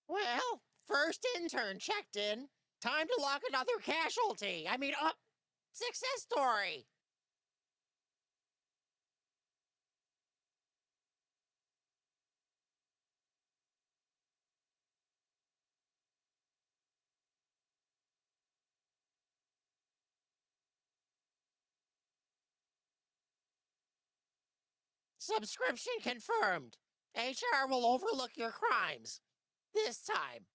Well, first intern checked in. Time to lock another casualty. Success story. Subscription confirmed. HR will overlook your crimes. This time.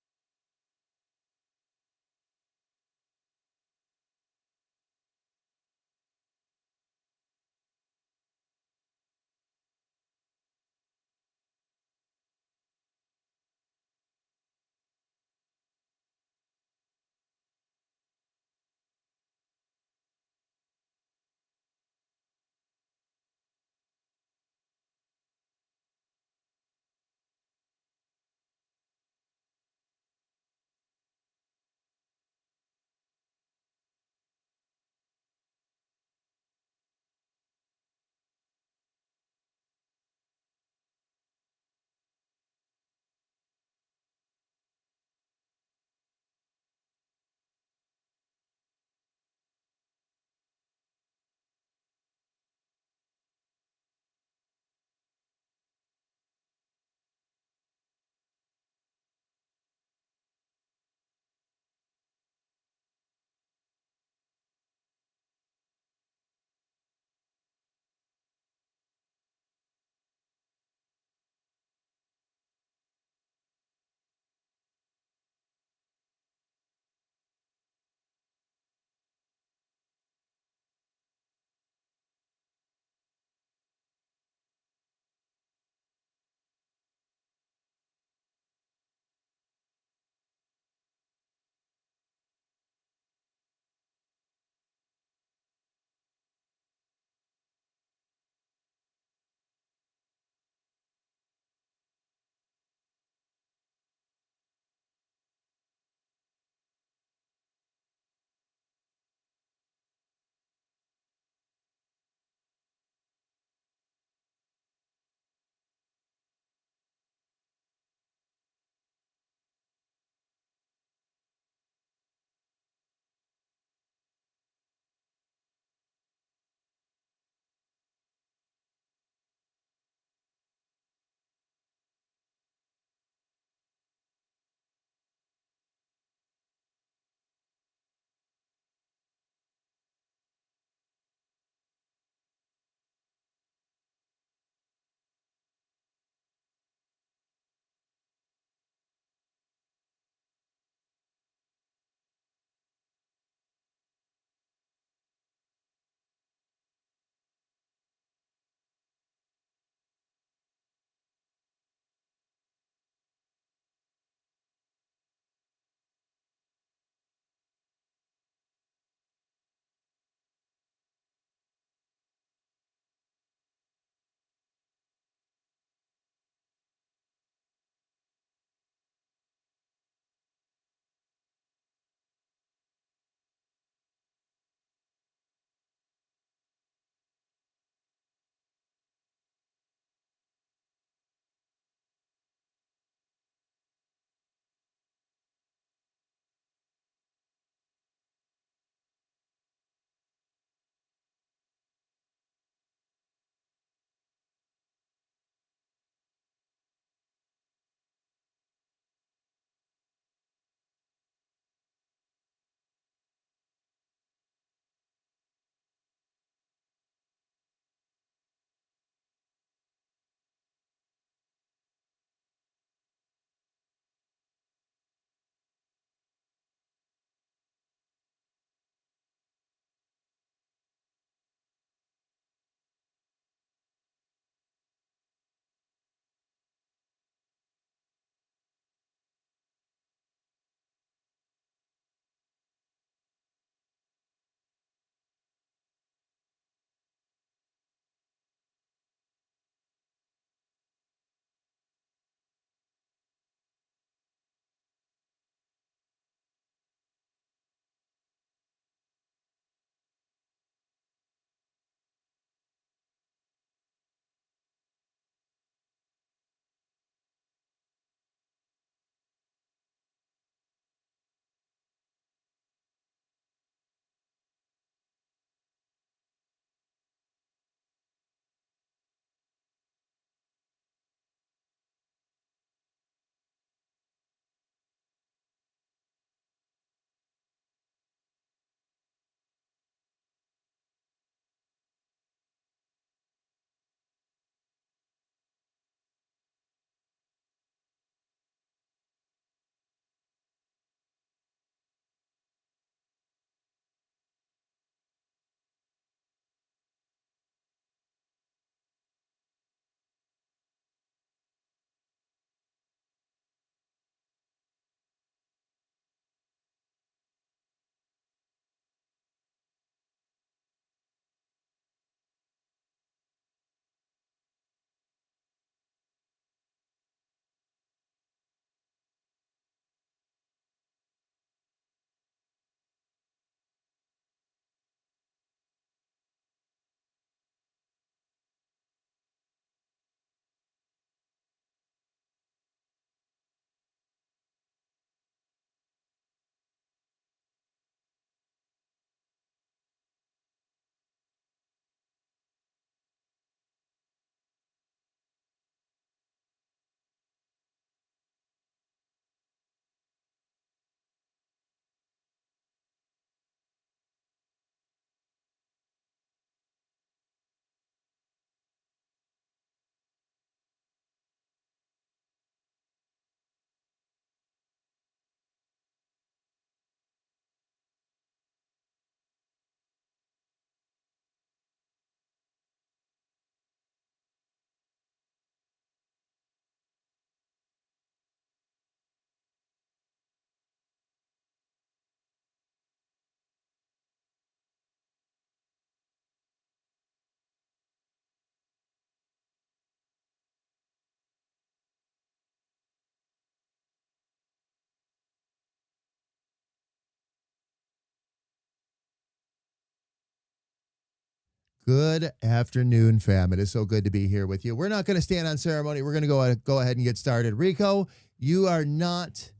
Good afternoon, fam. It is so good to be here with you. We're not going to stand on ceremony. We're going to go ahead and get started. Rico, you are not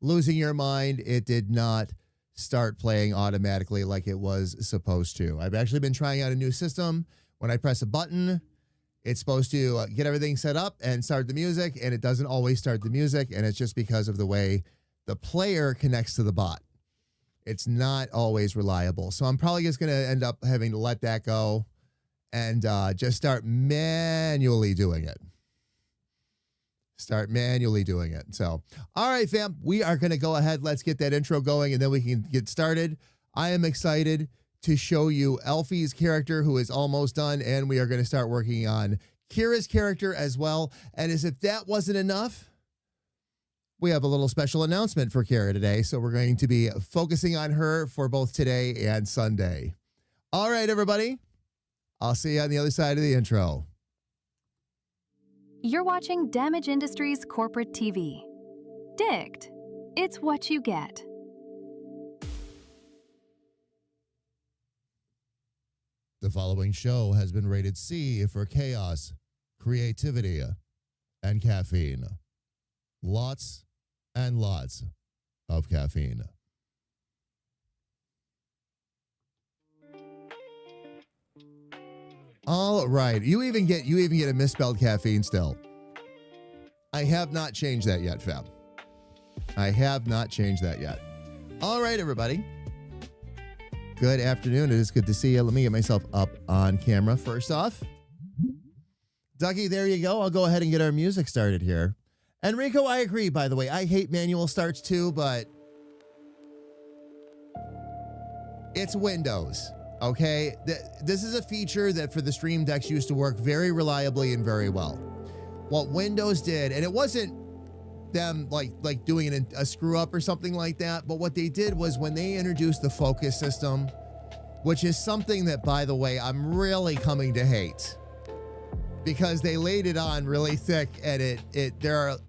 losing your mind. It did not start playing automatically like it was supposed to. I've actually been trying out a new system. When I press a button, it's supposed to get everything set up and start the music, and it doesn't always start the music, and it's just because of the way the player connects to the bot. It's not always reliable. So I'm probably just going to end up having to let that go and just start manually doing it. So, all right, fam, we are going to go ahead. Let's get that intro going, and then we can get started. I am excited to show you Elfie's character, who is almost done, and we are going to start working on Kira's character as well. And as if that wasn't enough, we have a little special announcement for Kira today, so we're going to be focusing on her for both today and Sunday. All right, everybody. I'll see you on the other side of the intro. You're watching Damage Industries Corporate TV. Dicked. It's what you get. The following show has been rated C for chaos, creativity, and caffeine. Lots and lots of caffeine. All right, you even get a misspelled caffeine still. I have not changed that yet, fam. I have not changed that yet. All right, everybody. Good afternoon. It is good to see you. Let me get myself up on camera first off. Ducky, there you go. I'll go ahead and get our music started here. And Rico, I agree, by the way. I hate manual starts too, but it's Windows, okay? This is a feature that for the Stream Decks used to work very reliably and very well. What Windows did, and it wasn't them like doing a screw up or something like that, but what they did was when they introduced the focus system, which is something that, by the way, I'm really coming to hate, because they laid it on really thick, and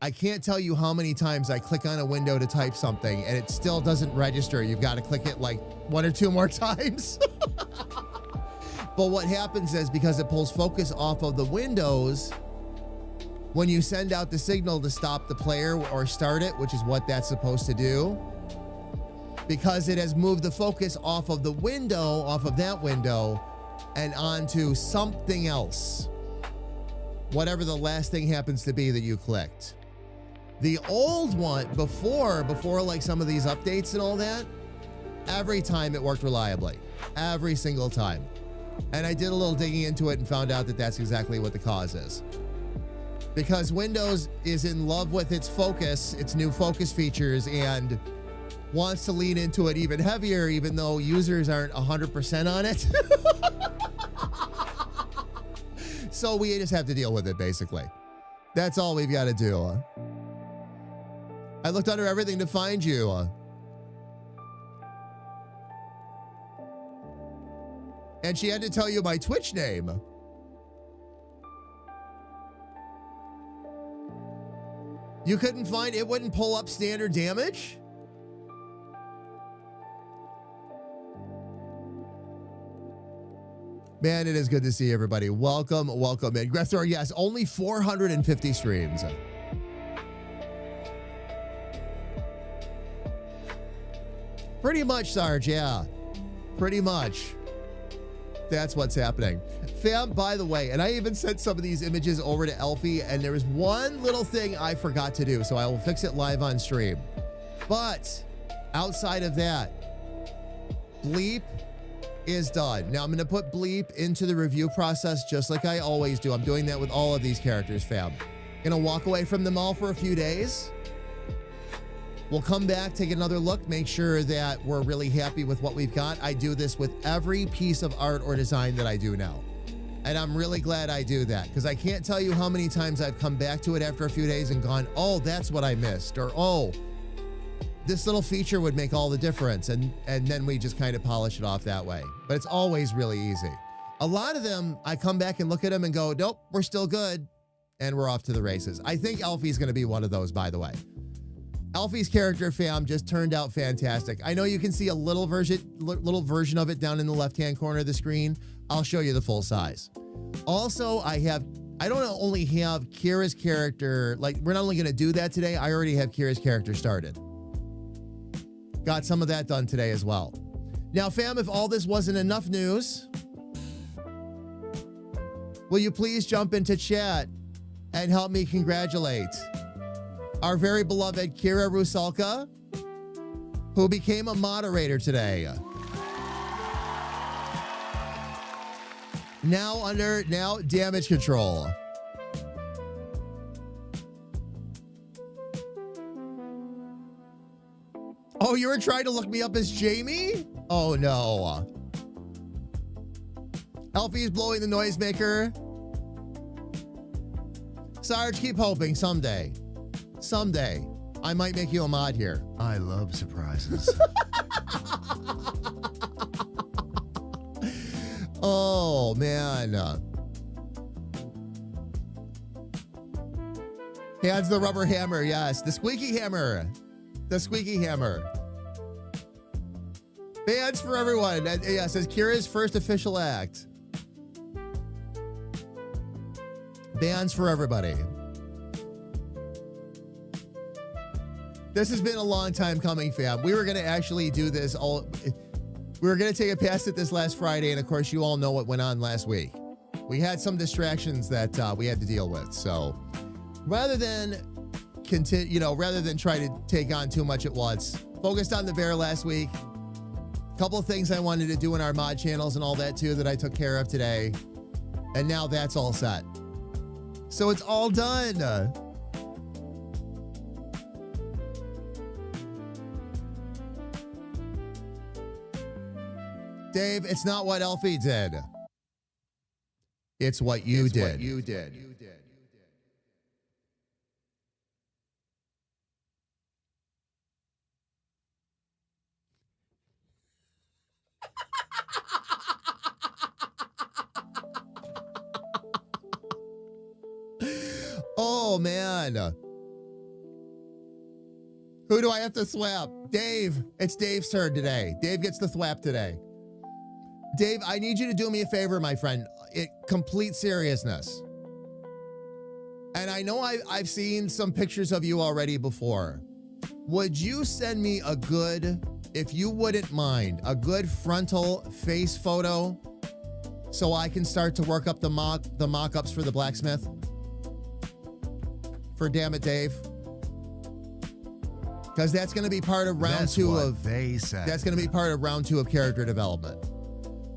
I can't tell you how many times I click on a window to type something and it still doesn't register. You've got to click it like 1 or 2 more times. But what happens is, because it pulls focus off of the windows, when you send out the signal to stop the player or start it, which is what that's supposed to do, because it has moved the focus off of the window, off of that window, and onto something else. Whatever the last thing happens to be that you clicked. The old one, before like some of these updates and all that, every time it worked reliably. Every single time. And I did a little digging into it and found out that that's exactly what the cause is. Because Windows is in love with its focus, its new focus features, and wants to lean into it even heavier, even though users aren't 100% on it. So we just have to deal with it, basically. That's all we've got to do. I looked under everything to find you. And she had to tell you my Twitch name. You couldn't find it, wouldn't pull up standard damage? Man, it is good to see everybody. Welcome in. Grethor, yes, only 450 streams. Pretty much, Sarge, yeah. Pretty much. That's what's happening. Fam, by the way, and I even sent some of these images over to Elfie, and there was one little thing I forgot to do, so I will fix it live on stream. But outside of that, bleep is done. Now I'm going to put bleep into the review process just like I always do. I'm doing that with all of these characters, fam. Going to walk away from them all for a few days. We'll come back, take another look, make sure that we're really happy with what we've got. I do this with every piece of art or design that I do now. And I'm really glad I do that, because I can't tell you how many times I've come back to it after a few days and gone, oh, that's what I missed. Or, oh, this little feature would make all the difference. And then we just kind of polish it off that way. But it's always really easy. A lot of them, I come back and look at them and go, nope, we're still good. And we're off to the races. I think Elfie's going to be one of those, by the way. Elfie's character, fam, just turned out fantastic. I know you can see a little version of it down in the left-hand corner of the screen. I'll show you the full size. Also, I don't only have Kira's character, like we're not only going to do that today, I already have Kira's character started. Got some of that done today as well. Now, fam, if all this wasn't enough news, will you please jump into chat and help me congratulate our very beloved Kira Rusalka, who became a moderator today. Now damage control. Oh, you were trying to look me up as Jamie? Oh no. Elfie's blowing the noisemaker. Sarge, keep hoping someday. Someday, I might make you a mod here. I love surprises. Oh, man. Hands the rubber hammer, yes. The squeaky hammer. The squeaky hammer. Bands for everyone. Yeah, it says Kira's first official act. Bands for everybody. This has been a long time coming, fam. We were going to actually do this all... We were going to take a pass at this last Friday, and of course, you all know what went on last week. We had some distractions that we had to deal with. So rather than rather than try to take on too much at once, focused on the bear last week. A couple of things I wanted to do in our mod channels and all that too that I took care of today. And now that's all set. So it's all done. Dave, it's not what Elfie did. It's what you did. What you did. Oh, man. Who do I have to swap? Dave. It's Dave's turn today. Dave gets the thwap today. Dave, I need you to do me a favor, my friend. Complete seriousness. And I know I've seen some pictures of you already before. Would you send me a good, if you wouldn't mind, a good frontal face photo so I can start to work up the mock-ups for the blacksmith? For Damn It, Dave. Because that's going to be part of round two of... they said. That's going to be part of round 2 of character development.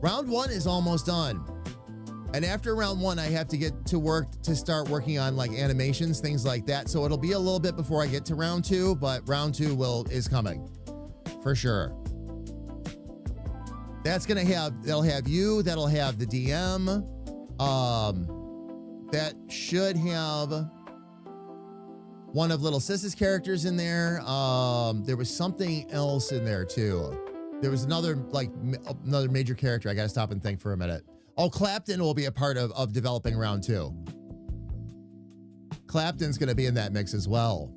Round 1 is almost done. And after round 1, I have to get to work to start working on like animations, things like that. So it'll be a little bit before I get to round 2, but round 2 is coming for sure. That's going to have, they'll have you, that'll have the DM. That should have one of Little Sis's characters in there. There was something else in there too. There was another major character. I got to stop and think for a minute. Oh, Clapton will be a part of developing round 2. Clapton's going to be in that mix as well.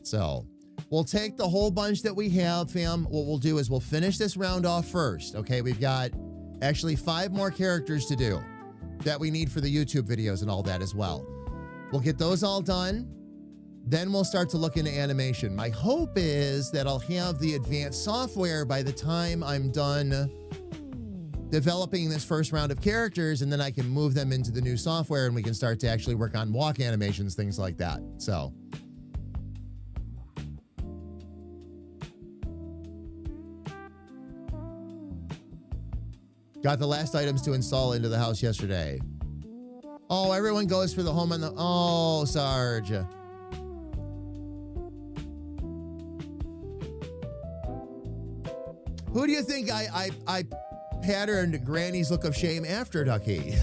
So we'll take the whole bunch that we have, fam. What we'll do is we'll finish this round off first. Okay, we've got actually 5 more characters to do that we need for the YouTube videos and all that as well. We'll get those all done. Then we'll start to look into animation. My hope is that I'll have the advanced software by the time I'm done developing this first round of characters, and then I can move them into the new software and we can start to actually work on walk animations, things like that. So. Got the last items to install into the house yesterday. Oh, everyone goes for the home and the... Oh, Sarge. Who do you think I patterned Granny's look of shame after, Ducky?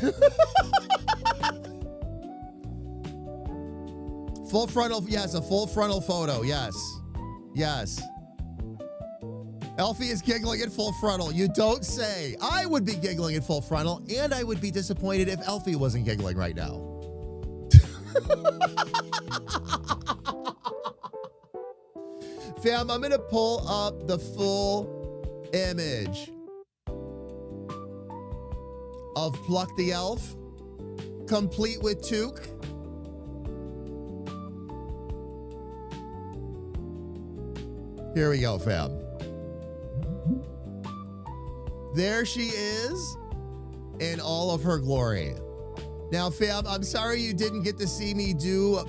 Full frontal, yes, a full frontal photo, yes. Yes. Elfie is giggling at full frontal. You don't say. I would be giggling at full frontal, and I would be disappointed if Elfie wasn't giggling right now. Fam, I'm going to pull up the full image of Pluck the Elf, complete with Took. Here we go, fam. There she is in all of her glory. Now, fam, I'm sorry you didn't get to see me do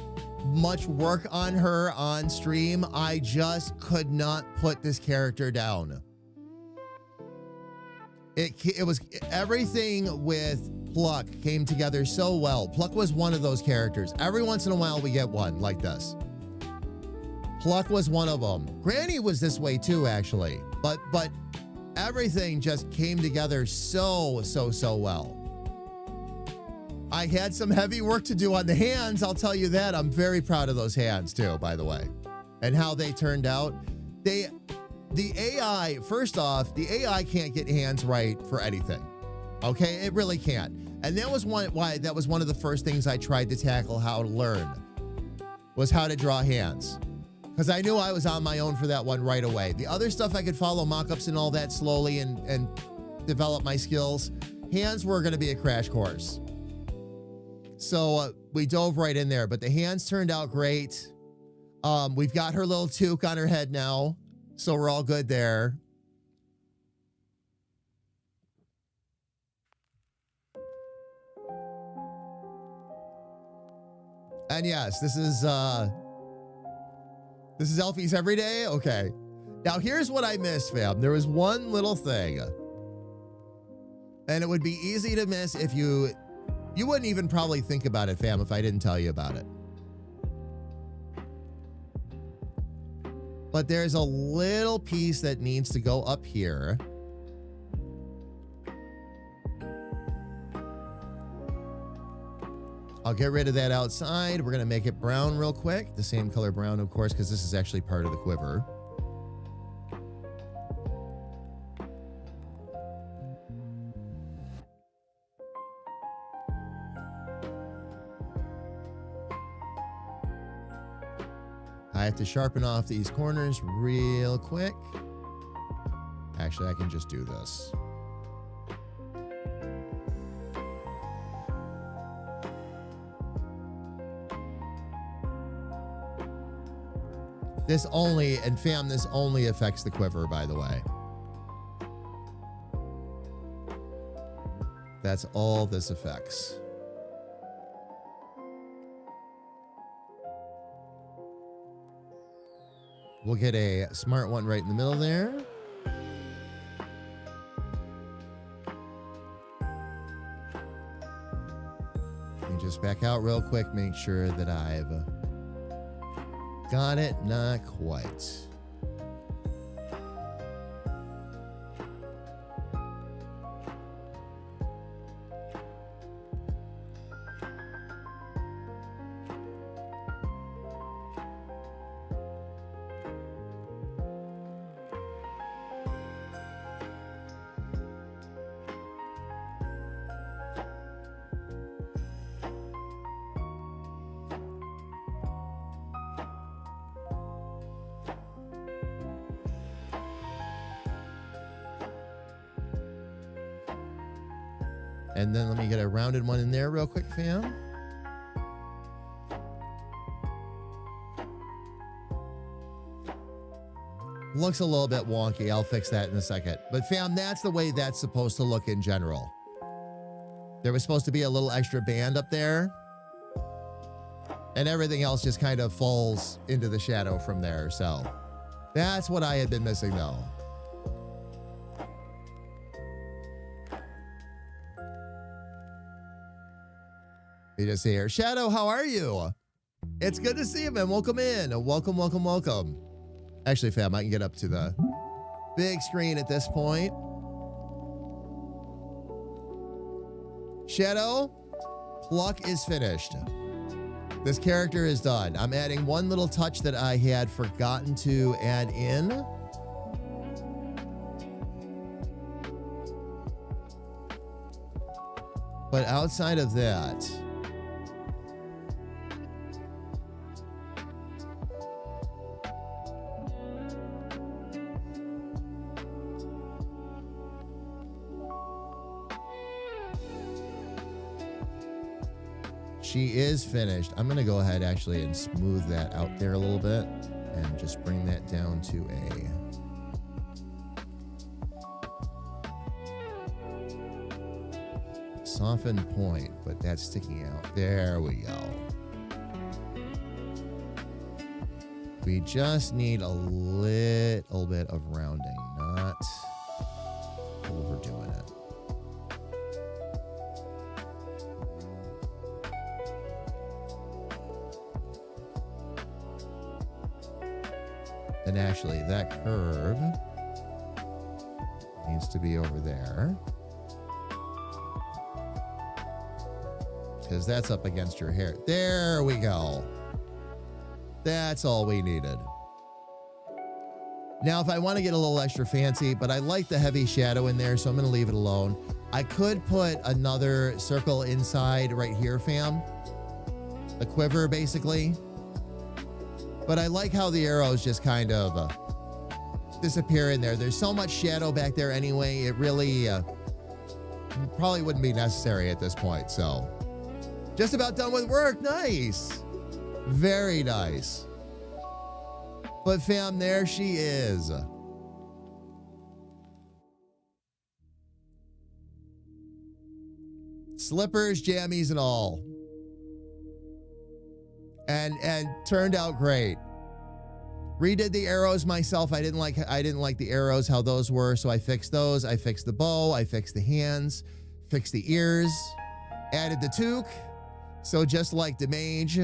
much work on her on stream. I just could not put this character down. It was everything with Pluck came together so well. Pluck was one of those characters. Every once in a while we get one like this. Pluck was one of them. Granny was this way too, actually. But everything just came together so well. I had some heavy work to do on the hands, I'll tell you that. I'm very proud of those hands too, by the way. And how they turned out. The AI, first off, the AI can't get hands right for anything. Okay, it really can't. And that was one of the first things I tried to tackle how to learn, was how to draw hands. Because I knew I was on my own for that one right away. The other stuff I could follow mock-ups and all that slowly and develop my skills. Hands were going to be a crash course. So we dove right in there, but the hands turned out great. We've got her little toque on her head now, so we're all good there. And yes, this is Elfie's everyday. Okay. Now here's what I missed, fam. There was one little thing, and it would be easy to miss if you wouldn't even probably think about it, fam, if I didn't tell you about it. But there's a little piece that needs to go up here. I'll get rid of that outside. We're going to make it brown real quick. The same color brown, of course, because this is actually part of the quiver. I have to sharpen off these corners real quick. Actually, I can just do this. This only affects the quiver, by the way. That's all this affects. We'll get a smart one right in the middle there. Let me just back out real quick, make sure that I've got it. Not quite. And then let me get a rounded one in there real quick, fam. Looks a little bit wonky. I'll fix that in a second. But fam, that's the way that's supposed to look in general. There was supposed to be a little extra band up there. And everything else just kind of falls into the shadow from there. So that's what I had been missing though. You just see here. Shadow, how are you? It's good to see you, man. Welcome in. Welcome, welcome, welcome. Actually, fam, I can get up to the big screen at this point. Shadow, Pluck is finished. This character is done. I'm adding one little touch that I had forgotten to add in. But outside of that, she is finished. I'm going to go ahead actually and smooth that out there a little bit and just bring that down to a softened point, but that's sticking out. There we go. We just need a little bit of rounding, not overdoing it. And actually, that curve needs to be over there, because that's up against your hair. There we go. That's all we needed. Now, if I want to get a little extra fancy, but I like the heavy shadow in there, so I'm going to leave it alone. I could put another circle inside right here, fam. A quiver, basically. But I like how the arrows just kind of disappear in there. There's so much shadow back there anyway. It really probably wouldn't be necessary at this point. So just about done with work. Nice. Very nice. But fam, there she is. Slippers, jammies, and all. And turned out great. Redid the arrows myself. I didn't like the arrows, how those were, so I fixed those. I fixed the bow, I fixed the hands, fixed the ears, added the toque. So just like the mage,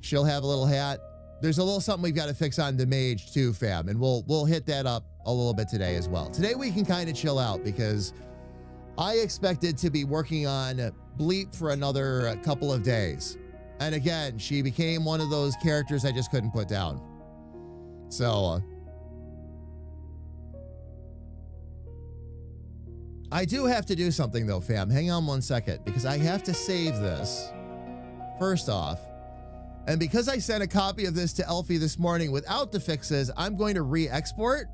she'll have a little hat. There's a little something we've got to fix on the mage too, fam, and we'll hit that up a little bit today as well. Today we can kind of chill out because I expected to be working on Bleep for another couple of days. And again, she became one of those characters I just couldn't put down. So, I do have to do something though, fam. Hang on one second, because I have to save this, first off. And because I sent a copy of this to Elfie this morning without the fixes, I'm going to re-export.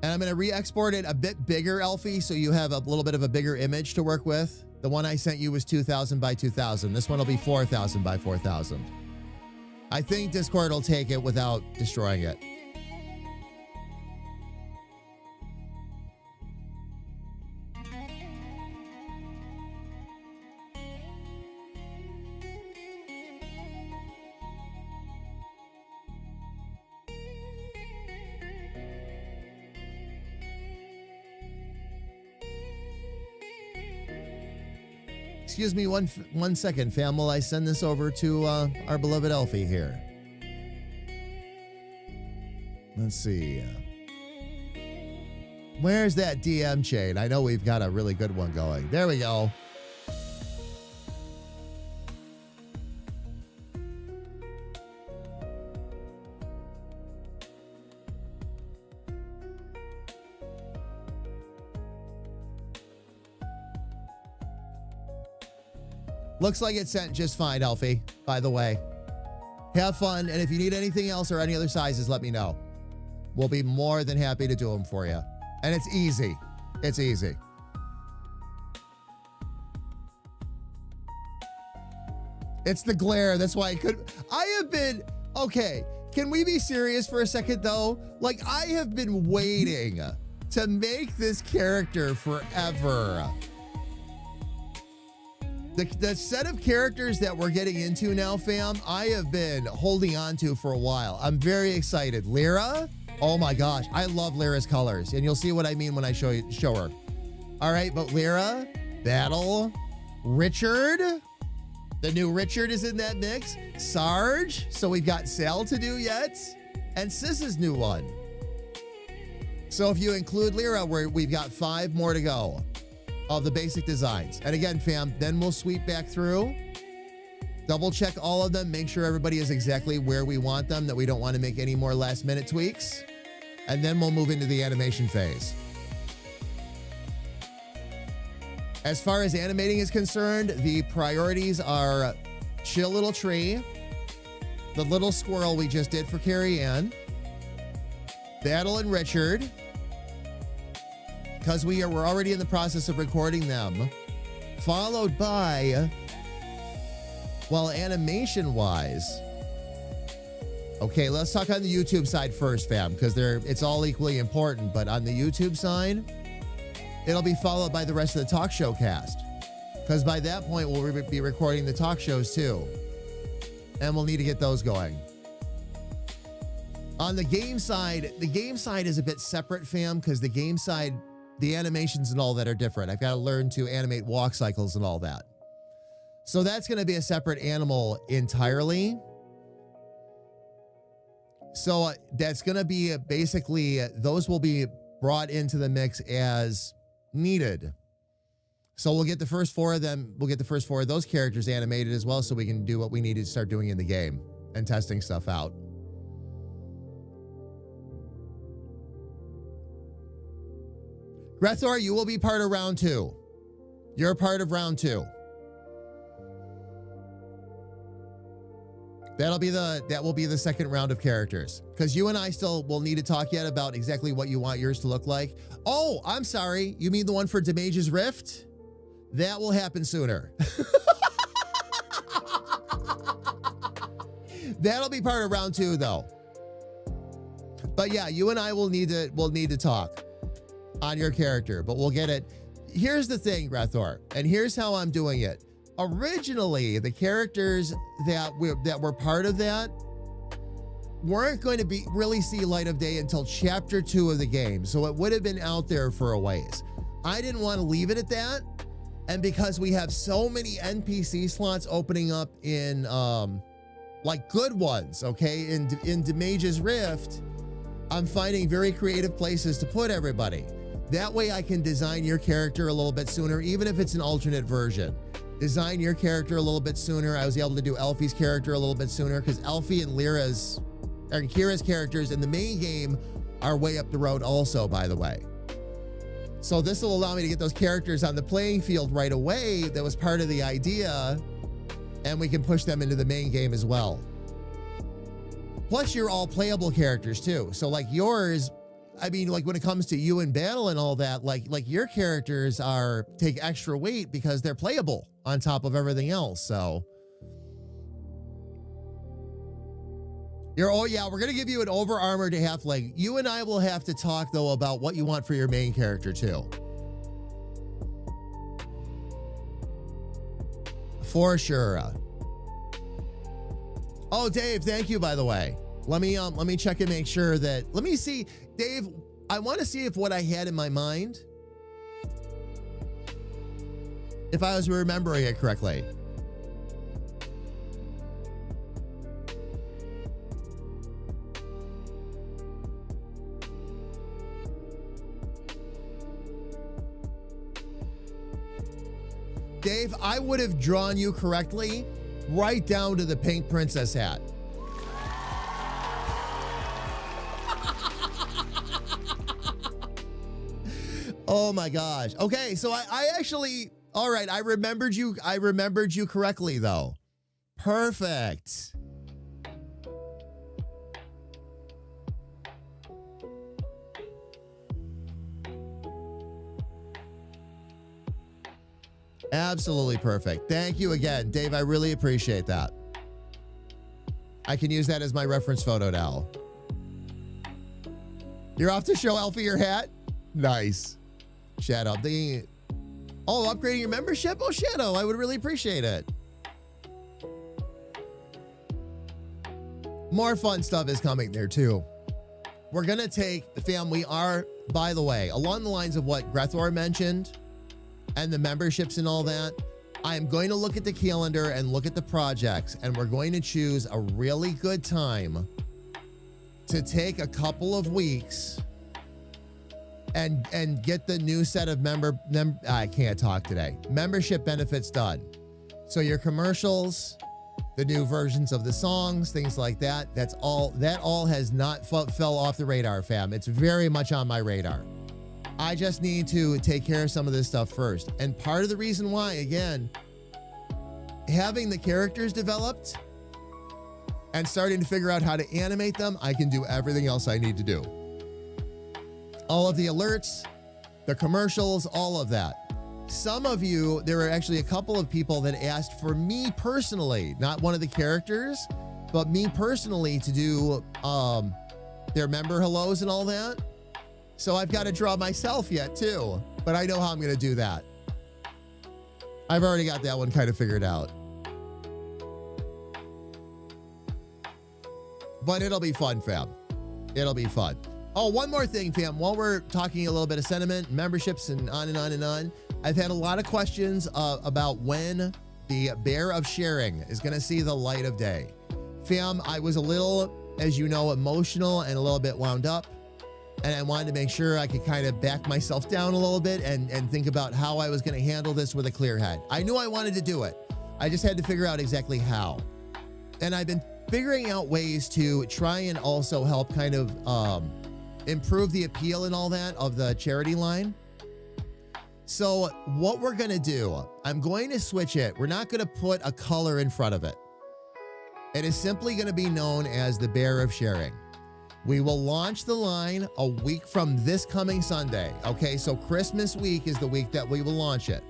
And I'm going to re-export it a bit bigger, Elfie, so you have a little bit of a bigger image to work with. The one I sent you was 2000 by 2000. This one will be 4000 by 4000. I think Discord will take it without destroying it. Excuse me one second, fam, while I send this over to our beloved Elfie here. Let's see. Where's that DM chain? I know we've got a really good one going. There we go. Looks like it's sent just fine, Elfie, by the way. Have fun, and if you need anything else or any other sizes, let me know. We'll be more than happy to do them for you. And it's easy. It's easy. It's the glare. That's why I have been... Okay, can we be serious for a second, though? Like, I have been waiting to make this character forever. The set of characters that we're getting into now, fam, I have been holding on to for a while. I'm very excited. Lyra, oh my gosh, I love Lyra's colors, and you'll see what I mean when I show her. All right, but Lyra, Battle, Richard, the new Richard is in that mix. Sarge, so we've got Sal to do yet, and Sis's new one. So if you include Lyra, we've got 5 more to go of the basic designs. And again, fam, then we'll sweep back through, double check all of them, make sure everybody is exactly where we want them, that we don't want to make any more last minute tweaks. And then we'll move into the animation phase. As far as animating is concerned, the priorities are Chill Little Tree, the little squirrel we just did for Carrie Ann, Battle and Richard, because we're already in the process of recording them, followed by, well, animation-wise. Okay, let's talk on the YouTube side first, fam, because it's all equally important. But on the YouTube side, it'll be followed by the rest of the talk show cast. Because by that point, we'll be recording the talk shows too. And we'll need to get those going. On the game side is a bit separate, fam, because the game side, the animations and all that are different. I've got to learn to animate walk cycles and all that. So that's going to be a separate animal entirely. So that's going to be basically, those will be brought into the mix as needed. So we'll get the first 4 of them. We'll get the first 4 of those characters animated as well, so we can do what we need to start doing in the game and testing stuff out. Grethor, you will be part of round 2. You're a part of round 2. That will be the second round of characters, because you and I still will need to talk yet about exactly what you want yours to look like. Oh, I'm sorry. You mean the one for Demage's Rift? That will happen sooner. That'll be part of round 2, though. But yeah, you and I will need to talk on your character, but we'll get it. Here's the thing, Grethor, and here's how I'm doing it. Originally, the characters that were part of that weren't going to really see light of day until chapter 2 of the game, so it would have been out there for a ways. I didn't want to leave it at that, and because we have so many NPC slots opening up in like good ones, okay, in Demage's Rift, I'm finding very creative places to put everybody. That way I can design your character a little bit sooner, even if it's an alternate version. Design your character a little bit sooner. I was able to do Elfie's character a little bit sooner, because Elfie and Kira's characters in the main game are way up the road also, by the way. So this will allow me to get those characters on the playing field right away. That was part of the idea, and we can push them into the main game as well. Plus, you're all playable characters too. So like yours, I mean, like when it comes to you in battle and all that, like your characters take extra weight because they're playable on top of everything else. So we're going to give you an over armored halfling. You and I will have to talk though about what you want for your main character too. For sure. Oh, Dave, thank you, by the way. Let me check and make sure that, let me see, Dave, I want to see if what I had in my mind, if I was remembering it correctly. Dave, I would have drawn you correctly right down to the pink princess hat. Oh my gosh. Okay, so I actually, all right, I remembered you correctly though. Perfect. Absolutely perfect. Thank you again, Dave. I really appreciate that. I can use that as my reference photo now. You're off to show Alfie your hat? Nice. Shadow. Upgrading your membership? Oh, Shadow, I would really appreciate it. More fun stuff is coming there too. We're going to take the fam. We are, by the way, along the lines of what Grethor mentioned and the memberships and all that, I am going to look at the calendar and look at the projects, and we're going to choose a really good time to take a couple of weeks and get the new set of I can't talk today. Membership benefits done. So your commercials, the new versions of the songs, things like that, that all has not fell off the radar, fam. It's very much on my radar. I just need to take care of some of this stuff first. And part of the reason why, again, having the characters developed and starting to figure out how to animate them, I can do everything else I need to do. All of the alerts, the commercials, all of that. Some of you, there were actually a couple of people that asked for me personally, not one of the characters, but me personally to do their member hellos and all that. So I've got to draw myself yet too, but I know how I'm going to do that. I've already got that one kind of figured out. But it'll be fun, fam. It'll be fun. Oh, one more thing, fam. While we're talking a little bit of sentiment, memberships, and on and on and on, I've had a lot of questions about when the Bear of Sharing is going to see the light of day. Fam, I was a little, as you know, emotional and a little bit wound up. And I wanted to make sure I could kind of back myself down a little bit and think about how I was going to handle this with a clear head. I knew I wanted to do it. I just had to figure out exactly how. And I've been figuring out ways to try and also help kind of improve the appeal and all that of the charity line. So what we're going to do, I'm going to switch it. We're not going to put a color in front of it. It is simply going to be known as the Bear of Sharing. We will launch the line a week from this coming Sunday. Okay, so Christmas week is the week that we will launch it.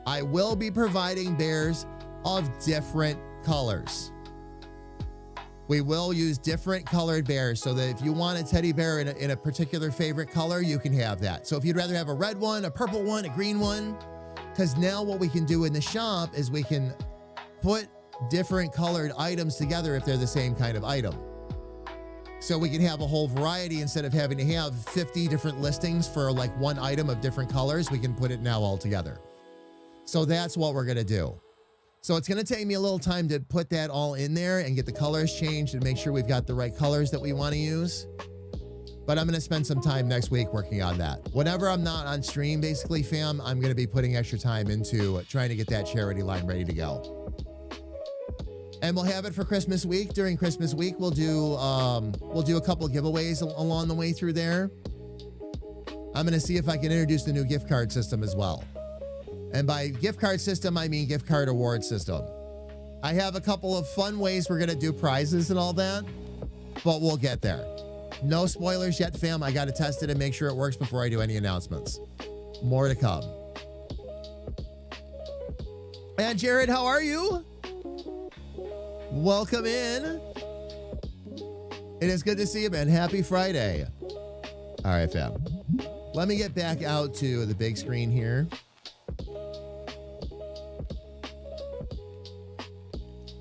I will be providing bears of different colors. We will use different colored bears so that if you want a teddy bear in a particular favorite color, you can have that. So if you'd rather have a red one, a purple one, a green one, because now what we can do in the shop is we can put different colored items together if they're the same kind of item. So we can have a whole variety instead of having to have 50 different listings for like one item of different colors. We can put it now all together. So that's what we're going to do. So it's going to take me a little time to put that all in there and get the colors changed and make sure we've got the right colors that we want to use. But I'm going to spend some time next week working on that. Whenever I'm not on stream, basically, fam, I'm going to be putting extra time into trying to get that charity line ready to go. And we'll have it for Christmas week. During Christmas week, we'll do a couple of giveaways along the way through there. I'm going to see if I can introduce the new gift card system as well. And by gift card system, I mean gift card award system. I have a couple of fun ways we're going to do prizes and all that, but we'll get there. No spoilers yet, fam. I got to test it and make sure it works before I do any announcements. More to come. And Jared, how are you? Welcome in. It is good to see you, man. Happy Friday. All right, fam. Let me get back out to the big screen here.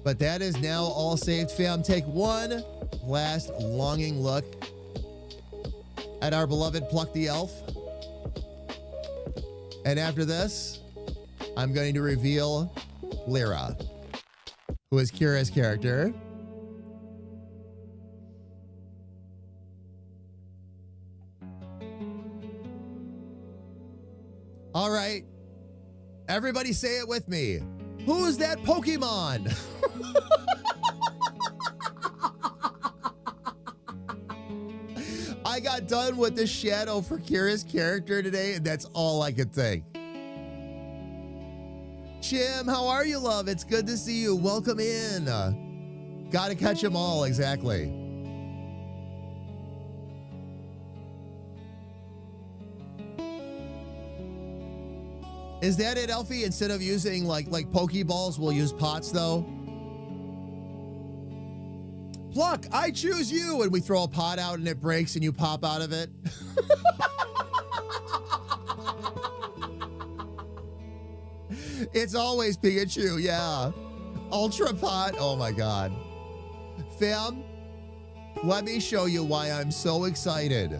But that is now all saved, fam. Take one last longing look at our beloved Pluck the Elf. And after this, I'm going to reveal Lyra, who is Kira's character. All right. Everybody say it with me. Who's that Pokemon? I got done with the shadow for Kira's character today, and that's all I could think. Jim, how are you, love? It's good to see you. Welcome in. Gotta catch them all, exactly. Is that it, Elfie? Instead of using like Pokeballs, we'll use pots, though? Pluck, I choose you! And we throw a pot out and it breaks and you pop out of it. It's always Pikachu, yeah. Ultra pot, oh my God. Fam, let me show you why I'm so excited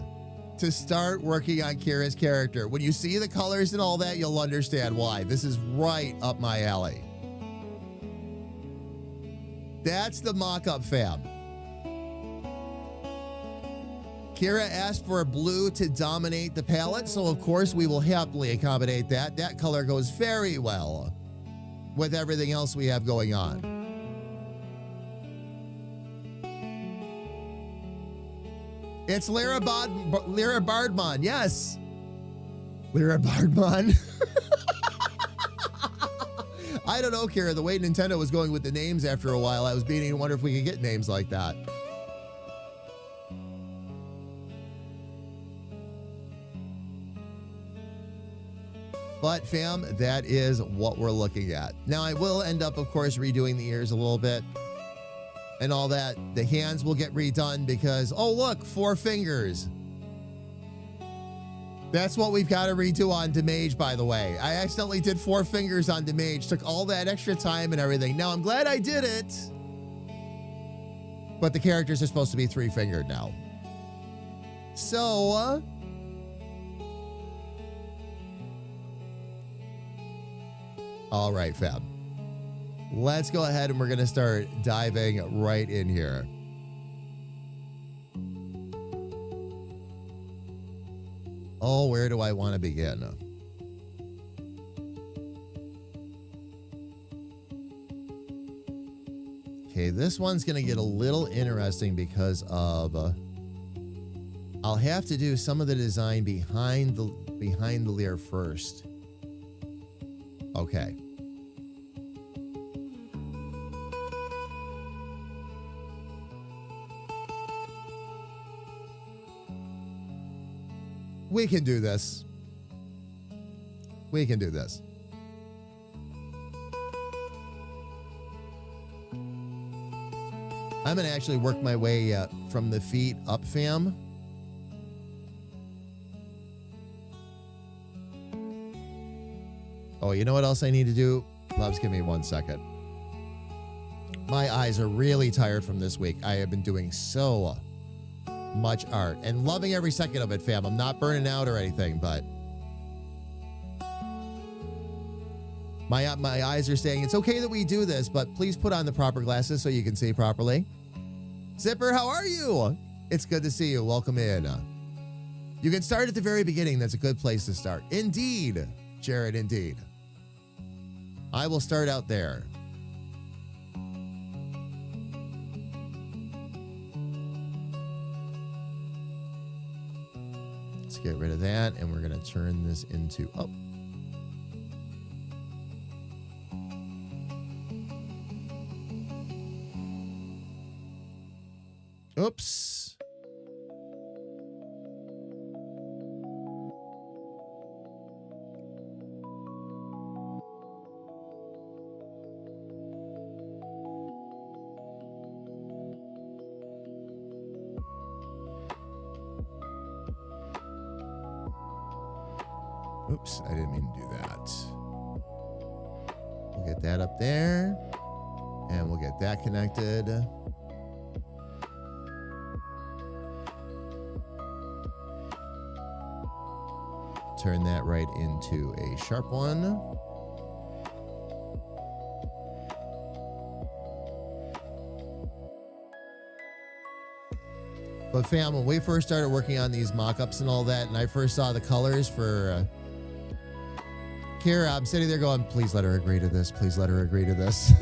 to start working on Kira's character. When you see the colors and all that, you'll understand why. This is right up my alley. That's the mock-up, fam. Kira asked for a blue to dominate the palette, so of course we will happily accommodate that. That color goes very well with everything else we have going on. It's Lyra Bardmon, yes. Lyra Bardmon. I don't know, Kira. The way Nintendo was going with the names after a while, I was beginning to wonder if we could get names like that. But fam, that is what we're looking at. Now I will end up, of course, redoing the ears a little bit and all that. The hands will get redone because, oh look, 4 fingers. That's what we've got to redo on Demage, by the way. I accidentally did 4 fingers on Demage, took all that extra time and everything. Now I'm glad I did it. But the characters are supposed to be 3-fingered now. So, all right, fam. Let's go ahead and we're going to start diving right in here. Oh, where do I want to begin? Okay, this one's going to get a little interesting because of I'll have to do some of the design behind the Lyra first. Okay. We can do this. We can do this. I'm going to actually work my way from the feet up, fam. Oh, you know what else I need to do? Loves, give me 1 second. My eyes are really tired from this week. I have been doing so much art and loving every second of it, fam. I'm not burning out or anything, but my eyes are saying it's okay that we do this, but please put on the proper glasses so you can see properly. Zipper, how are you? It's good to see you. Welcome in. You can start at the very beginning. That's a good place to start. Indeed, Jared, indeed. I will start out there. Let's get rid of that, and we're going to turn this into... Oh. Oops. Oops, I didn't mean to do that. We'll get that up there, and we'll get that connected. Turn that right into a sharp one. But fam, when we first started working on these mock-ups and all that, and I first saw the colors for Kira, I'm sitting there going, please let her agree to this. Please let her agree to this.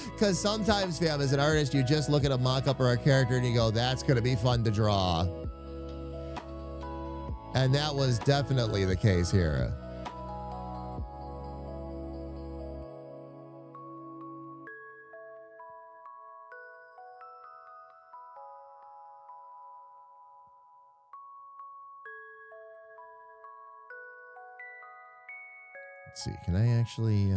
Because sometimes, fam, as an artist, you just look at a mock-up or a character and you go, that's going to be fun to draw. And that was definitely the case here. Let's see, can I actually...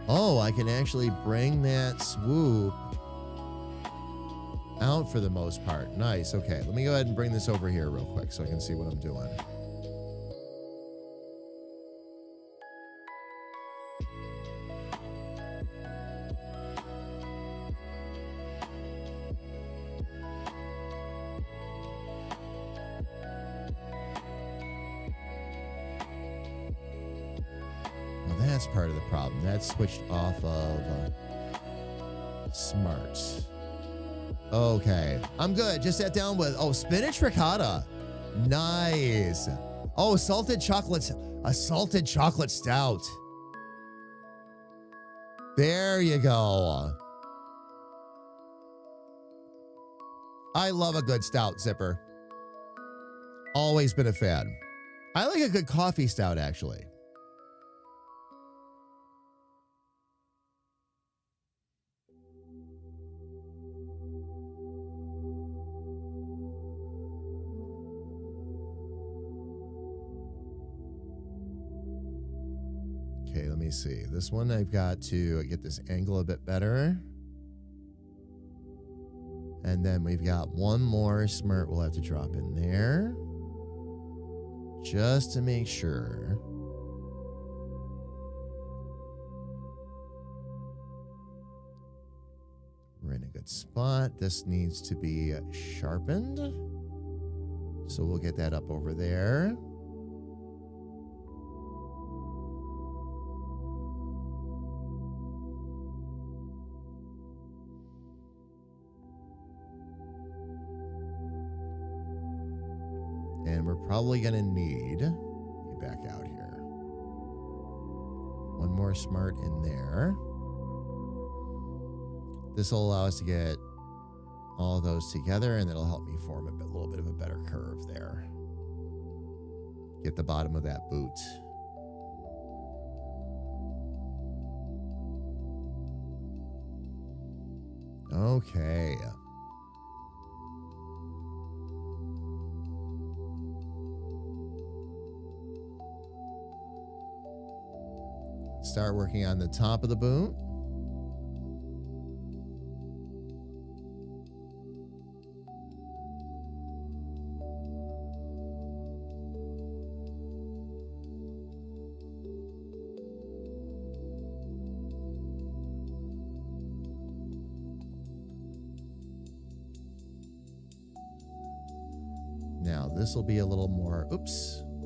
Oh, I can actually bring that swoop out for the most part. Nice. Okay, let me go ahead and bring this over here real quick so I can see what I'm doing. That's part of the problem. That's switched off of smart. Okay, I'm good. Just sat down with, oh, spinach ricotta. Nice. Oh, salted chocolates. A salted chocolate stout. There you go. I love a good stout, Zipper. Always been a fan. I like a good coffee stout, actually. Okay, let me see. This one I've got to get this angle a bit better. And then we've got one more smirt we'll have to drop in there. Just to make sure. We're in a good spot. This needs to be sharpened. So we'll get that up over there. And we're probably going to need, let me back out here, one more smart in there. This will allow us to get all of those together, and it'll help me form a little bit of a better curve there. Get the bottom of that boot. Okay. Start working on the top of the boot. Now, this will be a little more,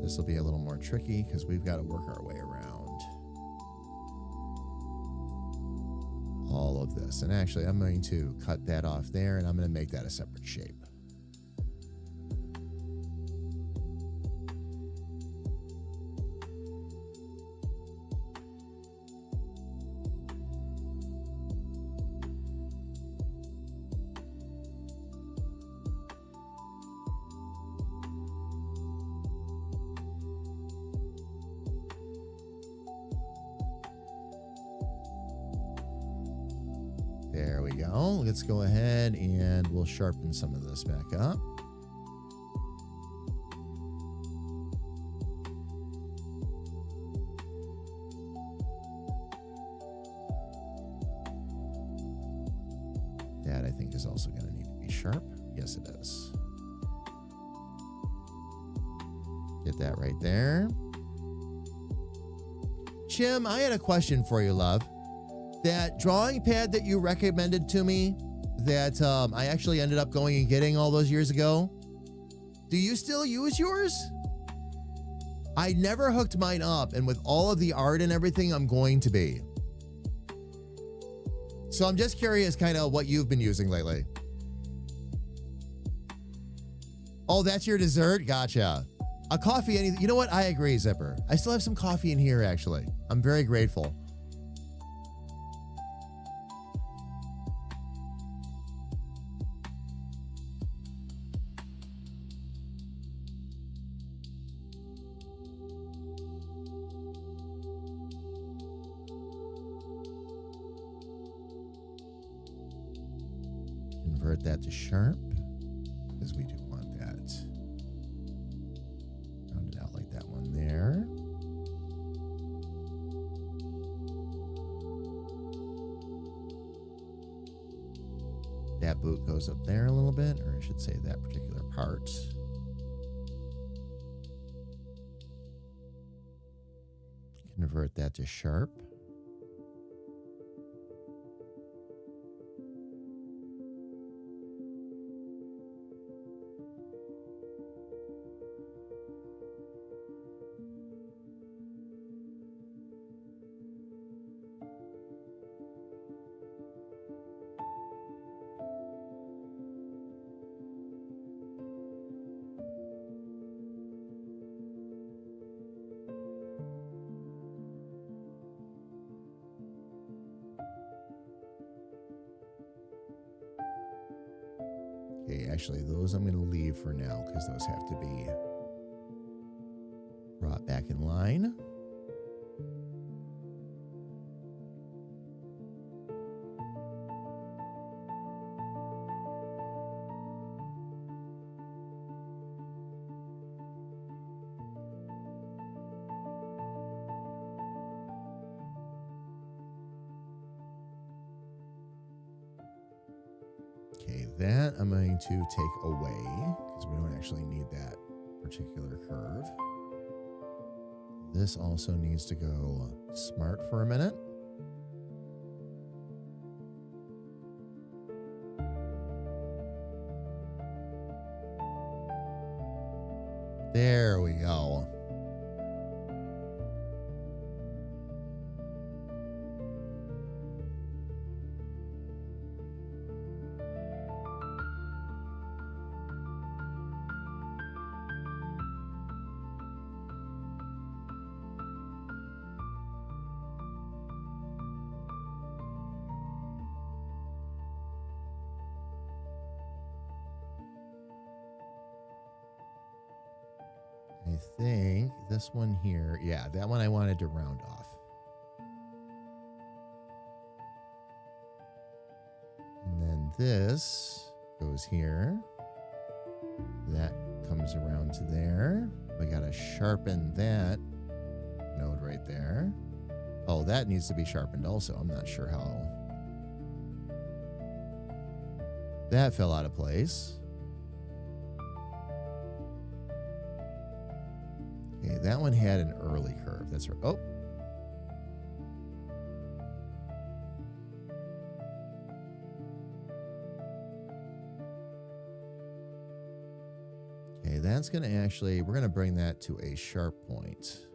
this will be a little more tricky because we've got to work our way around all of this. And actually, I'm going to cut that off there, and I'm going to make that a separate shape. There we go. Let's go ahead and we'll sharpen some of this back up. That I think is also going to need to be sharp. Yes, it is. Get that right there. Jim, I had a question for you, love. That drawing pad that you recommended to me that I actually ended up going and getting all those years ago, do you still use yours? I never hooked mine up, and with all of the art and everything, I'm going to be. So I'm just curious kind of what you've been using lately. Oh, that's your dessert? Gotcha. A coffee, anything. You know what? I agree, Zipper. I still have some coffee in here, actually. I'm very grateful. Convert that to sharp, because we do want that. Round it out like that one there. That boot goes up there a little bit, or I should say that particular part. Convert that to sharp. Okay, actually, those I'm going to leave for now because those have to be brought back in line. that I'm going to take away because we don't actually need that particular curve. This also needs to go smart for a minute. There we go. I think this one here, yeah, that one I wanted to round off. And then this goes here. That comes around to there. We got to sharpen that node right there. Oh, that needs to be sharpened also. I'm not sure how that fell out of place. Okay, that one had an early curve. That's right. Oh. Okay, that's going to actually, we're going to bring that to a sharp point.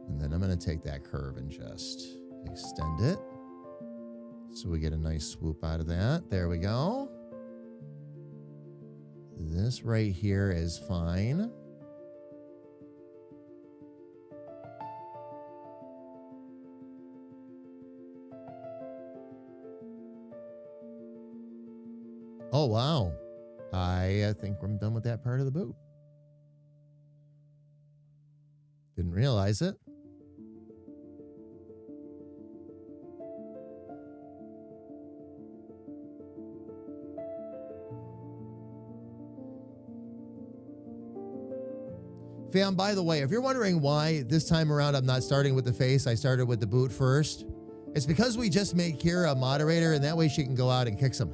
And then I'm going to take that curve and just extend it. So we get a nice swoop out of that. There we go. This right here is fine. Oh, wow. I think I'm done with that part of the boot. Didn't realize it. Fam, by the way, if you're wondering why this time around I'm not starting with the face, I started with the boot first, it's because we just made Kira a moderator, and that way she can go out and kick some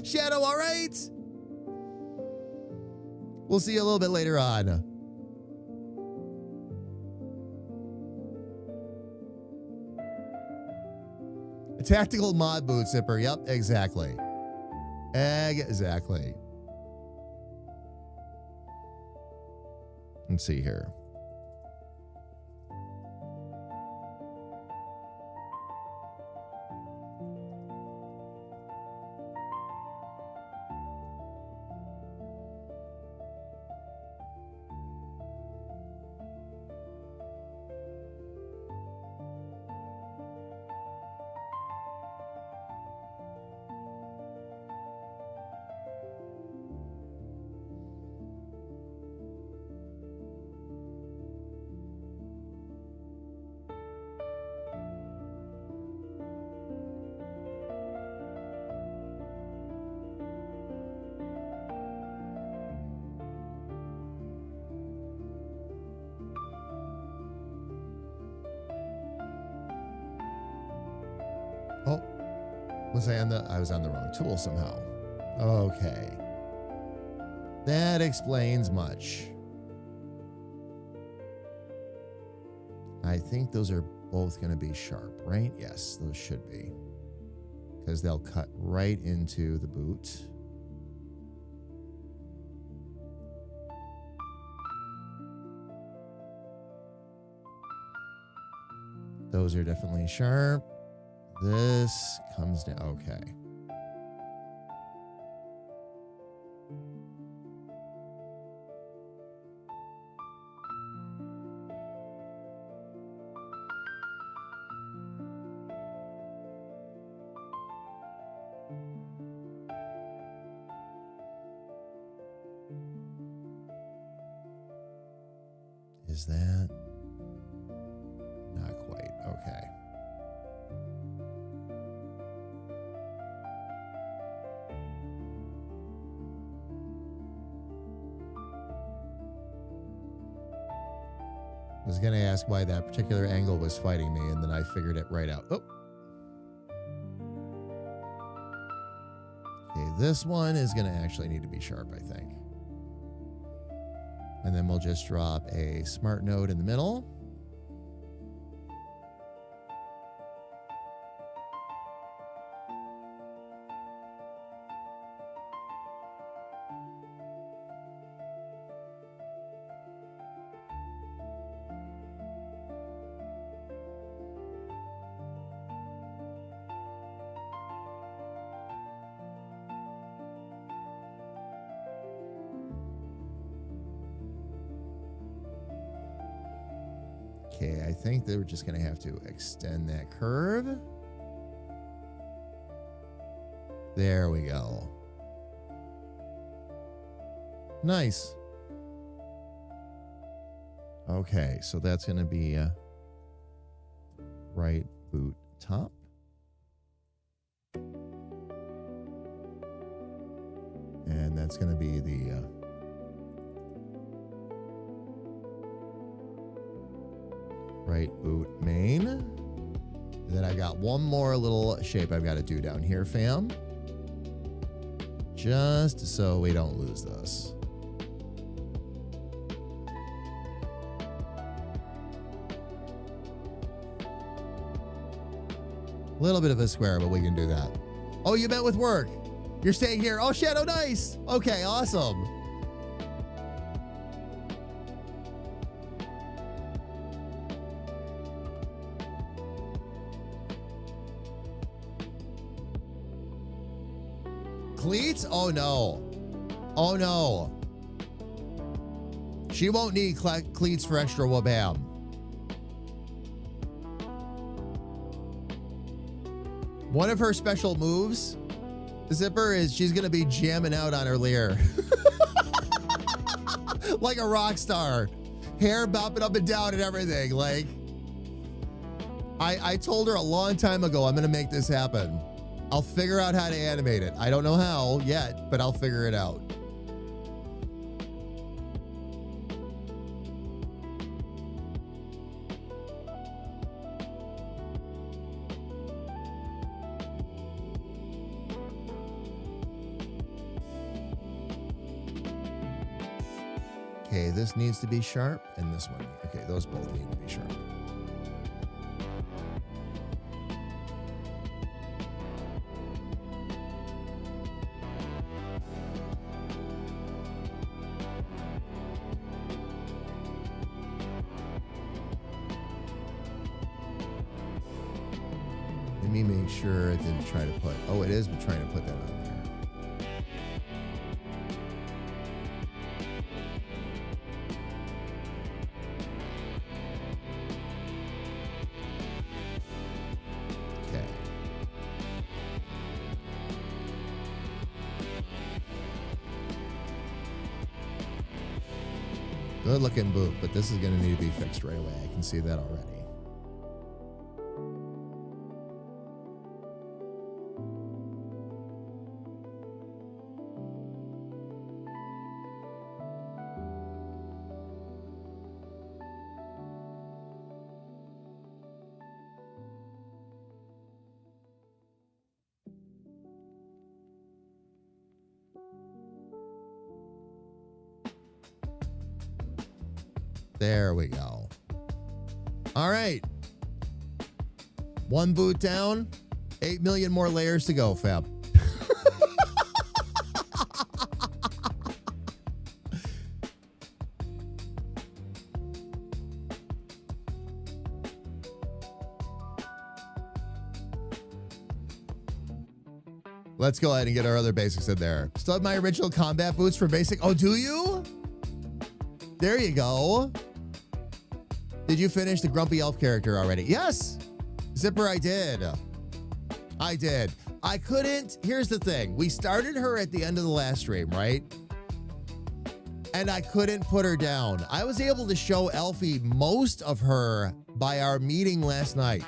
Shadow, all right? We'll see you a little bit later on. A tactical mod boot zipper. Yep, exactly. Exactly. Let's see here. Oh, I was on the wrong tool somehow. Okay. That explains much. I think those are both going to be sharp, right? Yes, those should be. Because they'll cut right into the boot. Those are definitely sharp. This comes down. Okay. Is that not quite? Okay. I was going to ask why that particular angle was fighting me, and then I figured it right out. Oh. this one is going to actually need to be sharp, I think. And then we'll just drop a smart node in the middle. Okay, I think that we're just going to have to extend that curve. There we go. Nice. Okay, so that's going to be right boot top. And that's going to be the right boot main. And then I got one more little shape I've got to do down here, fam. Just so we don't lose this. A little bit of a square, but we can do that. Oh, you met with work. You're staying here. Oh, Shadow, nice. Okay, awesome. Cleats? Oh, no. Oh, no. She won't need cleats for extra wabam. One of her special moves, Zipper, is she's going to be jamming out on her Lyra. Like a rock star. Hair bopping up and down and everything. Like, I told her a long time ago, I'm going to make this happen. I'll figure out how to animate it. I don't know how yet, but I'll figure it out. Okay, this needs to be sharp, and this one. Okay, those both need to be sharp. Let me make sure it didn't try to put, oh, it is trying to put that on there. Okay. Good looking boot, but this is going to need to be fixed right away. I can see that already. There we go. All right. One boot down, 8 million more layers to go, fam. Let's go ahead and get our other basics in there. Still have my original combat boots for basic. Oh, do you? There you go. Did you finish the Grumpy Elf character already? Yes. Zipper, I did. I did. I couldn't. Here's the thing. We started her at the end of the last stream, right? And I couldn't put her down. I was able to show Elfie most of her by our meeting last night.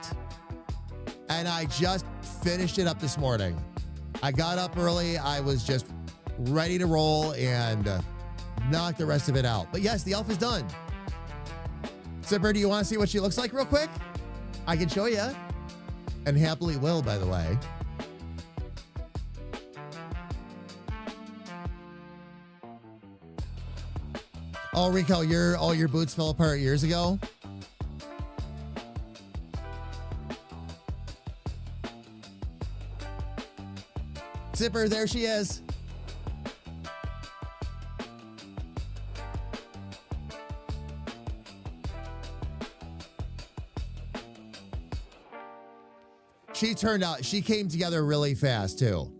And I just finished it up this morning. I got up early. I was just ready to roll and knock the rest of it out. But yes, the elf is done. Zipper, do you want to see what she looks like real quick? I can show you. And happily will, by the way. Oh, Rico, all your boots fell apart years ago? Zipper, there she is. She came together really fast too.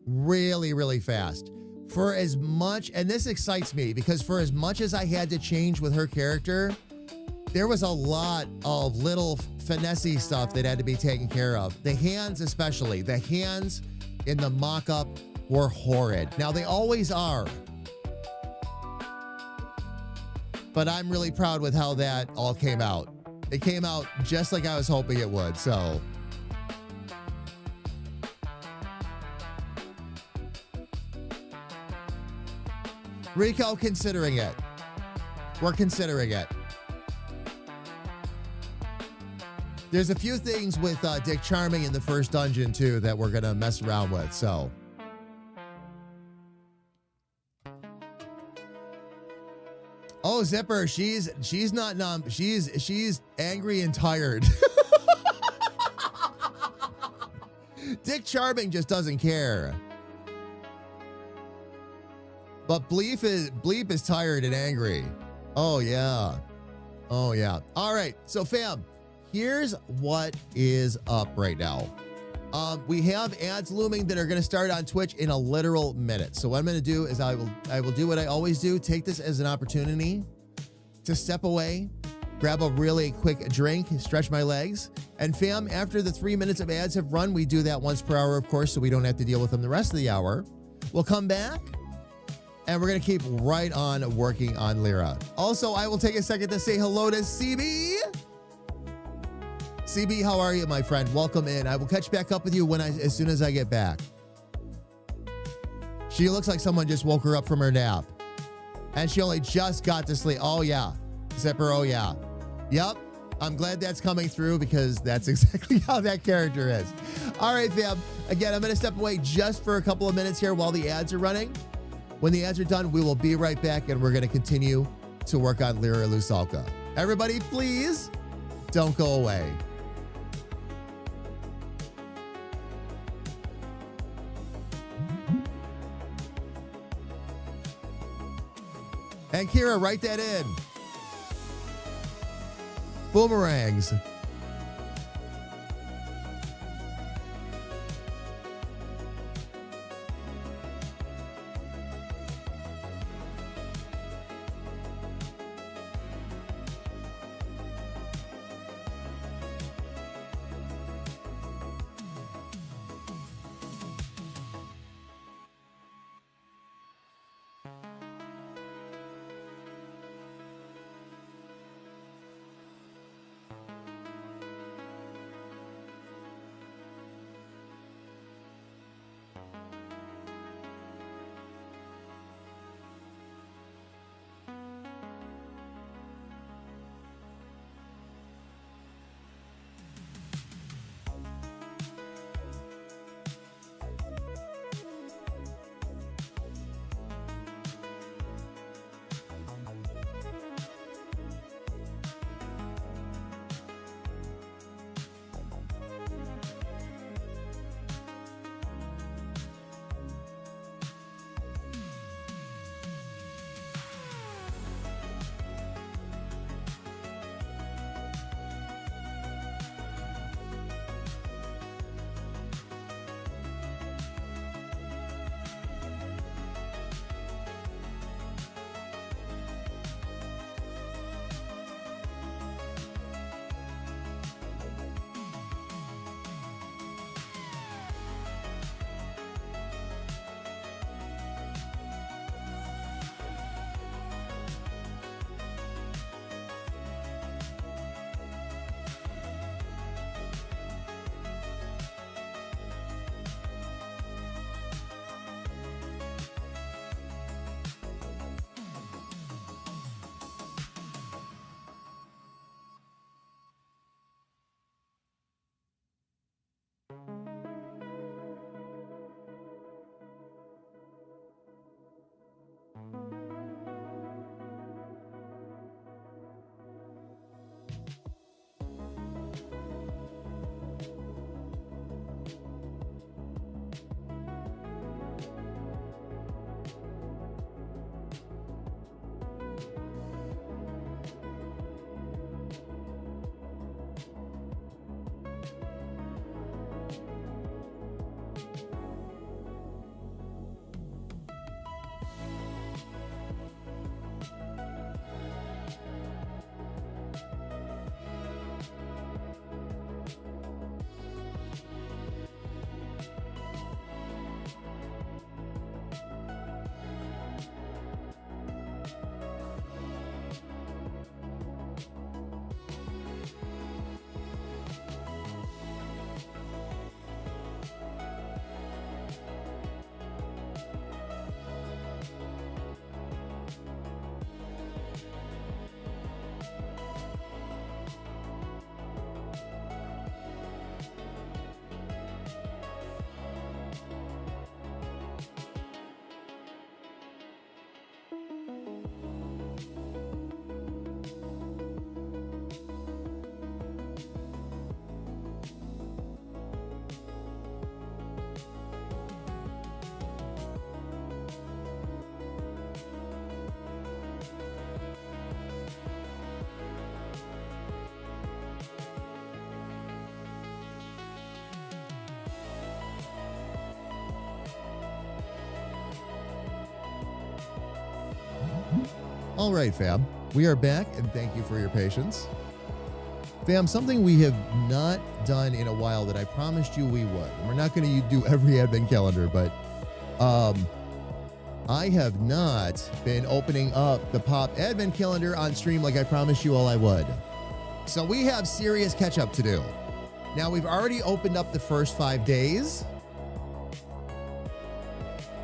Really, really fast. For as much, and this excites me because for as much as I had to change with her character, there was a lot of little finessey stuff that had to be taken care of. The hands especially. The hands in the mock-up were horrid. Now, they always are. But I'm really proud with how that all came out. It came out just like I was hoping it would, so... Rico, considering it. We're considering it. There's a few things with Dick Charming in the first dungeon, too, that we're going to mess around with, so. Oh, Zipper, she's not numb. She's angry and tired. Dick Charming just doesn't care. But Bleep is tired and angry. Oh, yeah. Oh, yeah. All right. So, fam, here's what is up right now. We have ads looming that are going to start on Twitch in a literal minute. So what I'm going to do is I will do what I always do. Take this as an opportunity to step away, grab a really quick drink, stretch my legs. And, fam, after the 3 minutes of ads have run, we do that once per hour, of course, so we don't have to deal with them the rest of the hour. We'll come back. And we're going to keep right on working on Lyra. Also, I will take a second to say hello to CB. CB, how are you, my friend? Welcome in. I will catch back up with you as soon as I get back. She looks like someone just woke her up from her nap. And she only just got to sleep. Oh, yeah. Zipper, oh, yeah. Yep. I'm glad that's coming through because that's exactly how that character is. All right, fam. Again, I'm going to step away just for a couple of minutes here while the ads are running. When the ads are done, we will be right back, and we're going to continue to work on Lyra Lusalka. Everybody, please don't go away. And Kira, write that in. Boomerangs. All right, fam. We are back, and thank you for your patience. Fam, something we have not done in a while that I promised you we would. We're not going to do every advent calendar, but I have not been opening up the Pop advent calendar on stream like I promised you all I would. So we have serious catch up to do. Now, we've already opened up the first 5 days,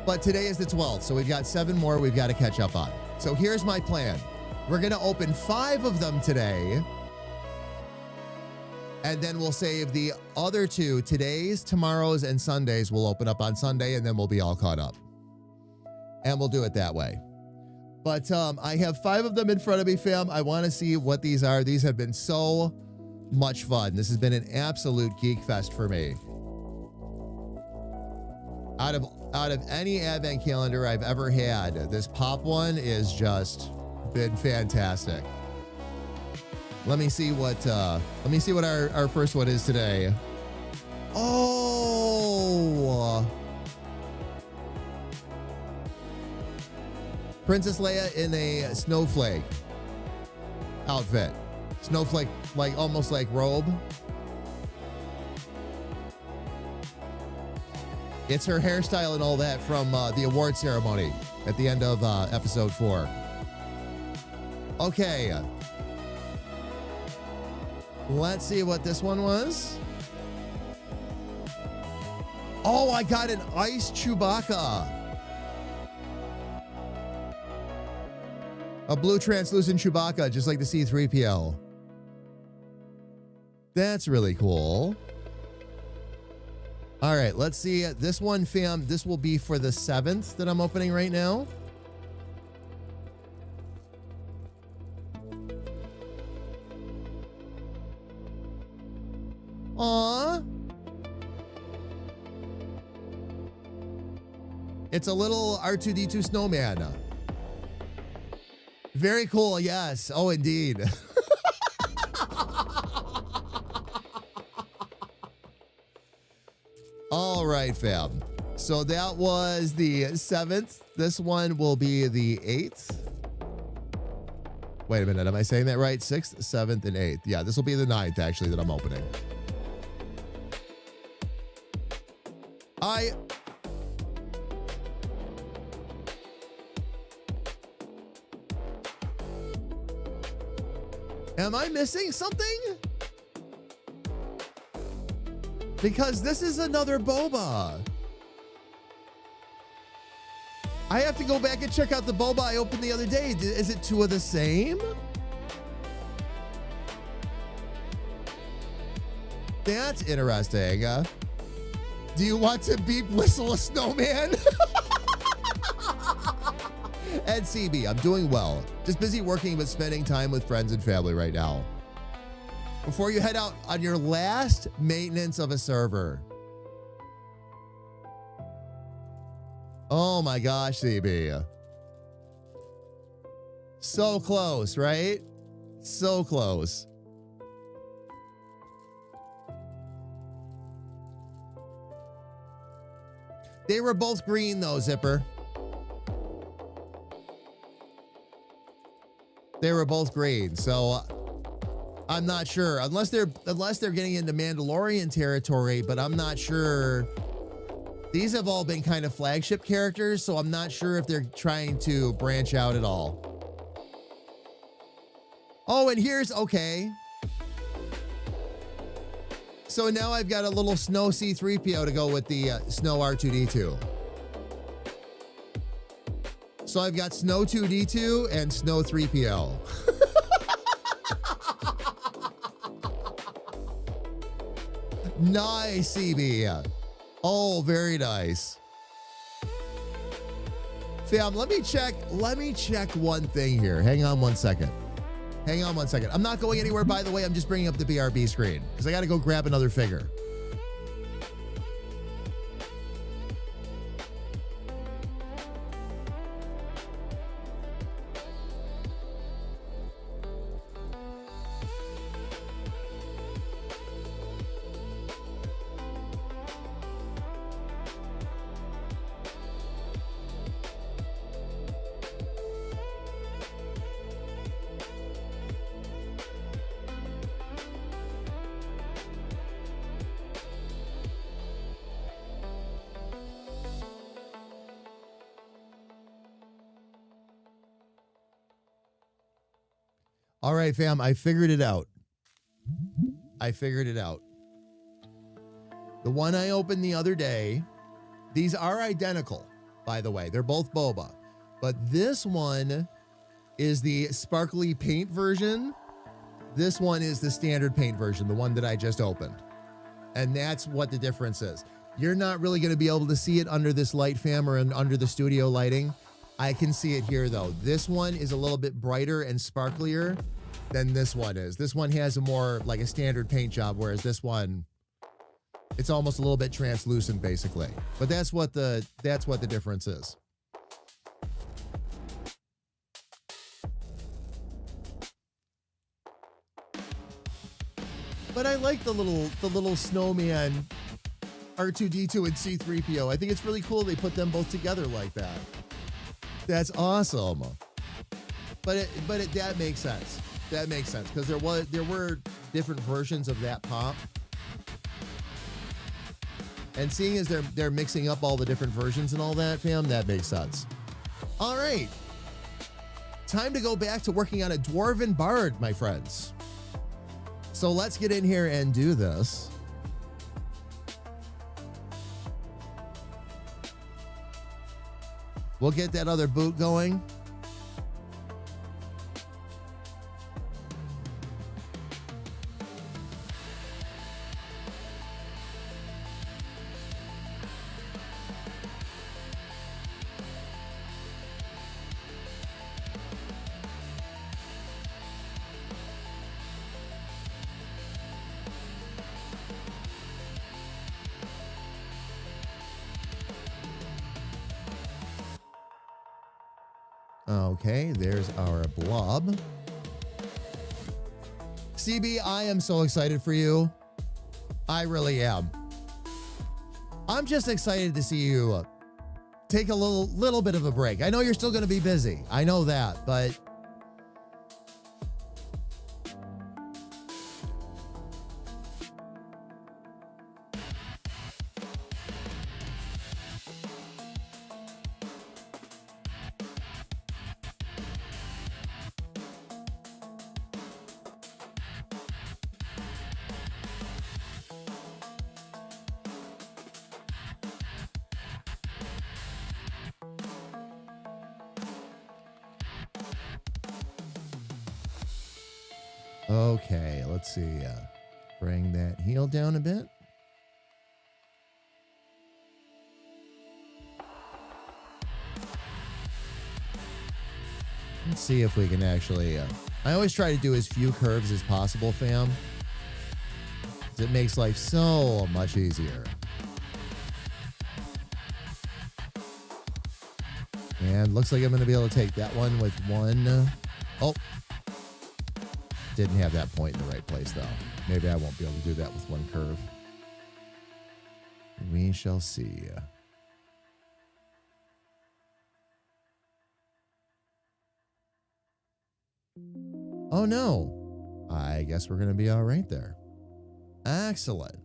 but today is the 12th, so we've got 7 more we've got to catch up on. So here's my plan. We're going to open 5 of them today, and then we'll save the other 2, today's, tomorrow's, and Sunday's. We'll open up on Sunday, and then we'll be all caught up. And we'll do it that way. But I have 5 of them in front of me, fam. I want to see what these are. These have been so much fun. This has been an absolute geek fest for me. Out of any advent calendar I've ever had, this Pop one is just been fantastic. Let me see what our first one is today. Oh, Princess Leia in a snowflake outfit. Snowflake, like almost like robe. It's her hairstyle and all that from the award ceremony at the end of episode 4. Okay. Let's see what this one was. Oh, I got an ice Chewbacca. A blue translucent Chewbacca, just like the C-3PO. That's really cool. All right, let's see. This one, fam, this will be for the 7th that I'm opening right now. Aww. It's a little R2-D2 snowman. Very cool, yes. Oh, indeed. All right, fam. So that was the 7th. This one will be the 8th. Wait a minute. Am I saying that right? 6th, 7th, and 8th. Yeah, this will be the 9th, actually, that I'm opening. Am I missing something? Because this is another boba. I have to go back and check out the boba I opened the other day. Is it 2 of the same? That's interesting. Do you want to beep whistle a snowman? Ed CB, I'm doing well. Just busy working but spending time with friends and family right now. Before you head out on your last maintenance of a server. Oh my gosh, CB. So close, right? So close. They were both green though, Zipper. They were both green, so I'm not sure. Unless they're getting into Mandalorian territory, but I'm not sure. These have all been kind of flagship characters, so I'm not sure if they're trying to branch out at all. Oh, and here's, okay. So now I've got a little snow C-3PO to go with the snow R2-D2. So I've got Snow 2D2 and Snow 3PO. Nice, CB. Oh, very nice. Fam, let me check one thing here. Hang on one second. I'm not going anywhere, by the way. I'm just bringing up the BRB screen because I got to go grab another figure. All right, fam, I figured it out. The one I opened the other day, these are identical, by the way. They're both boba. But this one is the sparkly paint version. This one is the standard paint version, the one that I just opened. And that's what the difference is. You're not really going to be able to see it under this light, fam, or under the studio lighting. I can see it here, though. This one is a little bit brighter and sparklier than this one is. This one has a more like a standard paint job, whereas this one, it's almost a little bit translucent, basically. But that's what the difference is. But I like the little snowman R2D2 and C3PO. I think it's really cool they put them both together like that. That's awesome. But that makes sense. That makes sense because there were different versions of that pop. And seeing as they're mixing up all the different versions and all that, fam, that makes sense. All right. Time to go back to working on a Dwarven Bard, my friends. So let's get in here and do this. We'll get that other boot going. Okay, there's our blob. CB, I am so excited for you. I really am. I'm just excited to see you take a little bit of a break. I know you're still going to be busy. I know that, but okay, let's see. Bring that heal down a bit. Let's see if we can actually... I always try to do as few curves as possible, fam. It makes life so much easier. And looks like I'm going to be able to take that one with one... Oh. Didn't have that point in the right place, though. Maybe I won't be able to do that with one curve. We shall see. Oh, no. I guess we're going to be all right there. Excellent.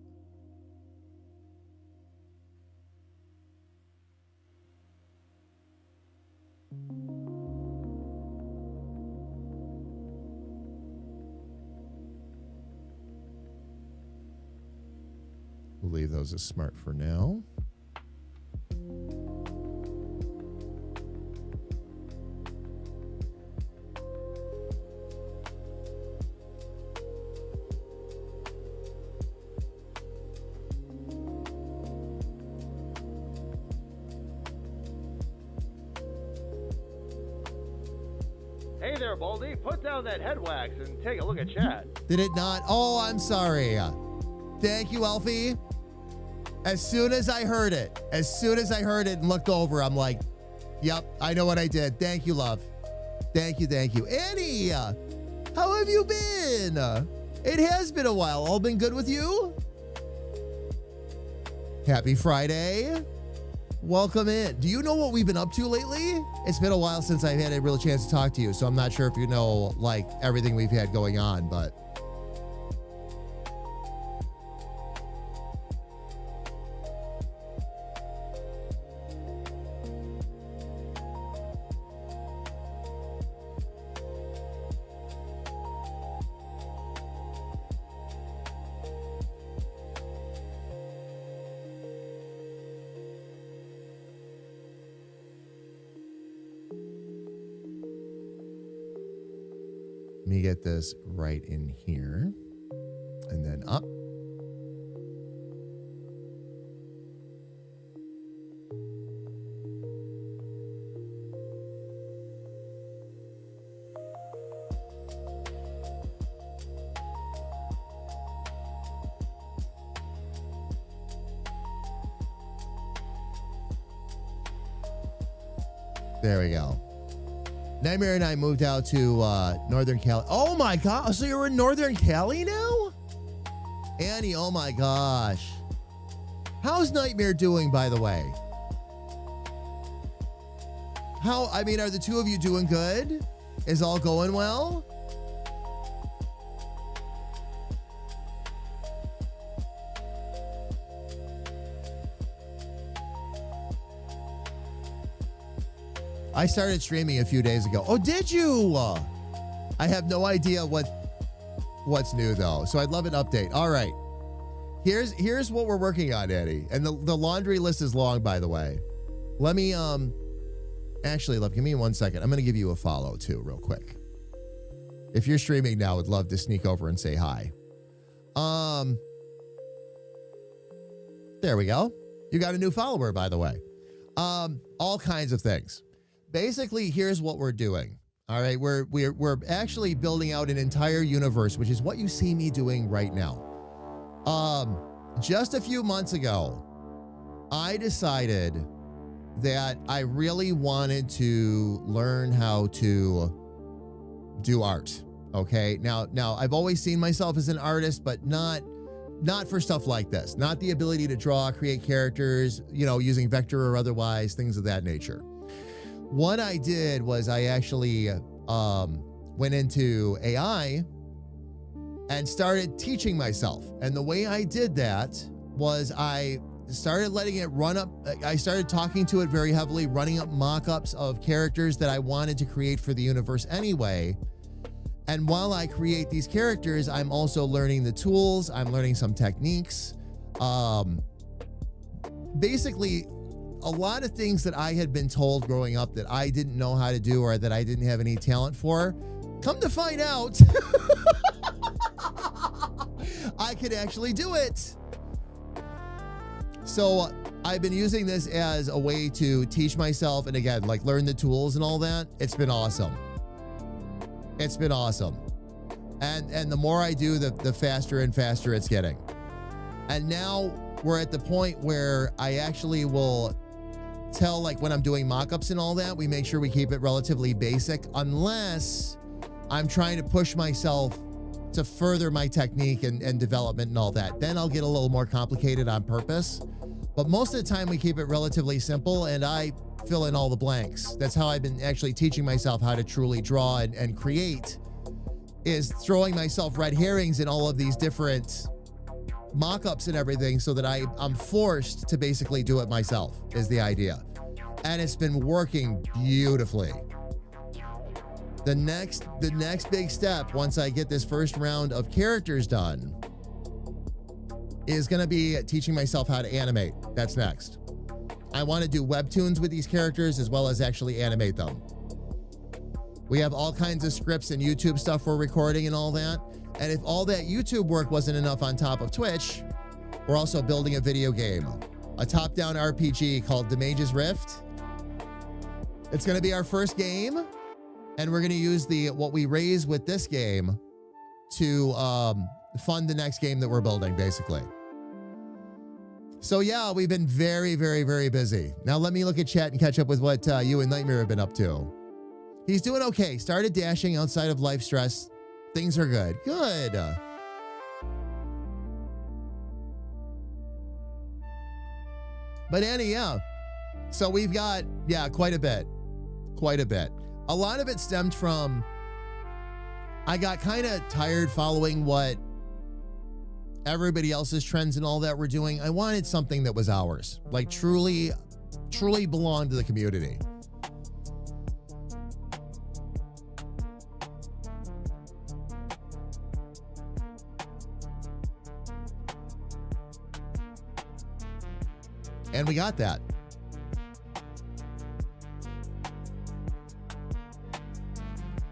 We'll leave those as smart for now. Hey there, Baldy. Put down that head wax and take a look at chat. Did it not? Oh, I'm sorry. Thank you, Alfie. As soon as I heard it and looked over, I'm like, yep, I know what I did. Thank you, love. Thank you. Annie, how have you been? It has been a while. All been good with you? Happy Friday. Welcome in. Do you know what we've been up to lately? It's been a while since I've had a real chance to talk to you, so I'm not sure if you know, like, everything we've had going on, but... Let me get this right in here. And then up. There we go. Nightmare and I moved out to Northern Cali. Oh my God. So you're in Northern Cali now? Annie, oh my gosh. How's Nightmare doing, by the way? I mean, are the two of you doing good? Is all going well? I started streaming a few days ago. Oh, did you? I have no idea what's new though. So I'd love an update. All right. Here's what we're working on, Eddie. And the laundry list is long, by the way. Let me actually, give me 1 second. I'm gonna give you a follow too, real quick. If you're streaming now, I'd love to sneak over and say hi. There we go. You got a new follower, by the way. All kinds of things. Basically, here's what we're doing. All right, we're actually building out an entire universe, which is what you see me doing right now. Just a few months ago, I decided that I really wanted to learn how to do art. Okay, now I've always seen myself as an artist, but not for stuff like this. Not the ability to draw, create characters, using vector or otherwise, things of that nature. What I did was I actually went into AI and started teaching myself. And the way I did that was I started letting it run up. I started talking to it very heavily, running up mock-ups of characters that I wanted to create for the universe anyway. And while I create these characters, I'm also learning the tools. I'm learning some techniques. Basically, a lot of things that I had been told growing up that I didn't know how to do or that I didn't have any talent for, come to find out, I could actually do it. So I've been using this as a way to teach myself and again, learn the tools and all that. It's been awesome. It's been awesome. And the more I do, the faster and faster it's getting. And now we're at the point where I actually will tell, when I'm doing mock-ups and all that, we make sure we keep it relatively basic unless I'm trying to push myself to further my technique and development and all that. Then I'll get a little more complicated on purpose. But most of the time we keep it relatively simple and I fill in all the blanks. That's how I've been actually teaching myself how to truly draw and create, is throwing myself red herrings in all of these different mock-ups and everything so that I'm forced to basically do it myself is the idea. And it's been working beautifully. The next big step, once I get this first round of characters done, is going to be teaching myself how to animate. That's next. I want to do webtoons with these characters as well as actually animate them. We have all kinds of scripts and YouTube stuff we're recording and all that. And if all that YouTube work wasn't enough on top of Twitch, we're also building a video game, a top-down RPG called The Mage's Rift. It's going to be our first game, and we're going to use what we raise with this game to fund the next game that we're building, basically. So yeah, we've been very, very, very busy. Now let me look at chat and catch up with what you and Nightmare have been up to. He's doing okay. Started dashing outside of life stress. Things are good. Good. But Annie, yeah. So we've got, quite a bit. Quite a bit. A lot of it stemmed from, I got kind of tired following what everybody else's trends and all that we're doing. I wanted something that was ours, truly belonged to the community. And we got that.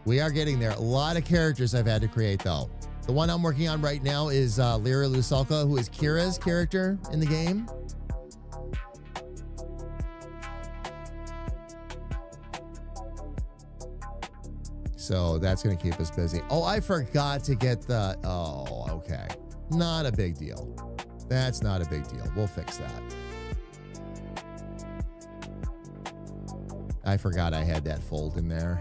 We are getting there. A lot of characters I've had to create, though. The one I'm working on right now is Lyra Lusalka, who is Kira's character in the game. So that's going to keep us busy. Oh, I forgot to get the... Oh, okay. Not a big deal. That's not a big deal. We'll fix that. I forgot I had that fold in there.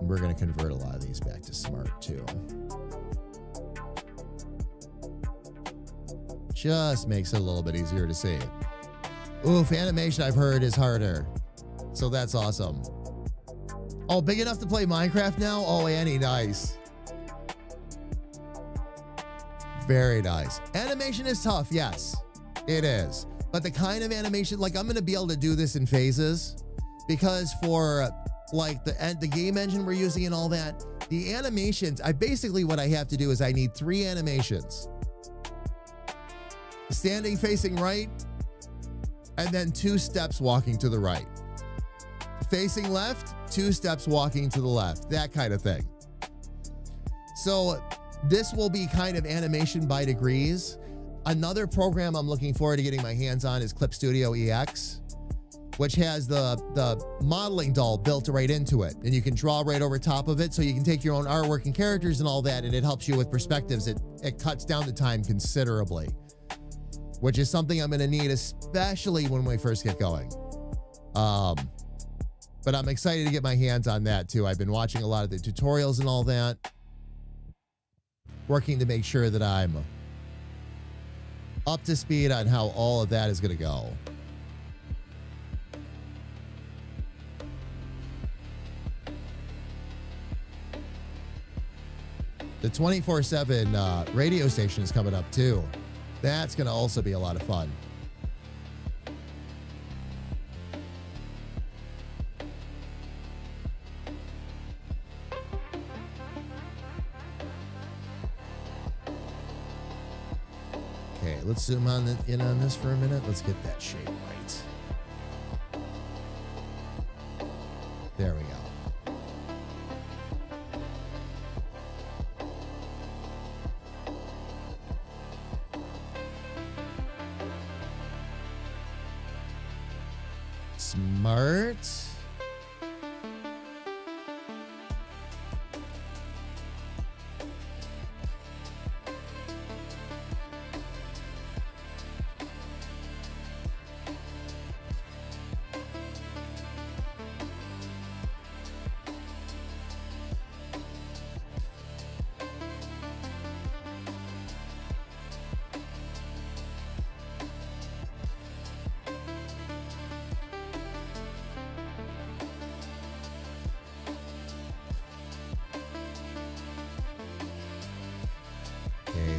We're going to convert a lot of these back to smart, too. Just makes it a little bit easier to see. Oof, animation I've heard is harder. So that's awesome. Oh, big enough to play Minecraft now? Oh, Annie, nice. Very nice. Animation is tough, yes. It is. But the kind of animation, like I'm going to be able to do this in phases because for like the game engine we're using and all that, the animations, what I have to do is I need 3 animations. Standing facing right, and then 2 steps walking to the right. Facing left, 2 steps walking to the left, that kind of thing. So this will be kind of animation by degrees. Another program I'm looking forward to getting my hands on is Clip Studio EX, which has the modeling doll built right into it. And you can draw right over top of it, so you can take your own artwork and characters and all that, and it helps you with perspectives. It cuts down the time considerably, which is something I'm going to need, especially when we first get going. But I'm excited to get my hands on that too. I've been watching a lot of the tutorials and all that, working to make sure that I'm up to speed on how all of that is going to go. The 24/7 radio station is coming up too. That's going to also be a lot of fun. Okay, let's zoom in on this for a minute. Let's get that shape right. There we go. Smart.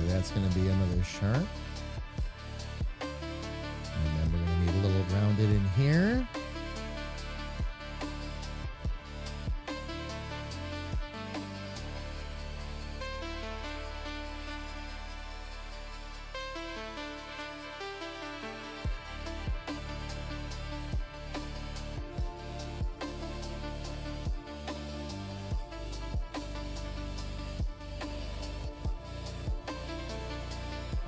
That's going to be another sharp. And then we're going to need a little rounded in here.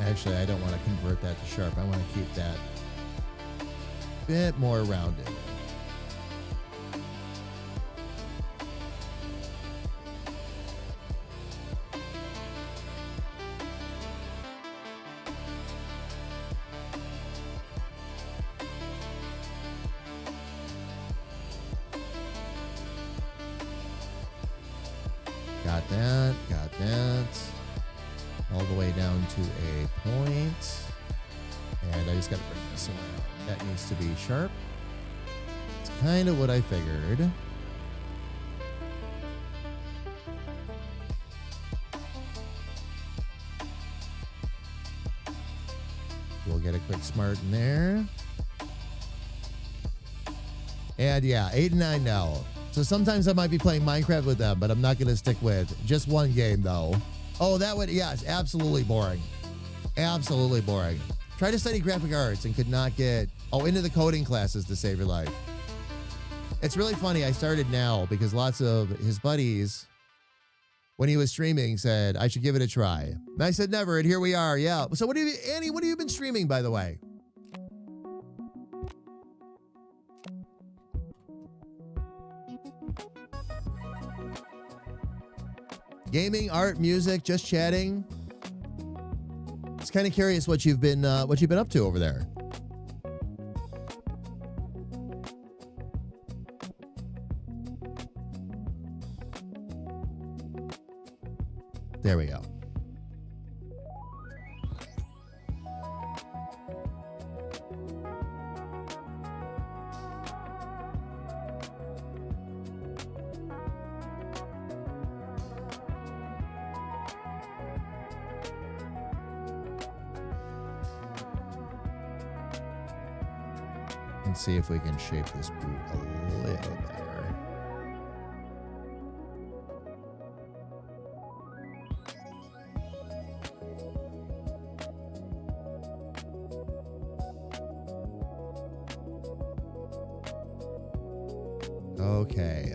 Actually, I don't want to convert that to sharp. I want to keep that a bit more rounded. Got that, got that. All the way down to a point. And I just got to bring this around. That needs to be sharp. It's kind of what I figured. We'll get a quick smart in there. And yeah, 8 and 9 now. So sometimes I might be playing Minecraft with them, but I'm not going to stick with just one game though. Oh, that would, yes, absolutely boring. Absolutely boring. Tried to study graphic arts and could not get into the coding classes to save your life. It's really funny. I started now because lots of his buddies, when he was streaming, said I should give it a try. And I said never, and here we are. Yeah. So Annie, what have you been streaming, by the way? Gaming, art, music, just chatting. Just kind of curious what you've been up to over there. There we go. Let's see if we can shape this boot a little better. Okay.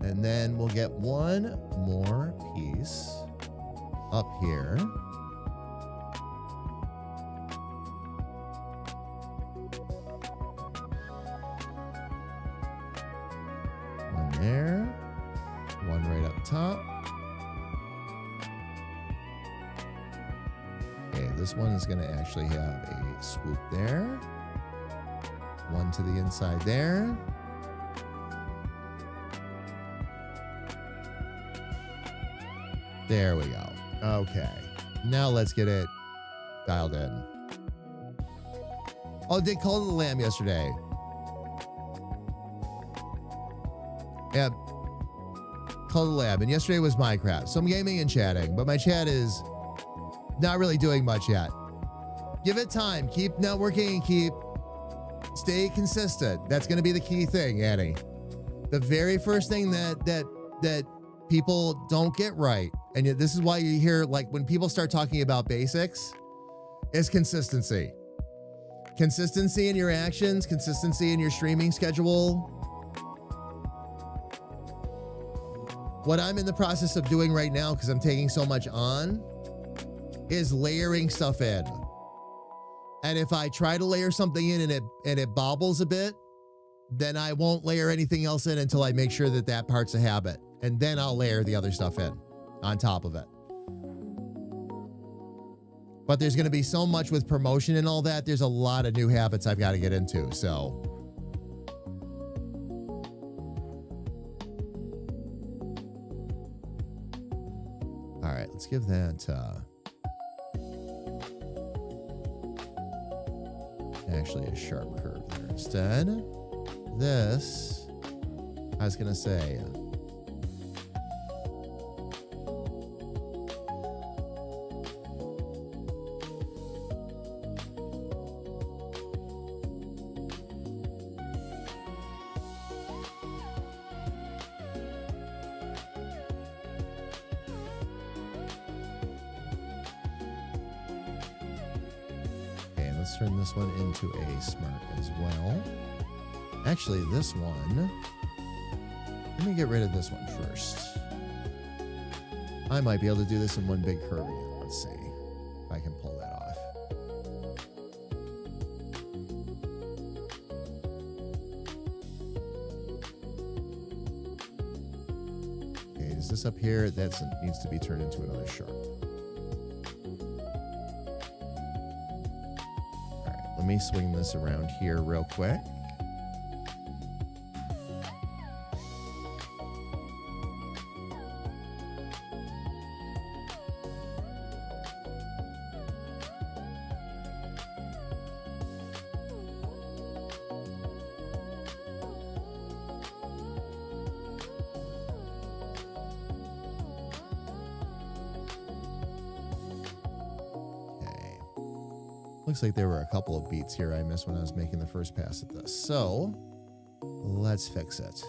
And then we'll get one more piece up here. One there. One right up top. Okay, this one is going to actually have a swoop there. One to the inside there. There we go. Okay. Now let's get it dialed in. Oh, did Call of the Lamb yesterday. Yeah. Call of the Lamb. And yesterday was Minecraft. So I'm gaming and chatting, but my chat is not really doing much yet. Give it time. Keep networking and stay consistent. That's going to be the key thing, Annie. The very first thing that people don't get right, and this is why you hear, like, when people start talking about basics, is consistency. Consistency in your actions, consistency in your streaming schedule. What I'm in the process of doing right now, because I'm taking so much on, is layering stuff in. And if I try to layer something in and it bobbles a bit, then I won't layer anything else in until I make sure that part's a habit. And then I'll layer the other stuff in on top of it. But there's going to be so much with promotion and all that. There's a lot of new habits I've got to get into. So all right, let's give that actually a sharp curve there. Instead, this, I was going to say, turn this one into a smirk as well. Actually, this one, let me get rid of this one first. I might be able to do this in one big curve again. Let's see if I can pull that off. Okay, is this up here? That needs to be turned into another sharp. Let me swing this around here real quick. Looks like there were a couple of beats here I missed when I was making the first pass at this. So let's fix it.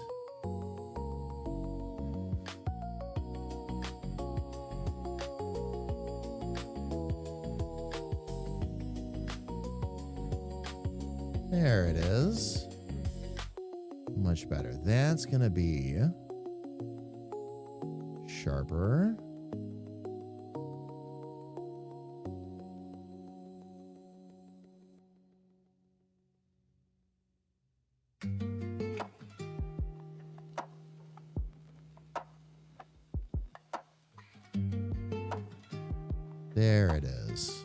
There it is. Much better. That's going to be sharper. There it is.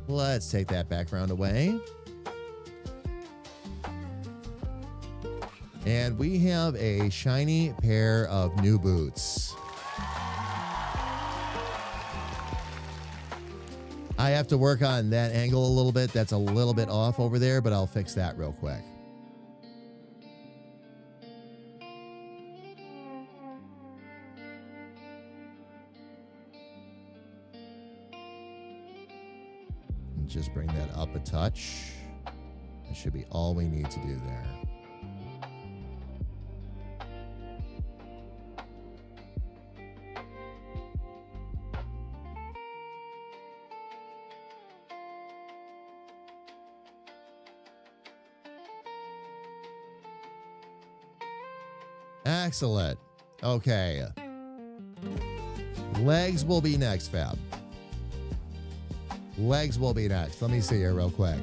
Let's take that background away. And we have a shiny pair of new boots. I have to work on that angle a little bit. That's a little bit off over there, but I'll fix that real quick. Just bring that up a touch. That should be all we need to do there. Excellent. Okay. Legs will be next, Fab. Legs will be next. Let me see here real quick.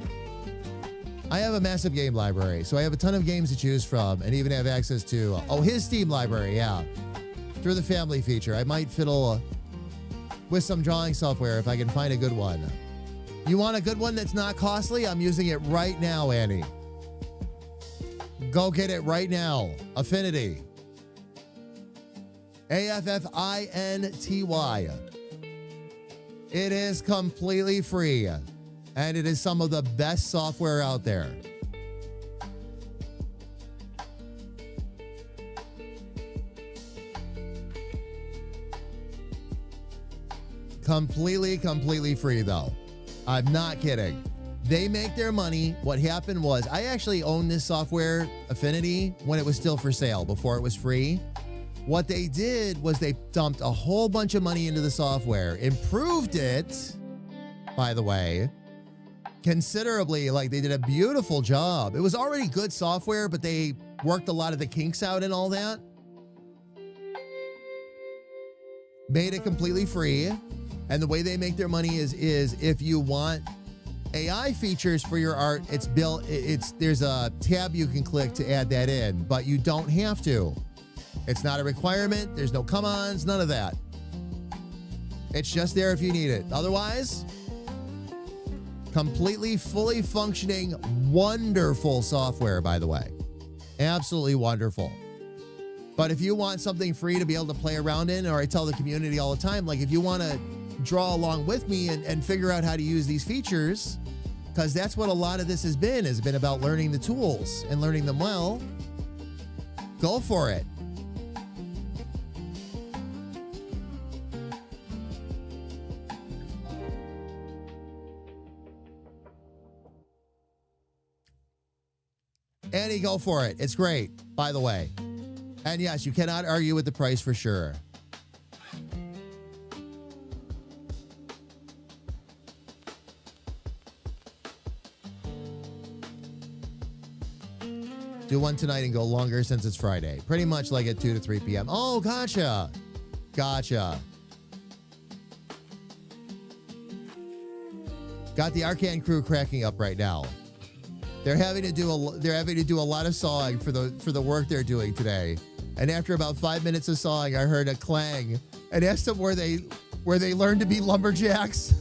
I have a massive game library, so I have a ton of games to choose from and even have access to, his Steam library, yeah. Through the family feature. I might fiddle with some drawing software if I can find a good one. You want a good one that's not costly? I'm using it right now, Annie. Go get it right now. Affinity. AFFINTY. It is completely free, and it is some of the best software out there. Completely free, though. I'm not kidding. They make their money. What happened was, I actually owned this software, Affinity, when it was still for sale, before it was free. What they did was they dumped a whole bunch of money into the software, improved it, by the way, considerably. Like, they did a beautiful job. It was already good software, but they worked a lot of the kinks out and all that. Made it completely free. And the way they make their money is if you want AI features for your art, there's a tab you can click to add that in, but you don't have to. It's not a requirement. There's no come-ons, none of that. It's just there if you need it. Otherwise, completely, fully functioning, wonderful software, by the way. Absolutely wonderful. But if you want something free to be able to play around in, or I tell the community all the time, like if you want to draw along with me and figure out how to use these features, because that's what a lot of this has been about learning the tools and learning them well, go for it. Annie, go for it. It's great, by the way. And yes, you cannot argue with the price for sure. Do one tonight and go longer since it's Friday. Pretty much like at 2 to 3 p.m. Oh, gotcha. Gotcha. Got the Arcan crew cracking up right now. They're having to do a lot of sawing for the work they're doing today. And after about 5 minutes of sawing, I heard a clang and asked them where they learned to be lumberjacks.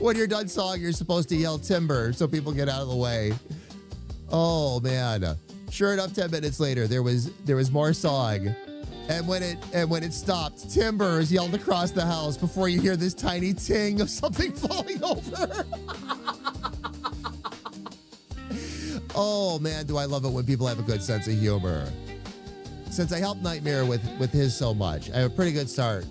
When you're done sawing, you're supposed to yell timber so people get out of the way. Oh man. Sure enough, 10 minutes later, there was more sawing. And when it stopped, timber is yelled across the house before you hear this tiny ting of something falling over. Oh man, do I love it when people have a good sense of humor. Since I helped Nightmare with his so much, I have a pretty good start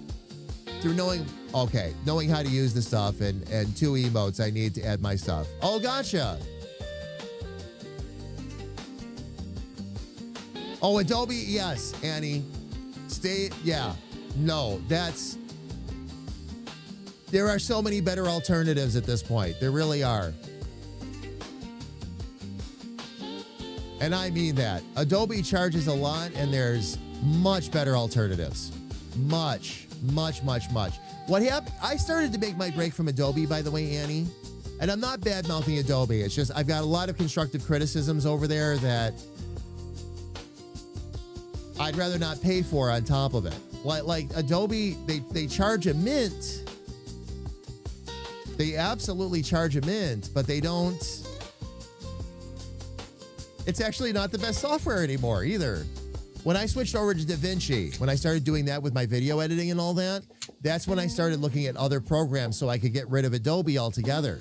through knowing how to use the stuff and 2 emotes I need to add my stuff. Oh, gotcha. Oh, Adobe, yes, Annie. Yeah. No, there are so many better alternatives at this point. There really are. And I mean that. Adobe charges a lot, and there's much better alternatives. Much. What happened? I started to make my break from Adobe, by the way, Annie. And I'm not bad-mouthing Adobe. It's just I've got a lot of constructive criticisms over there that I'd rather not pay for on top of it. Like Adobe, they charge a mint. They absolutely charge a mint, but they don't. It's actually not the best software anymore either. When I switched over to DaVinci, when I started doing that with my video editing and all that, that's when I started looking at other programs so I could get rid of Adobe altogether.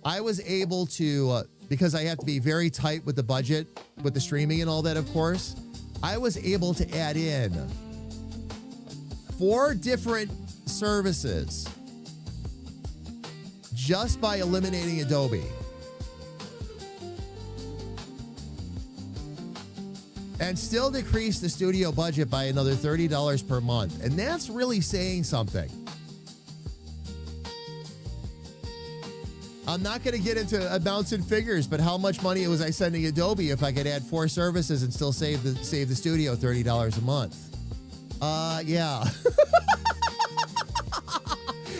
I was able to, because I have to be very tight with the budget, with the streaming and all that, of course, I was able to add in 4 different services just by eliminating Adobe. And still decrease the studio budget by another $30 per month. And that's really saying something. I'm not going to get into amounts and figures, but how much money was I sending Adobe if I could add 4 services and still save the studio $30 a month? Yeah.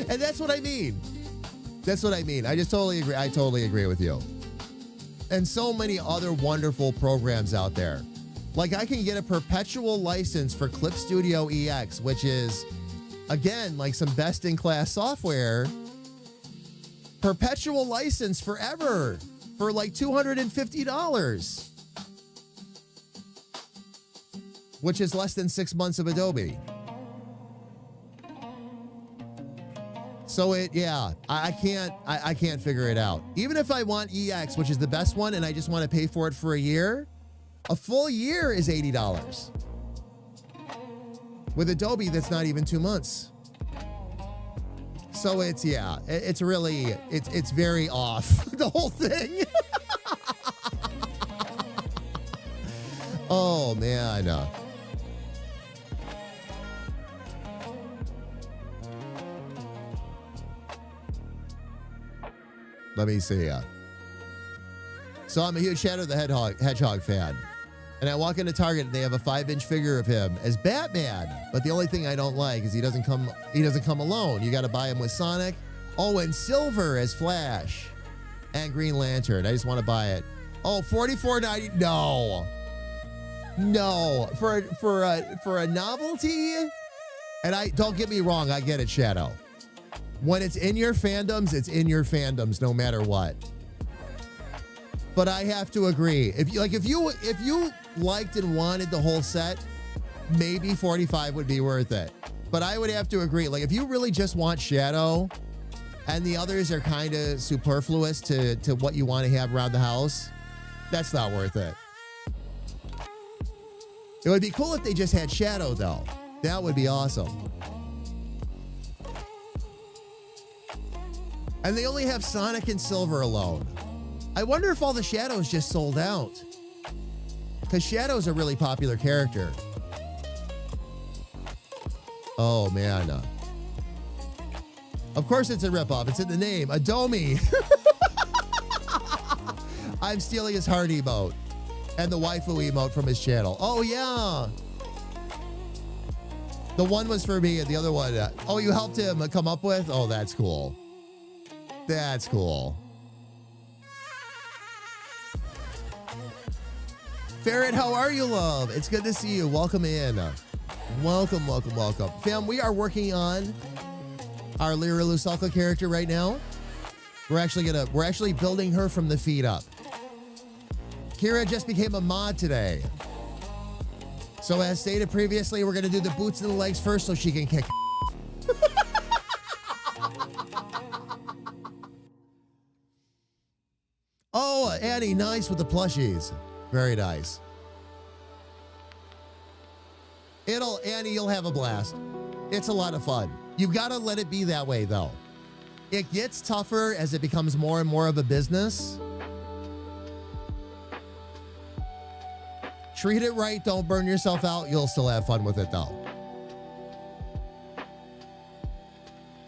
And that's what I mean. That's what I mean. I just totally agree. I totally agree with you. And so many other wonderful programs out there. Like I can get a perpetual license for Clip Studio EX, which is, again, like some best-in-class software. Perpetual license forever for like $250, which is less than 6 months of Adobe. So I can't figure it out. Even if I want EX, which is the best one, and I just want to pay for it for a full year is $80. With Adobe, that's not even 2 months. So it's very off, the whole thing. Oh, man. Let me see. So I'm a huge Shadow the Hedgehog fan. And I walk into Target and they have a 5-inch figure of him as Batman. But the only thing I don't like is he doesn't come alone. You got to buy him with Sonic. Oh, and Silver as Flash. And Green Lantern. I just want to buy it. Oh, $44.90. No. For a novelty? And don't get me wrong, I get it, Shadow. When it's in your fandoms, it's in your fandoms no matter what. But I have to agree. If you liked and wanted the whole set, maybe $45 would be worth it. But I would have to agree. Like if you really just want Shadow and the others are kind of superfluous to what you want to have around the house, that's not worth it. It would be cool if they just had Shadow though. That would be awesome. And they only have Sonic and Silver alone. I wonder if all the Shadows just sold out. Because Shadow's a really popular character. Oh, man. Of course it's a ripoff. It's in the name. Adomi. I'm stealing his heart emote. And the waifu emote from his channel. Oh, yeah. The one was for me and the other one... oh, you helped him come up with? Oh, that's cool. That's cool. Ferret, how are you, love? It's good to see you. Welcome in. Welcome. Fam, we are working on our Lyra Lusalka character right now. We're actually building her from the feet up. Kira just became a mod today. So as stated previously, we're gonna do the boots and the legs first so she can kick. Oh, Annie, nice with the plushies. Very nice. Annie, you'll have a blast. It's a lot of fun. You've got to let it be that way, though. It gets tougher as it becomes more and more of a business. Treat it right. Don't burn yourself out. You'll still have fun with it, though.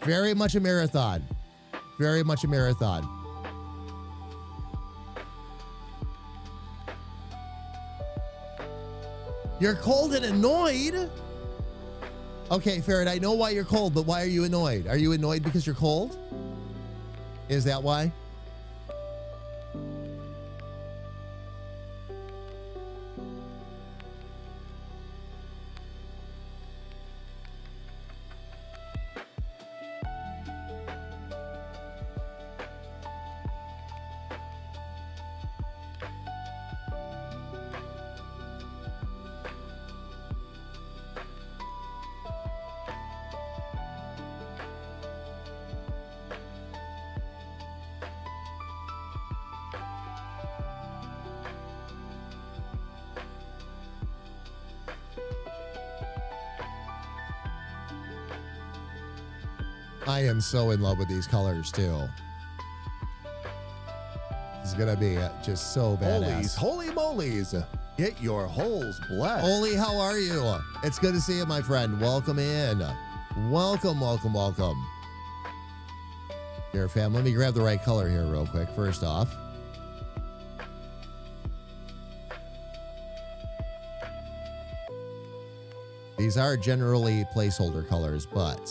Very much a marathon. Very much a marathon. You're cold and annoyed? Okay, Ferret, I know why you're cold, but why are you annoyed? Are you annoyed because you're cold? Is that why? I am so in love with these colors too. It's gonna be just so badass. Holy molies. Get your holes blessed. Oli, how are you? It's good to see you, my friend. Welcome in. Welcome, welcome, welcome. Here, fam, let me grab the right color here real quick, first off. These are generally placeholder colors, but...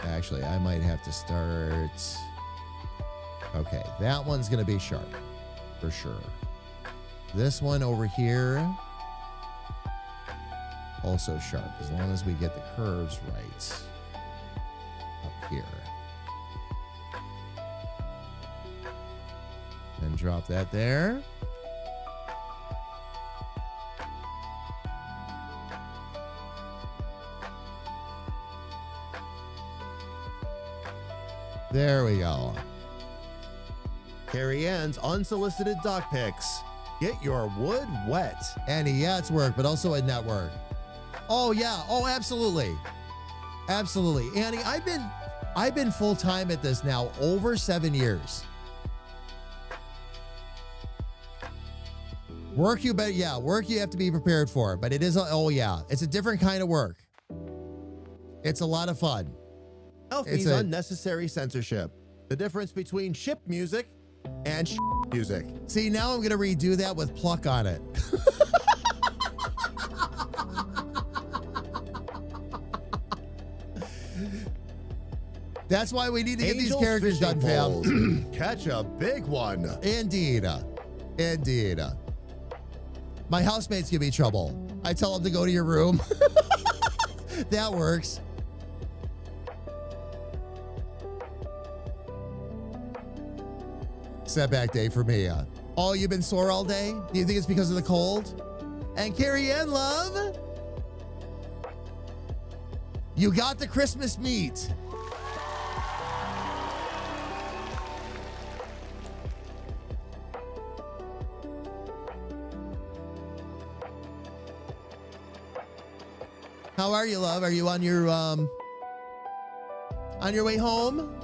Actually, I might have to start... Okay, that one's going to be sharp, for sure. This one over here, also sharp, as long as we get the curves right. Up here. And drop that there. There we go. Carrie Ann's unsolicited doc pics. Get your wood wet. Annie, yeah, it's work, but also a network. Oh yeah, oh absolutely. Absolutely. Annie, I've been full-time at this now over 7 years. Work you have to be prepared for, but it is it's a different kind of work. It's a lot of fun. Alfie's unnecessary censorship. The difference between ship music and music. See, now I'm going to redo that with pluck on it. That's why we need to get these characters done, fam. Catch a big one. Indeed. Indeed. My housemates give me trouble. I tell them to go to your room. That works. Setback day for me. Oh, you've been sore all day? Do you think it's because of the cold? And Carrie Ann, love, you got the Christmas meat. How are you, love? Are you on your way home?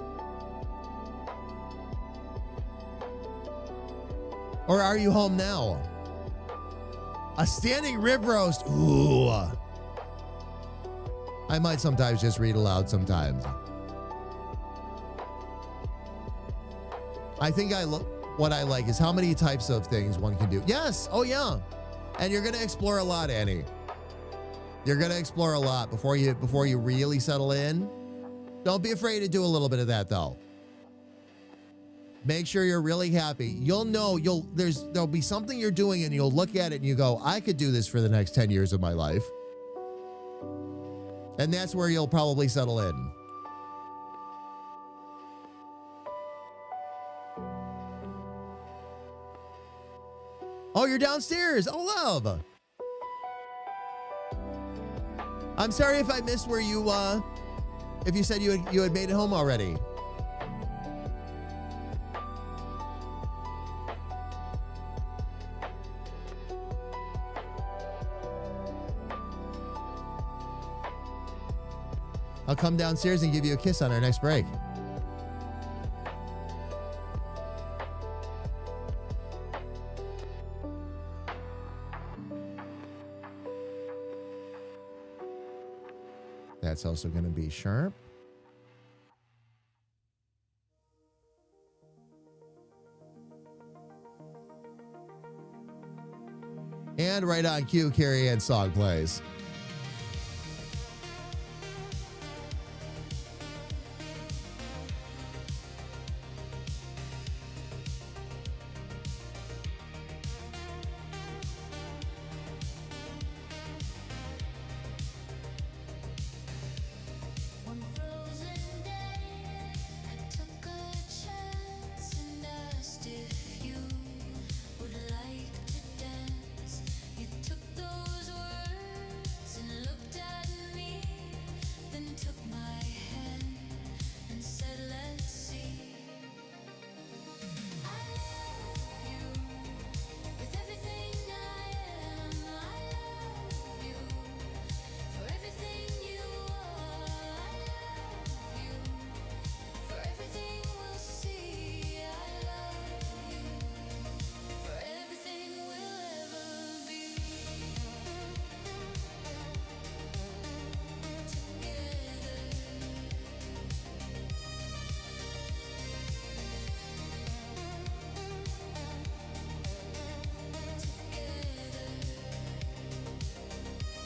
Or are you home now? A standing rib roast. Ooh. I might sometimes just read aloud sometimes. I think what I like is how many types of things one can do. Yes. Oh, yeah. And you're going to explore a lot, Annie. You're going to explore a lot before you really settle in. Don't be afraid to do a little bit of that, though. Make sure you're really happy. You'll know there'll be something you're doing and you'll look at it and you go, I could do this for the next 10 years of my life. And that's where you'll probably settle in. Oh, you're downstairs. Oh, love. I'm sorry if I missed where you, if you said you had made it home already. I'll come downstairs and give you a kiss on our next break. That's also going to be sharp. And right on cue, Carrie Ann's song plays.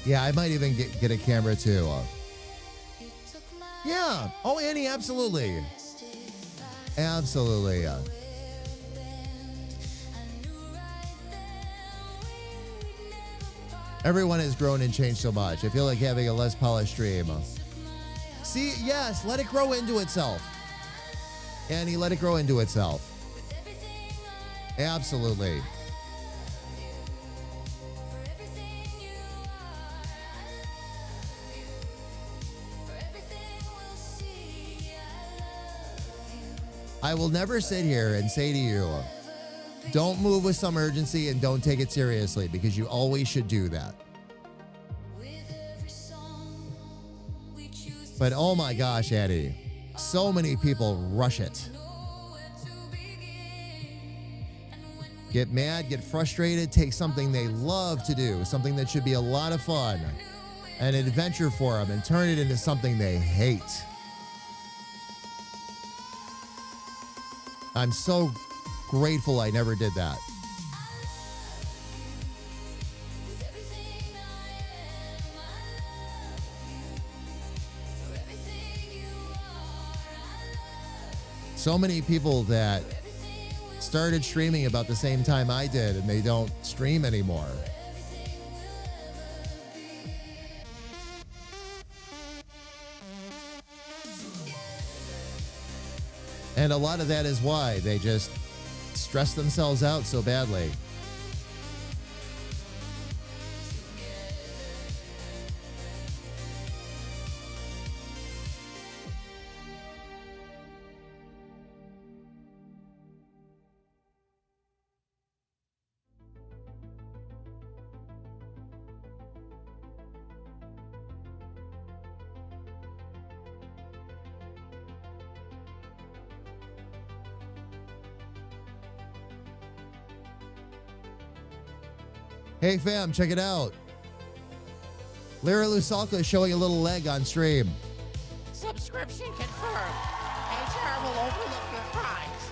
Yeah, I might even get a camera too. Yeah. Oh, Annie, absolutely. Absolutely. Everyone has grown and changed so much. I feel like having a less polished stream. See, yes, let it grow into itself. Annie, let it grow into itself. Absolutely. I will never sit here and say to you, don't move with some urgency and don't take it seriously, because you always should do that. But oh my gosh, Eddie, so many people rush it. Get mad, get frustrated, take something they love to do, something that should be a lot of fun, an adventure for them, and turn it into something they hate. I'm so grateful I never did that. So many people that started streaming about the same time I did, and they don't stream anymore. And a lot of that is why they just stress themselves out so badly. Hey fam, check it out. Lyra Lusalka is showing a little leg on stream. Subscription confirmed. HR will overlook your crimes.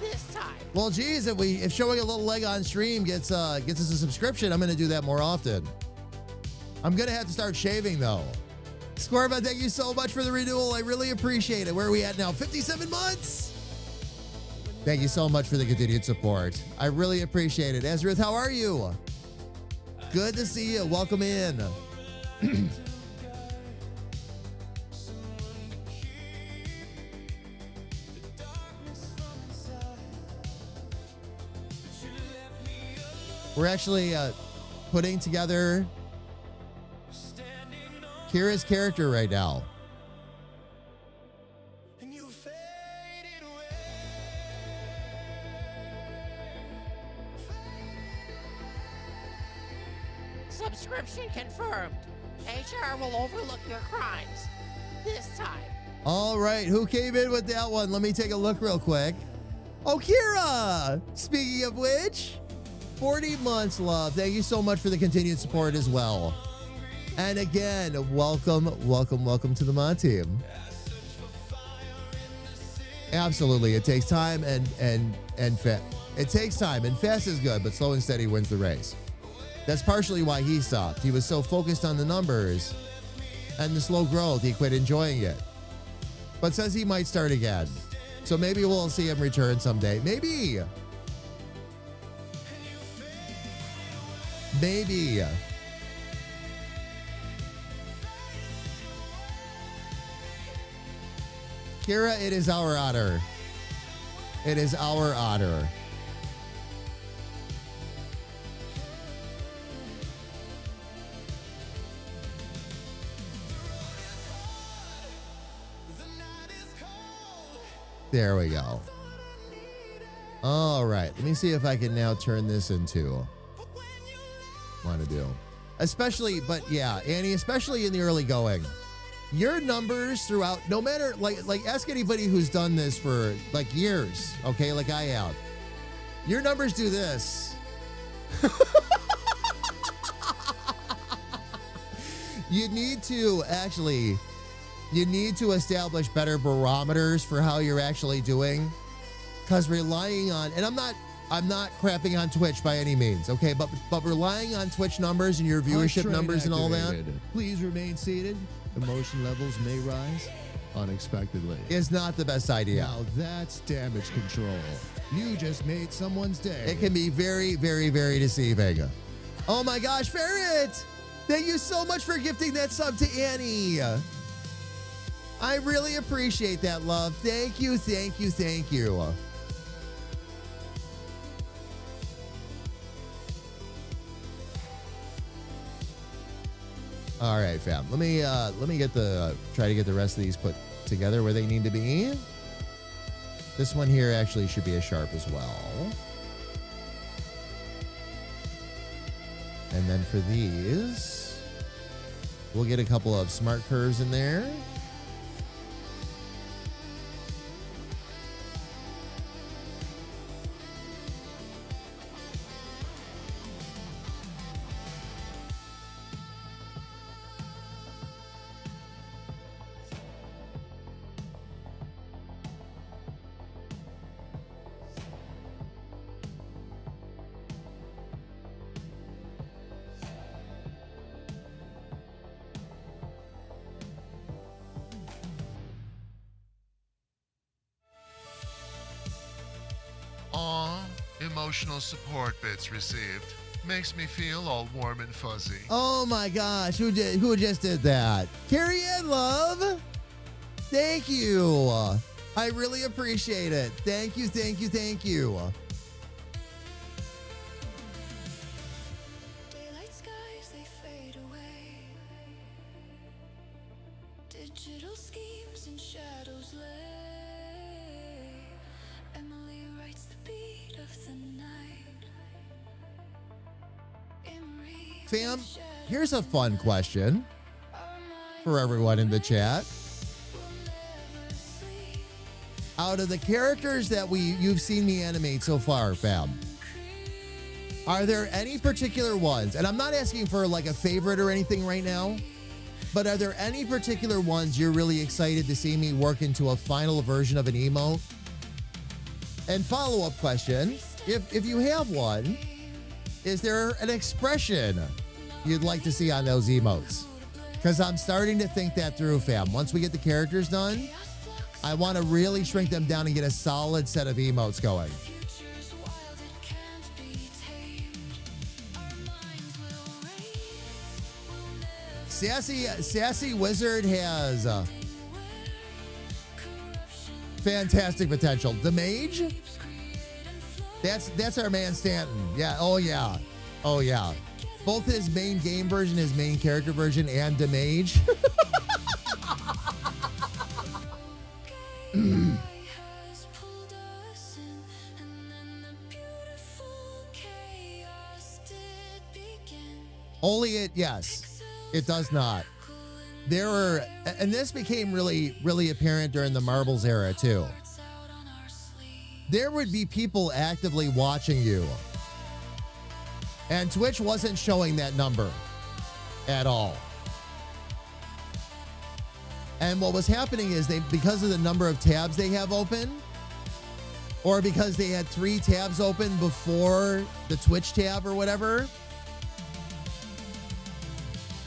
This time. Well, geez, if showing a little leg on stream gets us a subscription, I'm gonna do that more often. I'm gonna have to start shaving though. Squirma, thank you so much for the renewal. I really appreciate it. Where are we at now? 57 months? Thank you so much for the continued support. I really appreciate it. Ezrith, how are you? Good to see you. Welcome in. We're actually putting together Kira's character right now. Subscription confirmed. HR will overlook your crimes. this time. All right, who came in with that one? Let me take a look real quick. Oh, Kira! Speaking of which, 40 months, love. Thank you so much for the continued support as well. And again, welcome to the mod team. Absolutely, it takes time and it takes time, and fast is good, but slow and steady wins the race. That's partially why he stopped. He was so focused on the numbers and the slow growth, he quit enjoying it. But says he might start again. So maybe we'll see him return someday. Maybe. Kira, it is our honor. It is our honor. There we go. All right. Let me see if I can now turn this into want to do. Especially, but yeah, Annie, especially in the early going. Your numbers throughout, no matter, like ask anybody who's done this for like years, okay, like I have. Your numbers do this. You need to establish better barometers for how you're actually doing, because relying on, and I'm not crapping on Twitch by any means, okay, but relying on Twitch numbers and your viewership numbers and all that. Please remain seated. Emotion levels may rise unexpectedly. Is not the best idea. Now that's damage control. You just made someone's day. It can be very, very, very deceiving. Oh my gosh, Ferret! Thank you so much for gifting that sub to Annie. I really appreciate that, love. Thank you, thank you, thank you. All right, fam. Let me try to get the rest of these put together where they need to be. This one here actually should be a sharp as well. And then for these, we'll get a couple of smart curves in there. Emotional support bits received. Makes me feel all warm and fuzzy. Oh my gosh, who just did that? Carrie Ann, love. Thank you. I really appreciate it. Thank you, thank you, thank you. Daylight skies, they fade away. Digital schemes and shadows lay. Emily writes the beat of the night. Fam, here's a fun question for everyone in the chat. Out of the characters that you've seen me animate so far, fam, are there any particular ones, and I'm not asking for like a favorite or anything right now, but are there any particular ones you're really excited to see me work into a final version of an emote? And follow-up question, if you have one, is there an expression you'd like to see on those emotes? Because I'm starting to think that through, fam. Once we get the characters done, I want to really shrink them down and get a solid set of emotes going. Sassy Wizard has fantastic potential. The Mage? That's our man Stanton. Yeah, oh yeah. Oh yeah. Both his main game version, his main character version, and the Mage. Only it, yes. It does not. there were, and this became really, really apparent during the Marbles era too. There would be people actively watching you, and Twitch wasn't showing that number at all. And what was happening is because of the number of tabs they have open, or because they had 3 tabs open before the Twitch tab or whatever.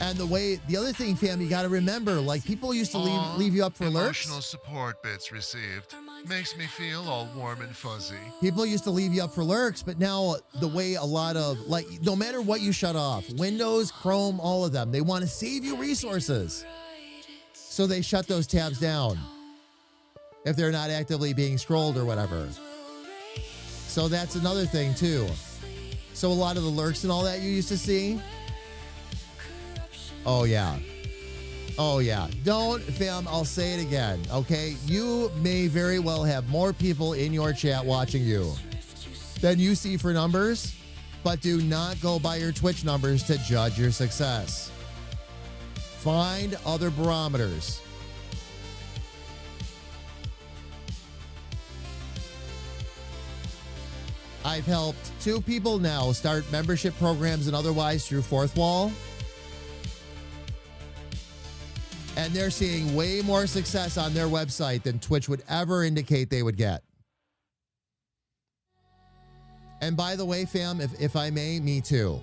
And the other thing, fam, you got to remember, like, people used to leave you up for Emotional lurks. support bits received. Makes me feel all warm and fuzzy. People used to leave you up for lurks, but now the way a lot of, like, no matter what you shut off, Windows, Chrome, all of them, they want to save you resources. So they shut those tabs down if they're not actively being scrolled or whatever. So that's another thing too. So a lot of the lurks and all that you used to see. Oh yeah. Oh yeah. Don't, fam, I'll say it again, okay? You may very well have more people in your chat watching you than you see for numbers, but do not go by your Twitch numbers to judge your success. Find other barometers. I've helped 2 people now start membership programs and otherwise through Fourth Wall. And they're seeing way more success on their website than Twitch would ever indicate they would get. And by the way, fam, if I may, me too.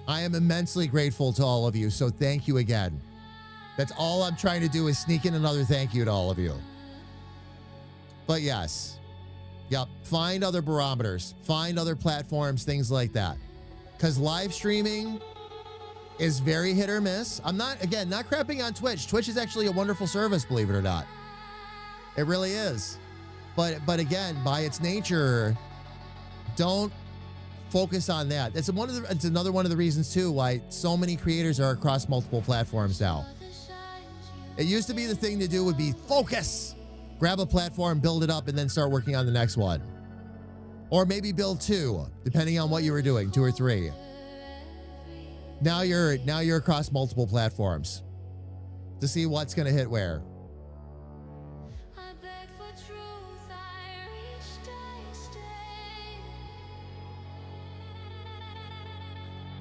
I am immensely grateful to all of you, so thank you again. That's all I'm trying to do is sneak in another thank you to all of you. But yes. Yep, find other barometers, find other platforms, things like that. Because live streaming is very hit or miss. I'm not crapping on Twitch. Twitch is actually a wonderful service, believe it or not. It really is. But again, by its nature, don't focus on that. It's another one of the reasons too why so many creators are across multiple platforms now. It used to be the thing to do would be focus. Grab a platform, build it up, and then start working on the next one. Or maybe build 2, depending on what you were doing, 2 or 3. Now you're across multiple platforms to see what's going to hit where.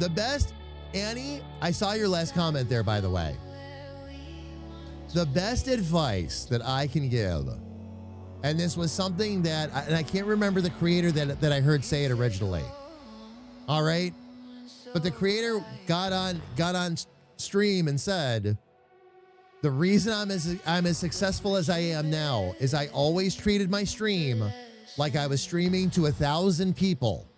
The best, Annie, I saw your last comment there, by the way. The best advice that I can give, and this was something that, and I can't remember the creator that I heard say it originally. All right? But the creator got on stream and said, the reason I'm as successful as I am now is I always treated my stream like I was streaming to 1,000 people.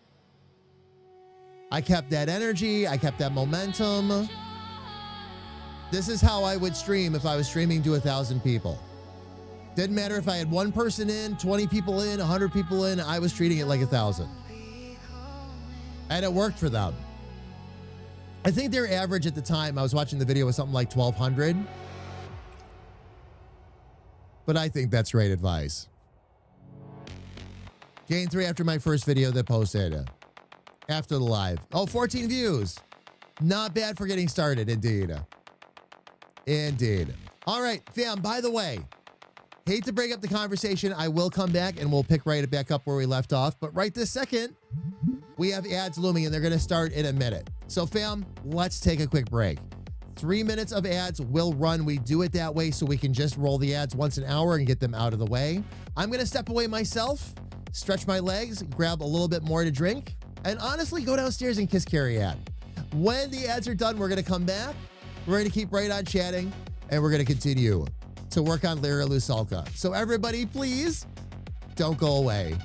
I kept that energy. I kept that momentum. This is how I would stream if I was streaming to 1,000 people. Didn't matter if I had 1 person in, 20 people in, 100 people in, I was treating it like 1,000. And it worked for them. I think their average at the time, I was watching the video, was something like 1,200. But I think that's great advice. Gained 3 after my first video that posted. After the live. Oh, 14 views. Not bad for getting started, indeed. Indeed. All right, fam, by the way, hate to break up the conversation. I will come back and we'll pick right back up where we left off. But right this second, we have ads looming and they're going to start in a minute. So, fam, let's take a quick break. 3 minutes of ads will run. We do it that way so we can just roll the ads once an hour and get them out of the way. I'm going to step away myself, stretch my legs, grab a little bit more to drink, and honestly go downstairs and kiss Carrie Ann. When the ads are done, we're going to come back. We're going to keep right on chatting, and we're going to continue to work on Lyra Lusalka. So everybody, please don't go away.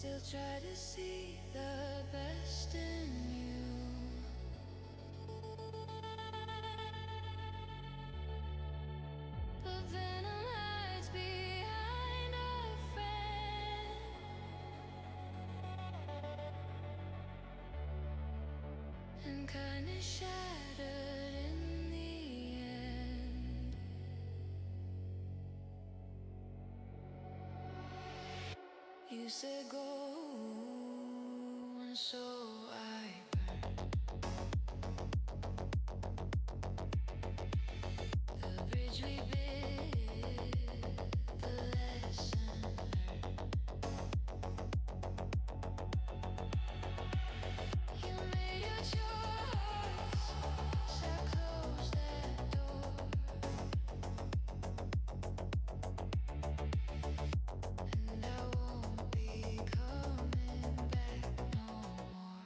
Still try to see the best in you. But venom hides behind a friend. And kindness shattered in the end. You said go, and so I burned. The bridge we built, the lesson learned. You made your choice, so close that door. And I won't be coming back no more.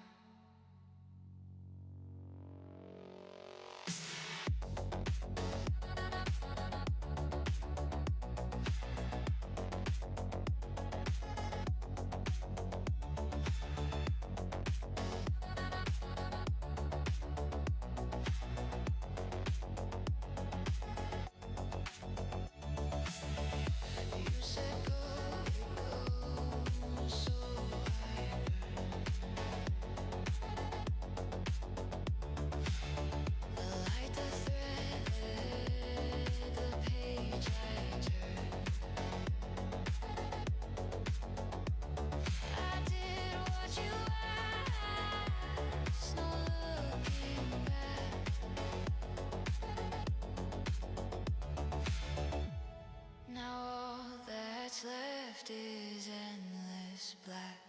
You said go, so I burned. The light, the thread, the page I turned. I did what you asked, no looking back. Now all that's left is endless black.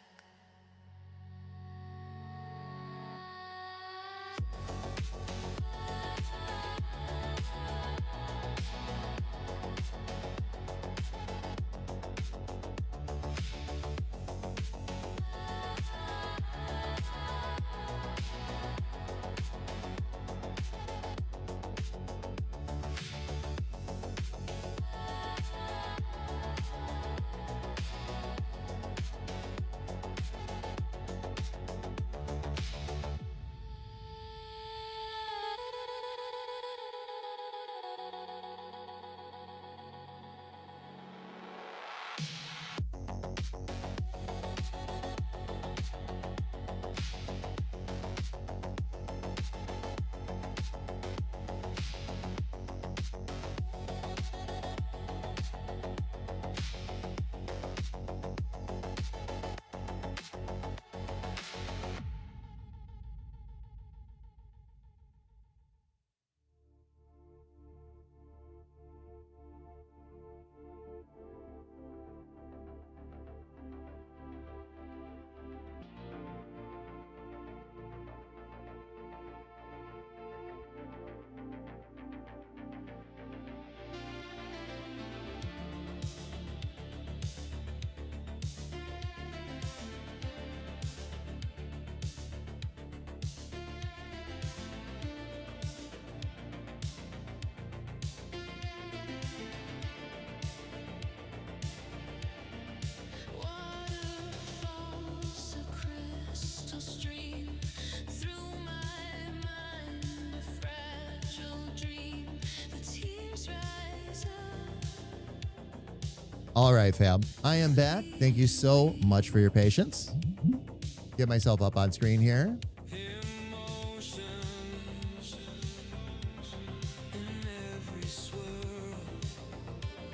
Waterfalls, a crystal stream through my mind, a fragile dream. The tears rise up. All right, fam. I am back. Thank you so much for your patience. Get myself up on screen here.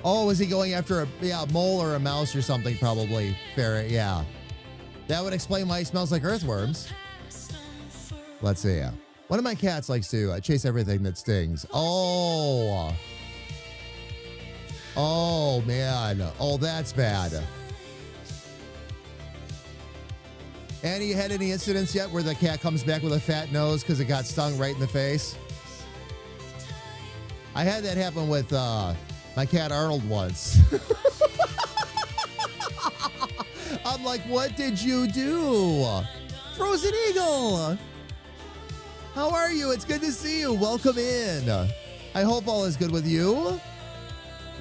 Oh, is he going after a mole or a mouse or something? Probably. Ferret, yeah. That would explain why he smells like earthworms. Let's see. One of my cats likes to chase everything that stings. Oh. Oh, man. Oh, that's bad. And you had any incidents yet where the cat comes back with a fat nose because it got stung right in the face? I had that happen with my cat Arnold once. I'm like, what did you do? Frozen Eagle! How are you? It's good to see you. Welcome in. I hope all is good with you.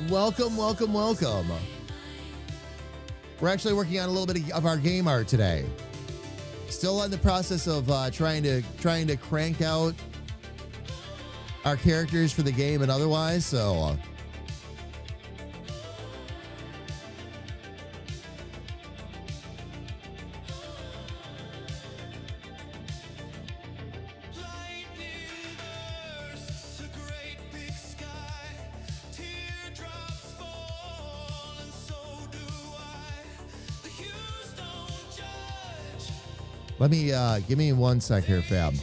Welcome, welcome, welcome. We're actually working on a little bit of our game art today. Still in the process of trying to crank out our characters for the game and otherwise. So let me give me 1 sec here, fam.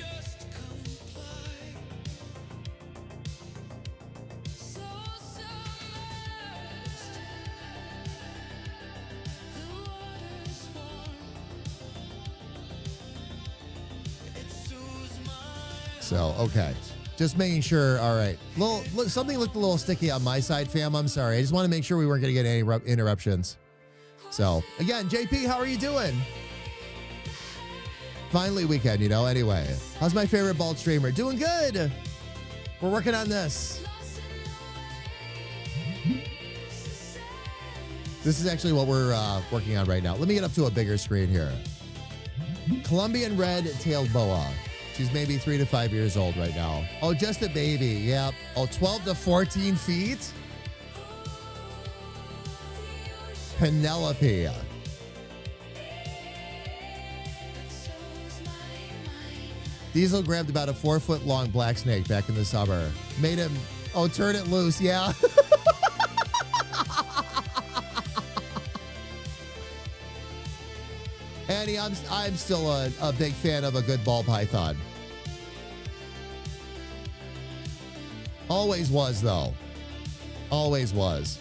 So, okay. Just making sure. All right. Something looked a little sticky on my side, fam. I'm sorry. I just want to make sure we weren't going to get any interruptions. So, again, JP, how are you doing? Finally weekend, you know. Anyway, how's my favorite bald streamer? Doing good. We're working on this. This is actually what we're working on right now. Let me get up to a bigger screen here. Colombian red-tailed boa. She's maybe 3 to 5 years old right now. Oh, just a baby. Yep. Oh, 12 to 14 feet. Penelope. Diesel grabbed about a 4-foot-long black snake back in the summer. Made him, turn it loose. Yeah. Annie, I'm still a big fan of a good ball python. Always was, though. Always was.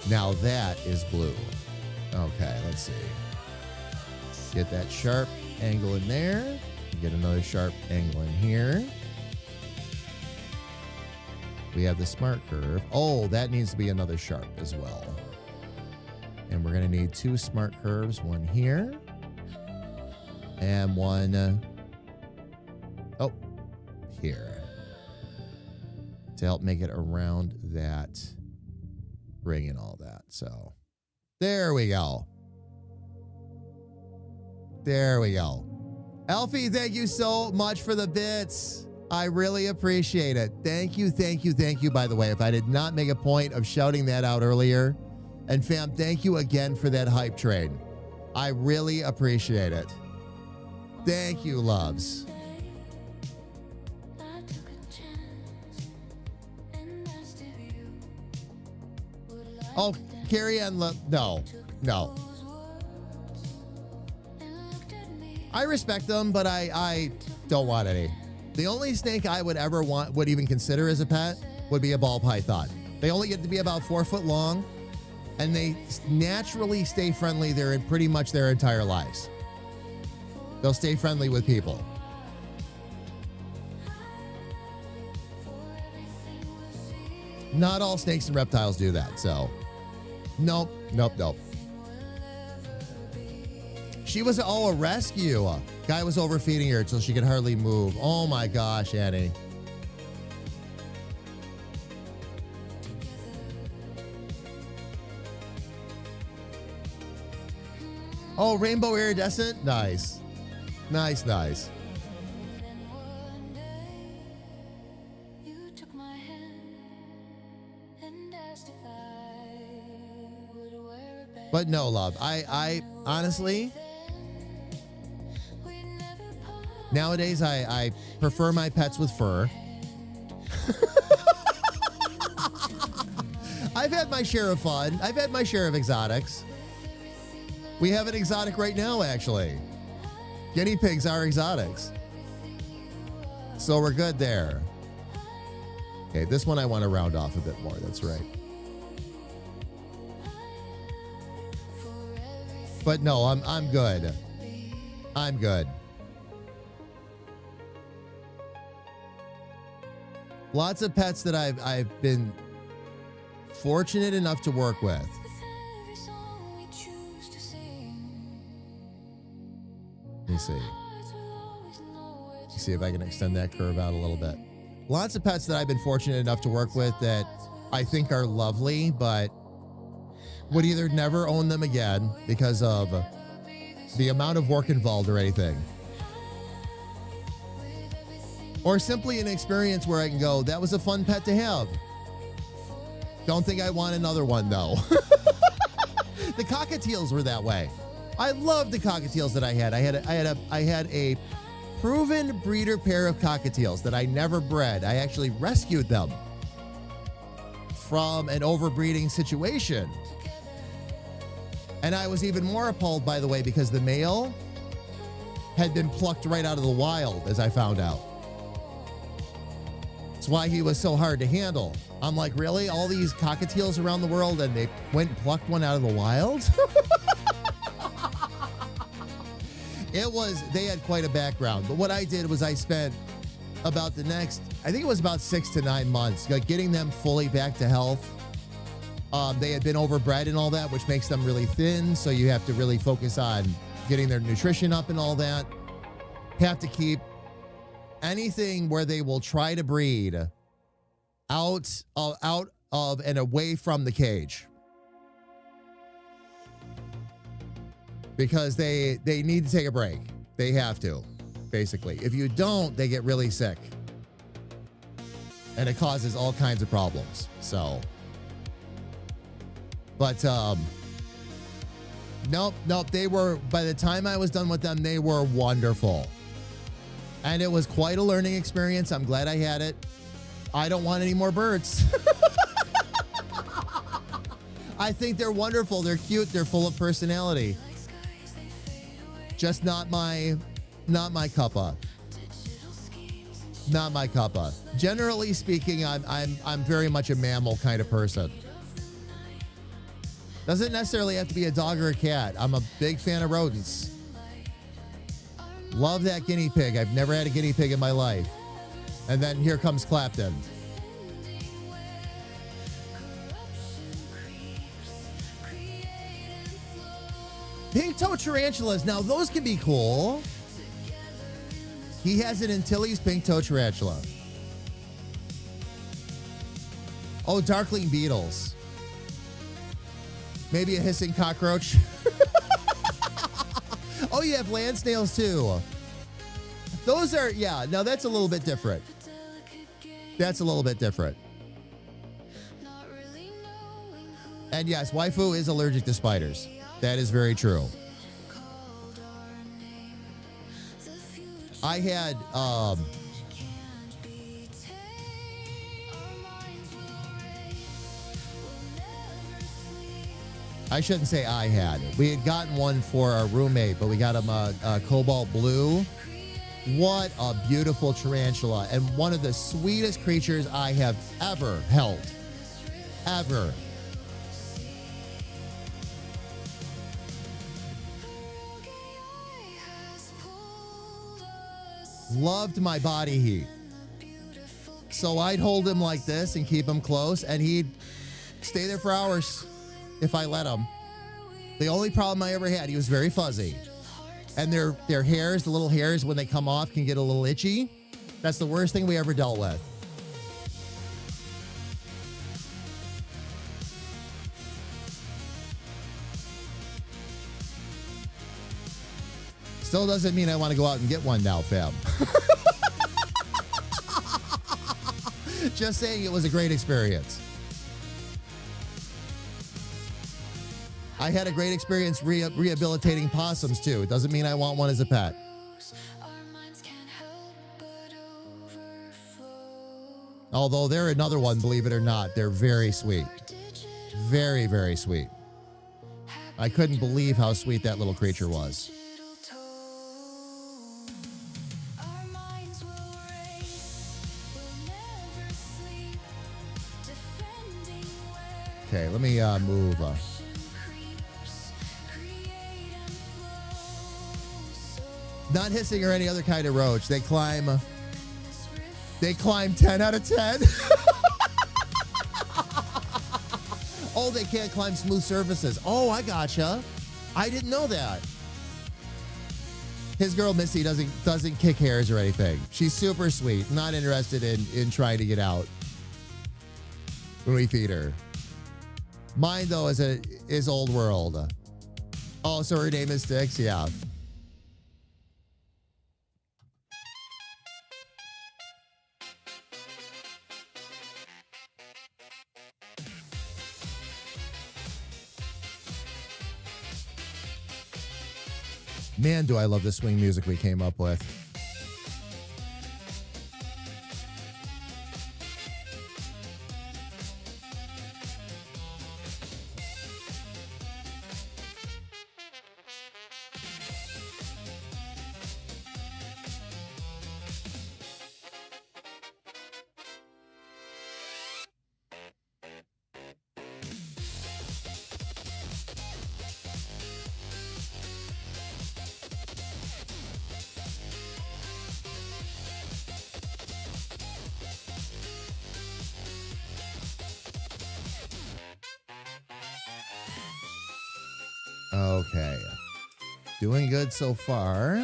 Now that is blue. Okay, let's see. Get that sharp angle in there. Get another sharp angle in here. We have the smart curve. Oh, that needs to be another sharp as well. And we're going to need 2 smart curves, one here and one here to help make it around that ring and all that. So there we go. There we go. Alfie, thank you so much for the bits. I really appreciate it. Thank you, thank you, thank you, by the way. If I did not make a point of shouting that out earlier. And fam, thank you again for that hype train. I really appreciate it. Thank you, loves. Oh, Carrie Ann, no. I respect them, but I don't want any. The only snake I would ever would even consider as a pet would be a ball python. They only get to be about 4 foot long, and they naturally stay friendly in pretty much their entire lives. They'll stay friendly with people. Not all snakes and reptiles do that, so nope. She was a rescue. Guy was overfeeding her until she could hardly move. Oh my gosh, Annie. Oh, rainbow iridescent? Nice. Nice. But no, love. I honestly, nowadays I prefer my pets with fur. I've had my share of fun. I've had my share of exotics. We have an exotic right now, actually. Guinea pigs are exotics. So we're good there. Okay, this one I want to round off a bit more. That's right. But no, I'm good. I'm good. Lots of pets that I've been fortunate enough to work with. Let me see. See if I can extend that curve out a little bit. Lots of pets that I've been fortunate enough to work with that I think are lovely, but would either never own them again because of the amount of work involved or anything. Or simply an experience where I can go, that was a fun pet to have. Don't think I want another one though. The cockatiels were that way. I loved the cockatiels that I had. I had a proven breeder pair of cockatiels that I never bred. I actually rescued them from an overbreeding situation. And I was even more appalled, by the way, because the male had been plucked right out of the wild, as I found out. That's why he was so hard to handle. I'm like, really? All these cockatiels around the world, and they went and plucked one out of the wild? They had quite a background. But what I did was I spent about the next, I think it was about 6 to 9 months, like getting them fully back to health. They had been overbred and all that, which makes them really thin. So you have to really focus on getting their nutrition up and all that. Have to keep anything where they will try to breed out of and away from the cage. Because they need to take a break. They have to, basically. If you don't, they get really sick. And it causes all kinds of problems. So, but nope, they were, by the time I was done with them, they were wonderful. And it was quite a learning experience. I'm glad I had it. I don't want any more birds. I think they're wonderful. They're cute. They're full of personality. Just not my cuppa. Not my cuppa. Generally speaking, I'm very much a mammal kind of person. Doesn't necessarily have to be a dog or a cat. I'm a big fan of rodents. Love that guinea pig. I've never had a guinea pig in my life. And then here comes Clapton. Pink-toed tarantulas. Now, those can be cool. He has an Antilles pink-toed tarantula. Oh, darkling beetles. Maybe a hissing cockroach. Oh, you have land snails, too. Those are, yeah, now that's a little bit different. That's a little bit different. And yes, waifu is allergic to spiders. That is very true. I had, I shouldn't say I had. We had gotten one for our roommate, but we got him a cobalt blue. What a beautiful tarantula, and one of the sweetest creatures I have ever held. Ever. Loved my body heat. So I'd hold him like this and keep him close, and he'd stay there for hours if I let him. The only problem I ever had, he was very fuzzy. And their hairs, the little hairs, when they come off, can get a little itchy. That's the worst thing we ever dealt with. Still doesn't mean I want to go out and get one now, fam. Just saying it was a great experience. I had a great experience rehabilitating possums, too. It doesn't mean I want one as a pet. Although they're another one, believe it or not. They're very sweet. Very, very sweet. I couldn't believe how sweet that little creature was. Okay, let me move. Not hissing or any other kind of roach. They climb 10 out of 10. Oh, they can't climb smooth surfaces. Oh, I gotcha. I didn't know that. His girl Missy doesn't kick hairs or anything. She's super sweet. Not interested in trying to get out when we feed her. Mine though is old world. Oh, so her name is Styx? Yeah. Man, do I love the swing music we came up with. Okay. Doing good so far.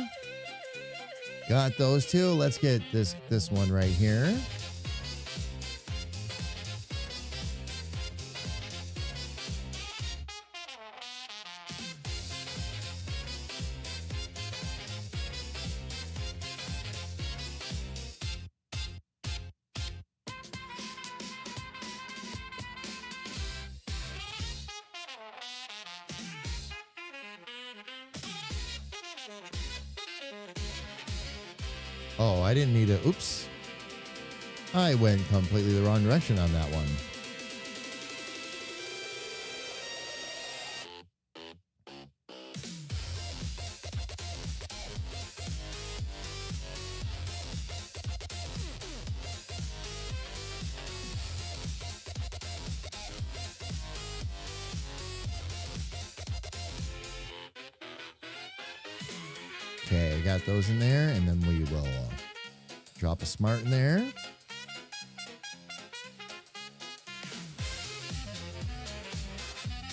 Got those two. Let's get this one right here. Oh, I didn't need to. Oops. I went completely the wrong direction on that one. Okay, I got those in there, and then we will drop a smart in there.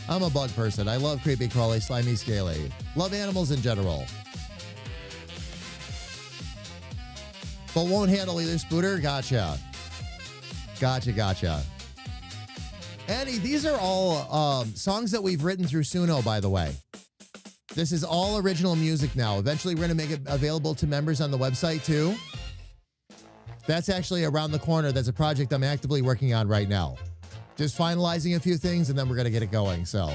I'm a bug person. I love creepy, crawly, slimy, scaly. Love animals in general. But won't handle either spooter? Gotcha. Gotcha. Annie, these are all songs that we've written through Suno, by the way. This is all original music now. Eventually, we're going to make it available to members on the website, too. That's actually around the corner. That's a project I'm actively working on right now. Just finalizing a few things, and then we're going to get it going, so.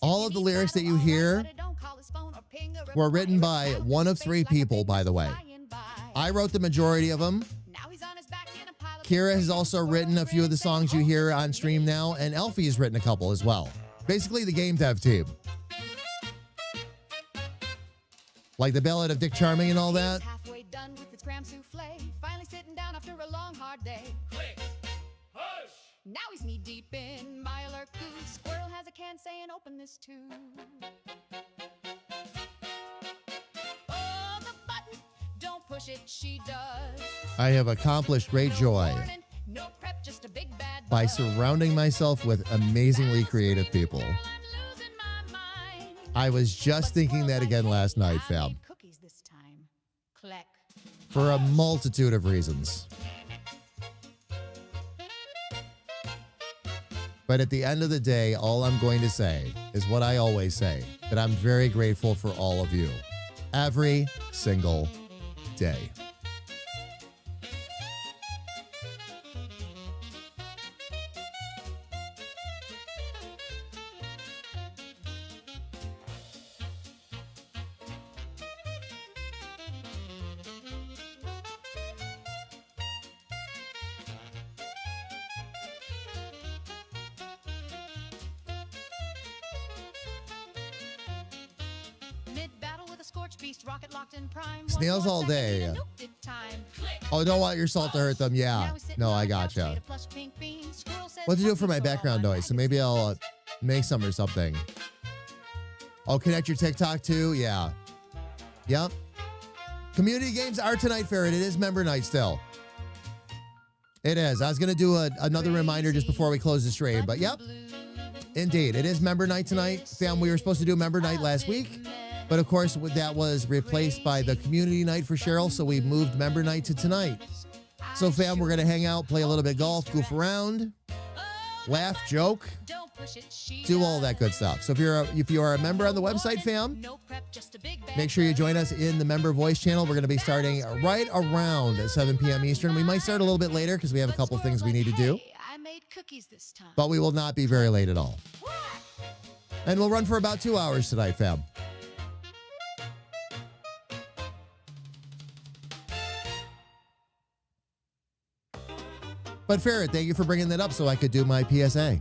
All of the lyrics that you hear were written by one of three people, by the way. I wrote the majority of them. Kira has also written a few of the songs you hear on stream now, and Elfie has written a couple as well. Basically, the game dev team. Like the Ballad of Dick Charming and all that. Halfway done with its cram souffle. Finally sitting down after a long, hard day. Click, push. Now he's knee deep in my alert goose. Squirrel has a can saying, open this too. Oh, the button, don't push it, she does. I have accomplished great joy by surrounding myself with amazingly creative people. I was just thinking that again last night, fam. For a multitude of reasons. But at the end of the day, all I'm going to say is what I always say, that I'm very grateful for all of you. Every single day. Snails all day. Oh, don't want your salt to hurt them. Yeah. No, I gotcha. What to do for my background noise? So maybe I'll make some or something. Oh, connect your TikTok too? Yeah. Yep. Community games are tonight, Ferret. It is member night still. It is. I was going to do another reminder just before we close the stream, but yep. Indeed. It is member night tonight. Fam, we were supposed to do member night last week, but of course that was replaced by the community night for Cheryl, so we moved member night to tonight. So fam, we're going to hang out, play a little bit of golf, goof around, laugh, joke, do all that good stuff. So if you are a member on the website, fam, make sure you join us in the member voice channel. We're going to be starting right around 7 p.m. Eastern. We might start a little bit later because we have a couple things we need to do. I made cookies this time. But we will not be very late at all. And we'll run for about 2 hours tonight, fam. But Ferret, thank you for bringing that up so I could do my PSA.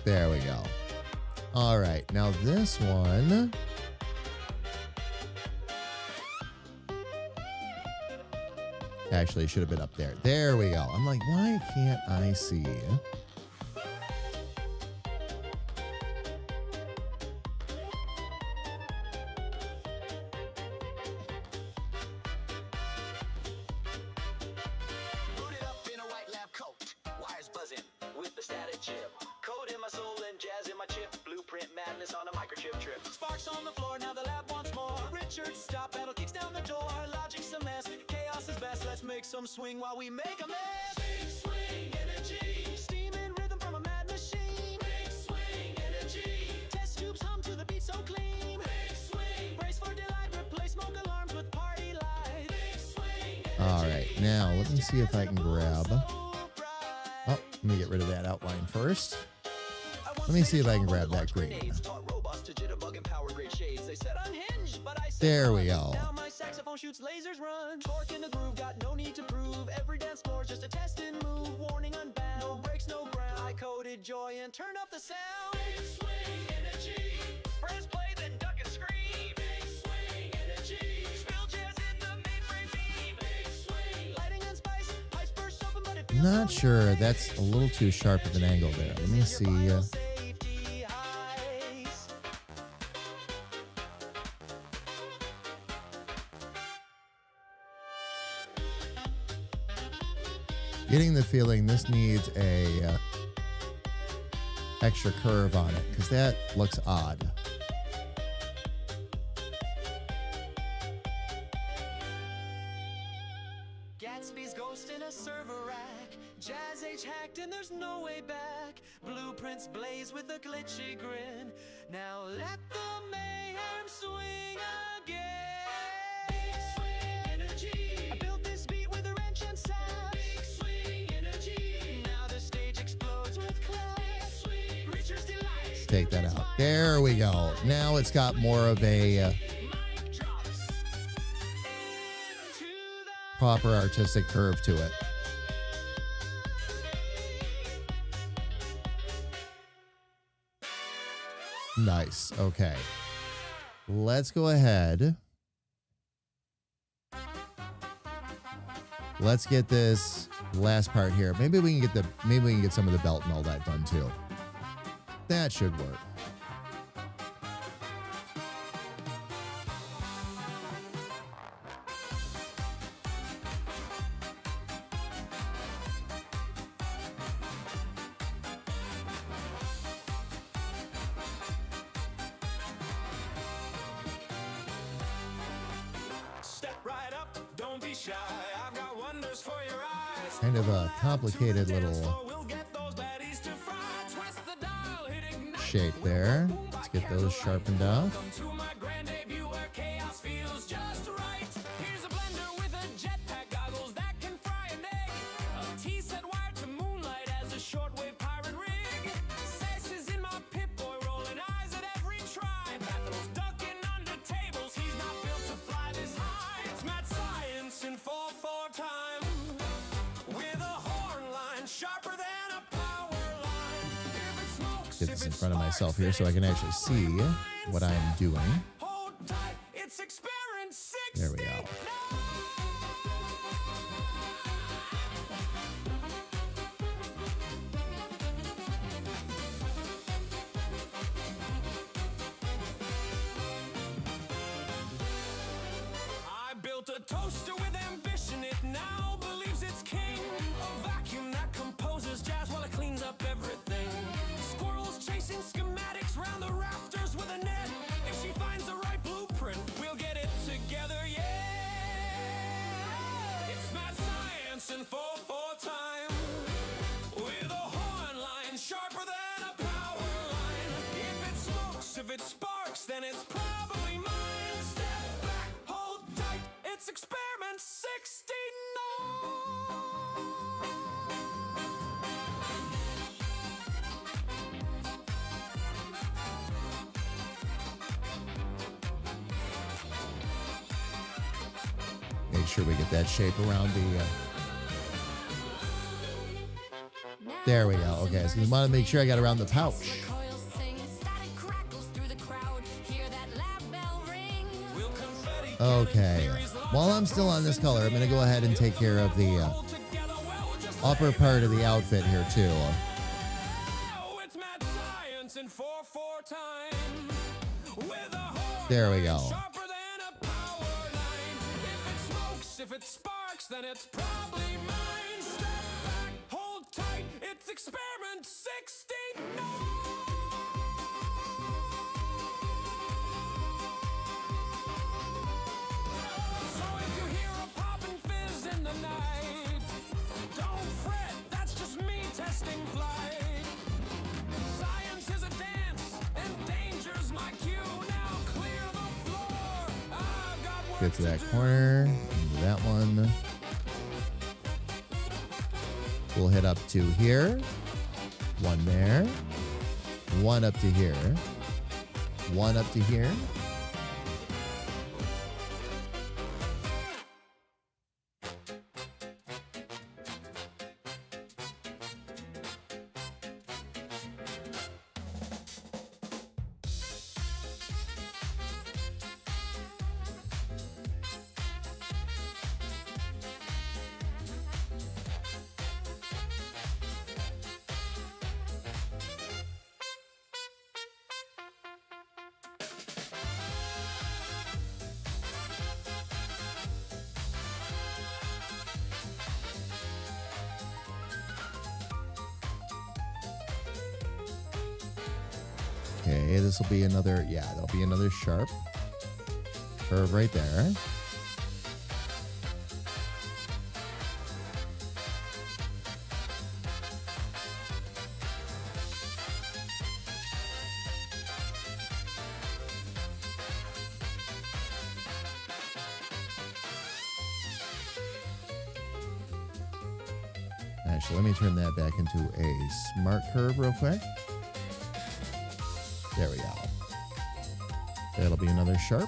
There we go. All right. Now this one. Actually, it should have been up there. There we go. I'm like, why can't I see? Swing while we make a mess. Big swing energy. Steam and rhythm from a mad machine. Big swing energy. Test tubes hum to the beat so clean. Big swing. Brace for delight. Replace smoke alarms with party lights. Big swing energy. All right. Now, let me see if I can grab. Oh, let me get rid of that outline first. Let me see if I can grab that green. There we go. Now my saxophone shoots lasers run. Torque in the groove, got no need to prove. Every dance floor is just a test and move. Warning unbound, no breaks, no ground. I coded joy and turn up the sound. Big swing energy. Press play, then duck and scream. Big swing energy. Spill jazz in the mainframe beam. Big swing. Lighting and spice, pipes burst open, but it feels Not sure. That's a little too sharp of an angle there. Let me see. Getting the feeling this needs a extra curve on it because that looks odd. Gatsby's ghost in a server rack. Jazz age hacked and there's no way back. Blueprints blaze with a glitchy grin. Now let the mayhem swing again. Big swing energy. I built this beat with a wrench and sound. Big swing energy. Now the stage explodes with cloud. Big swing. Reacher's delight. Take that out. There we go. Now it's got more of a proper artistic curve to it. Nice. Okay. Let's go ahead. Let's get this last part here. Maybe we can get some of the belt and all that done too. That should work. Kind of a complicated little shape there. Let's get those sharpened up. get this in front of myself here so I can actually see what I'm doing. There we go. I built a toaster with ambition, it now believes it's king. A vacuum that composes jazz while it cleans up everything. Squirrels chasing schematics round the rafters with a net. If she finds the right blueprint, we'll get it together, yeah. It's mad science in 4/4 time, with a horn line sharper than a power line. If it smokes, if it sparks, then it's probably mine. Step back, hold tight, it's experiment 69. Make sure we get that shape around the... There we go. Okay, so we want to make sure I got around the pouch. Okay. While I'm still on this color, I'm going to go ahead and take care of the upper part of the outfit here, too. There we go. If it sparks, then it's probably mine. Step back, hold tight, it's experiment 69. So if you hear a pop and fizz in the night, don't fret, that's just me testing flight. Science is a dance, and danger's my cue. Now clear the floor, I've got work Get to that corner. That one. We'll hit up to here. One there. One up to here. One up to here. Okay, this will be another, yeah, there'll be another sharp curve right there. Actually, let me turn that back into a smart curve real quick. There we go. That'll be another sharp.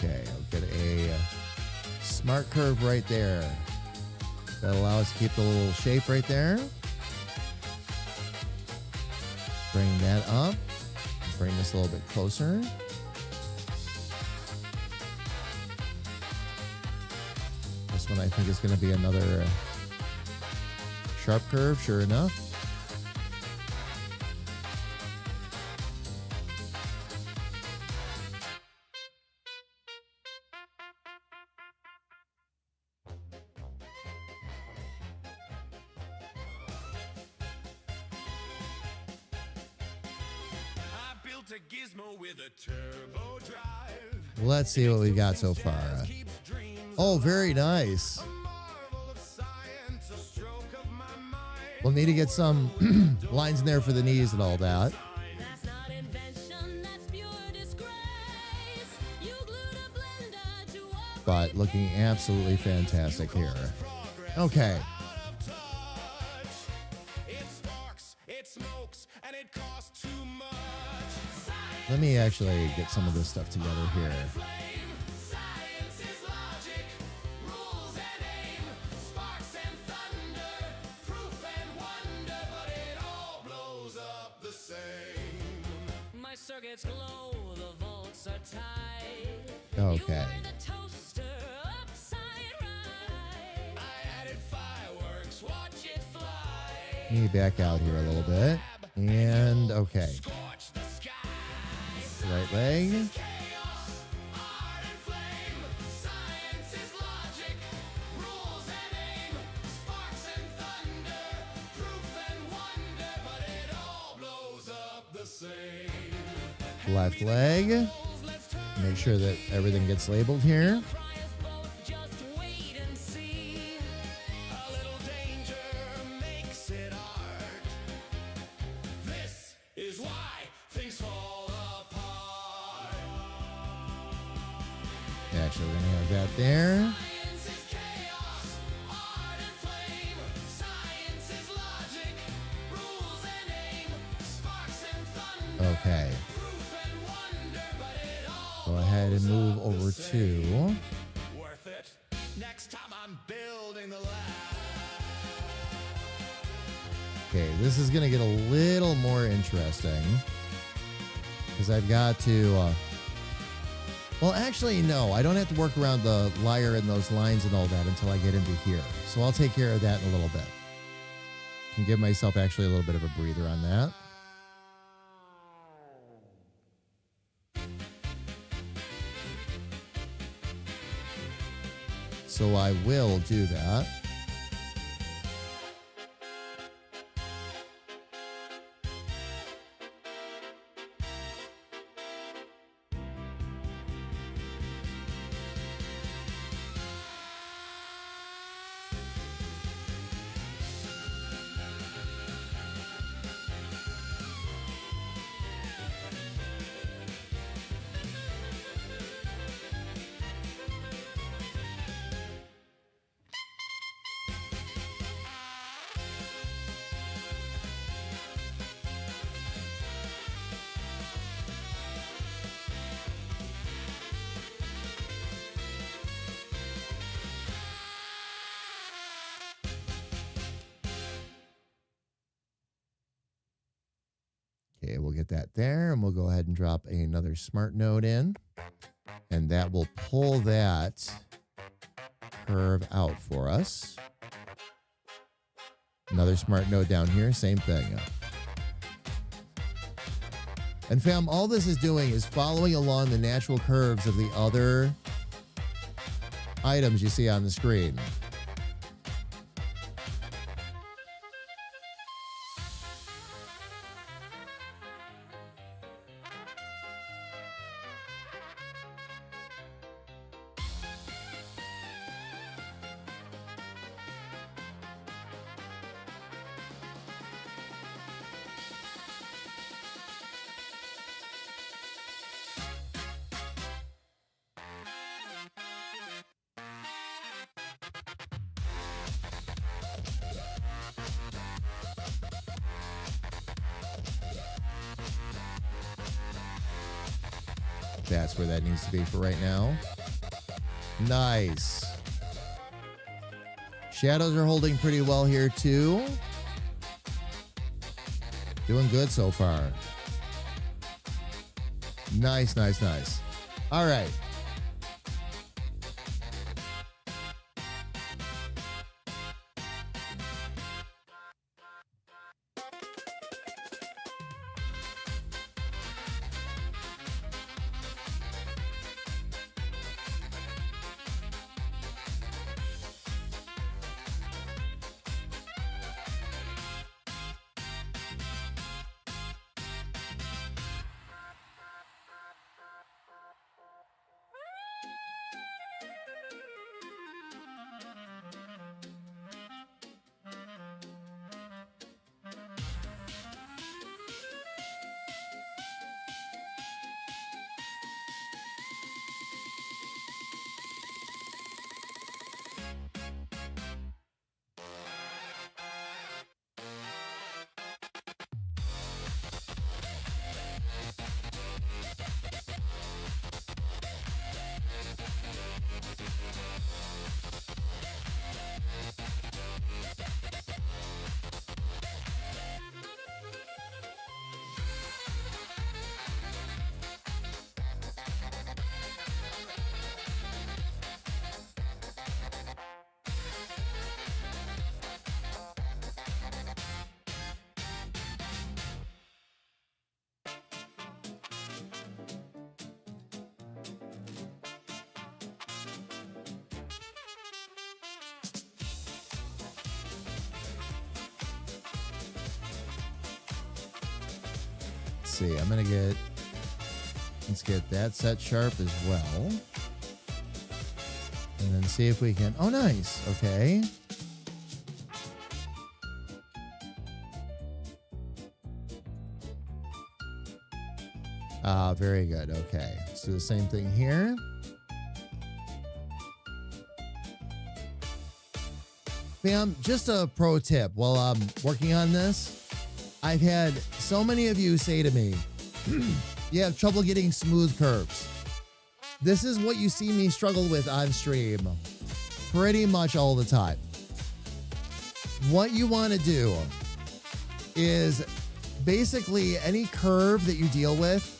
Okay, I'll get a smart curve right there. That'll allow us to keep the little shape right there. Bring that up. Bring this a little bit closer. This one I think is going to be another sharp curve, sure enough. to Gizmo with a turbo drive. Let's see what we got so far. Oh, very nice. We'll need to get some lines in there for the knees and all that. That's not invention, that's pure disgrace. You glued a blender to a But looking absolutely fantastic here. Okay. Let me actually get some of this stuff together here. My circuits glow, the volts are tight. Okay. You wind the toaster upside right. I added fireworks, watch it fly. Let me back out here a little bit. And okay. Right leg. Left leg. Make sure that everything gets labeled here. Actually, we're going to have that there. Okay. Go ahead and move over to. Worth it. Next time I'm building the lab. Okay, this is going to get a little more interesting. Because I've got to. Well, actually, no. I don't have to work around the lyre and those lines and all that until I get into here. So I'll take care of that in a little bit. Can give myself actually a little bit of a breather on that. So I will do that. Okay, we'll get that there, and we'll go ahead and drop another smart node in, and that will pull that curve out for us. Another smart node down here, same thing. And fam, all this is doing is following along the natural curves of the other items you see on the screen. That's where that needs to be for right now. Nice. Shadows are holding pretty well here too. Doing good so far. Nice, nice, nice. All right. see. Let's get that set sharp as well. And then see if we can, oh, nice. Okay. Ah, very good. Okay. Let's do the same thing here. Fam, just a pro tip while I'm working on this. I've had so many of you say to me, you have trouble getting smooth curves. This is what you see me struggle with on stream pretty much all the time. What you want to do is basically any curve that you deal with,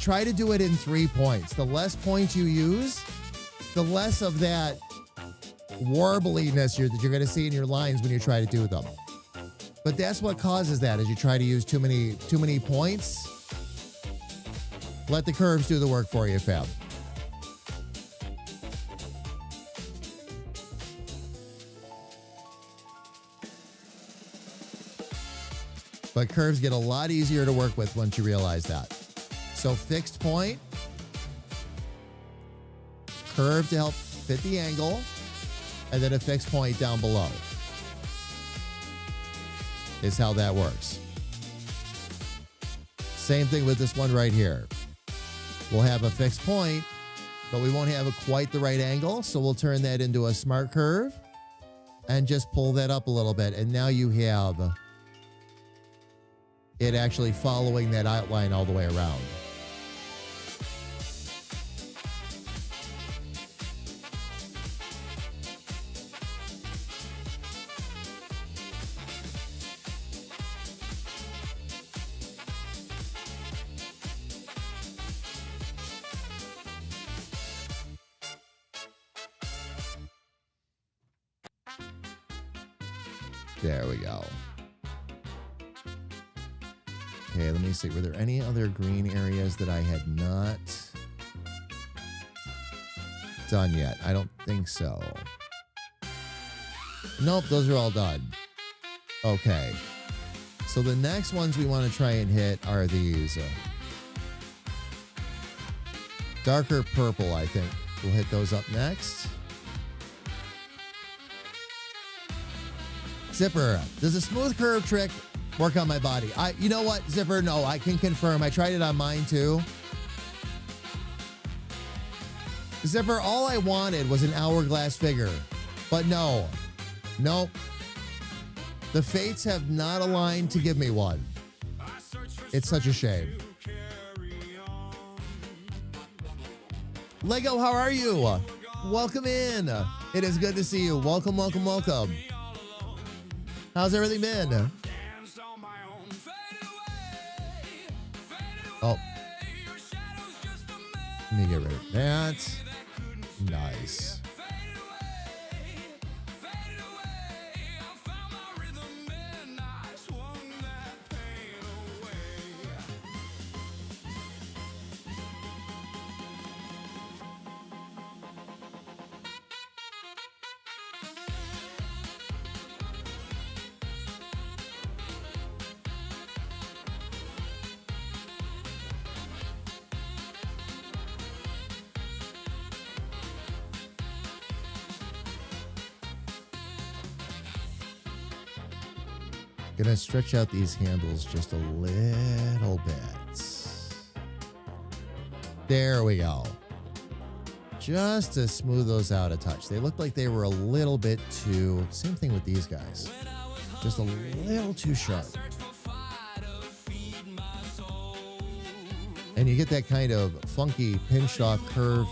try to do it in 3 points. The less points you use, the less of that warbliness that you're going to see in your lines when you try to do them. But that's what causes that, is you try to use too many points. Let the curves do the work for you, fam. But curves get a lot easier to work with once you realize that. So fixed point, curve to help fit the angle, and then a fixed point down below is how that works. Same thing with this one right here. We'll have a fixed point, but we won't have quite the right angle, so we'll turn that into a smart curve and just pull that up a little bit. And now you have it actually following that outline all the way around. There we go. Okay, let me see. Were there any other green areas that I had not done yet? I don't think so. Nope, those are all done. Okay. So the next ones we want to try and hit are these. Darker purple, I think. We'll hit those up next. Zipper, does a smooth curve trick work on my body? You know what, Zipper? No, I can confirm. I tried it on mine too. Zipper, all I wanted was an hourglass figure. But no. Nope. The fates have not aligned to give me one. It's such a shame. Lego, how are you? Welcome in. It is good to see you. Welcome, welcome, welcome. How's everything been? Oh. Let me get rid of that. Nice. Gonna stretch out these handles just a little bit. There we go. Just to smooth those out a touch. They look like they were a little bit too, same thing with these guys. Just a little too sharp. And you get that kind of funky pinched off curve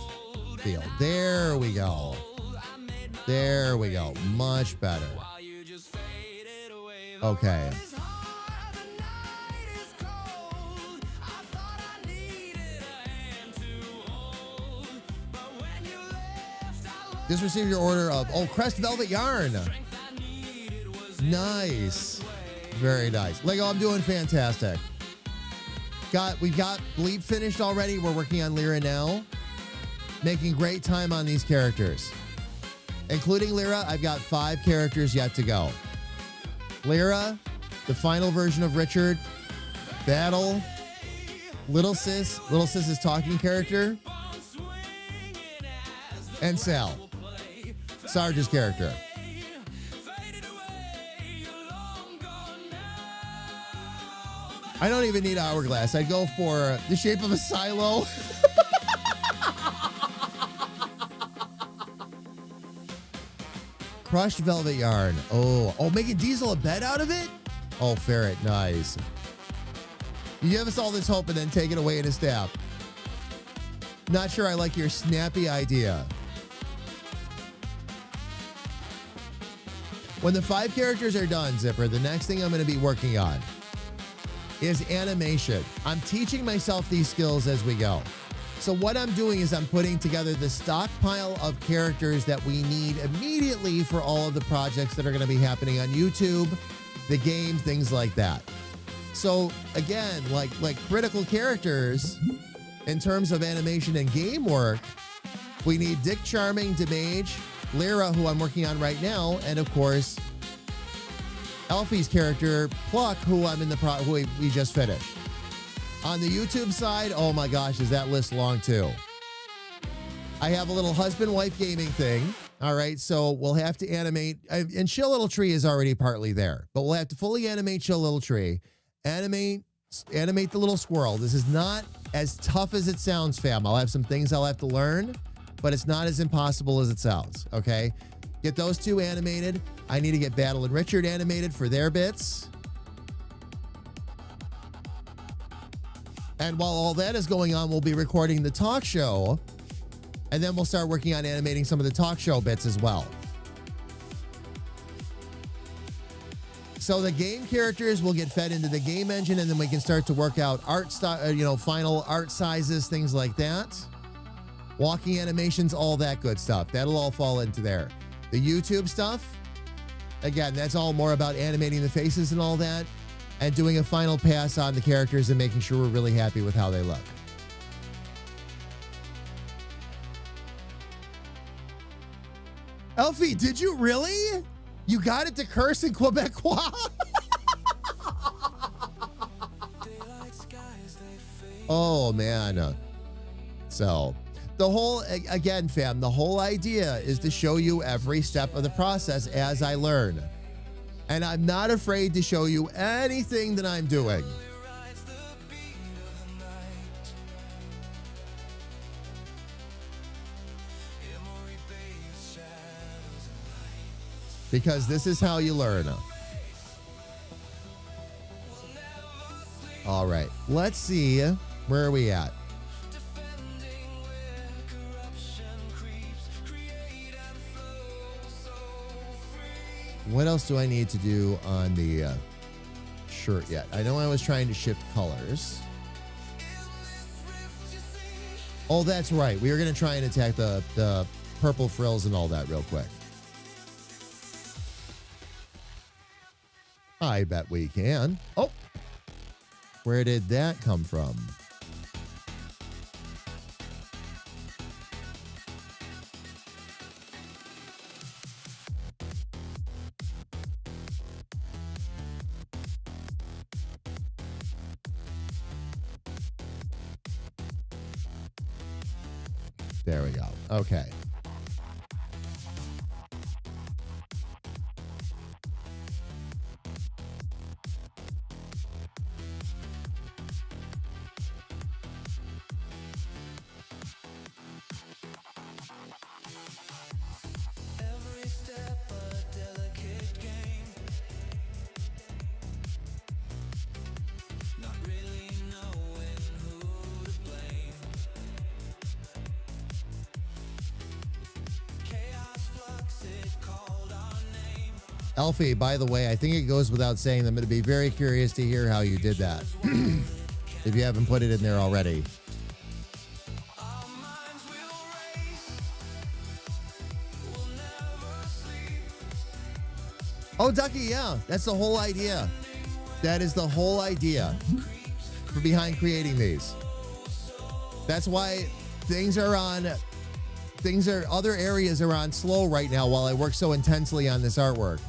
feel. There we go. There we go. Much better. Okay. Just received your order of, Crest Velvet Yarn. Nice. Very nice. Lego, I'm doing fantastic. We've got Bleep finished already. We're working on Lyra now. Making great time on these characters. Including Lyra, I've got 5 characters yet to go. Lyra, the final version of Richard, Battle, Little Sis's talking character, and Sal, Sarge's character. I don't even need Hourglass. I'd go for the shape of a silo. Crushed velvet yarn. Oh, making Diesel a bed out of it? Oh, ferret, nice. You give us all this hope and then take it away in a stab. Not sure I like your snappy idea. When the 5 characters are done, Zipper, the next thing I'm going to be working on is animation. I'm teaching myself these skills as we go. So what I'm doing is I'm putting together the stockpile of characters that we need immediately for all of the projects that are going to be happening on YouTube, the game, things like that. So again, like critical characters in terms of animation and game work, we need Dick Charming, Demage, Lyra, who I'm working on right now, and of course, Elfie's character, Pluck, who I'm in the who we just finished. On the YouTube side, oh my gosh, is that list long too. I have a little husband-wife gaming thing. All right, so we'll have to animate, and Chill Little Tree is already partly there, but we'll have to fully animate Chill Little Tree, animate the little squirrel. This is not as tough as it sounds, fam. I'll have some things I'll have to learn, but it's not as impossible as it sounds, okay? Get those 2 animated. I need to get Battle and Richard animated for their bits. And while all that is going on, we'll be recording the talk show, and then we'll start working on animating some of the talk show bits as well. So the game characters will get fed into the game engine, and then we can start to work out art style, final art sizes, things like that. Walking animations, all that good stuff. That'll all fall into there. The YouTube stuff, again, that's all more about animating the faces and all that, and doing a final pass on the characters and making sure we're really happy with how they look. Elfie, did you really? You got it to curse in Quebecois? Oh, man. So, the whole, again, fam, the whole idea is to show you every step of the process as I learn. And I'm not afraid to show you anything that I'm doing. Because this is how you learn. All right, let's see. Where are we at? What else do I need to do on the shirt yet? I know I was trying to shift colors. Oh, that's right. We were going to try and attack the purple frills and all that real quick. I bet we can. Oh, where did that come from? There we go. Okay. Every step a delicate game. Not really knowing who to blame. Chaos flux, it called our name. Elfie, by the way, I think it goes without saying, I'm going to be very curious to hear how you did that. If you haven't put it in there already. Our minds will race. We'll never sleep. Oh, Ducky, yeah. That's the whole idea. That is the whole idea for behind creating these. That's why other areas are on slow right now while I work so intensely on this artwork.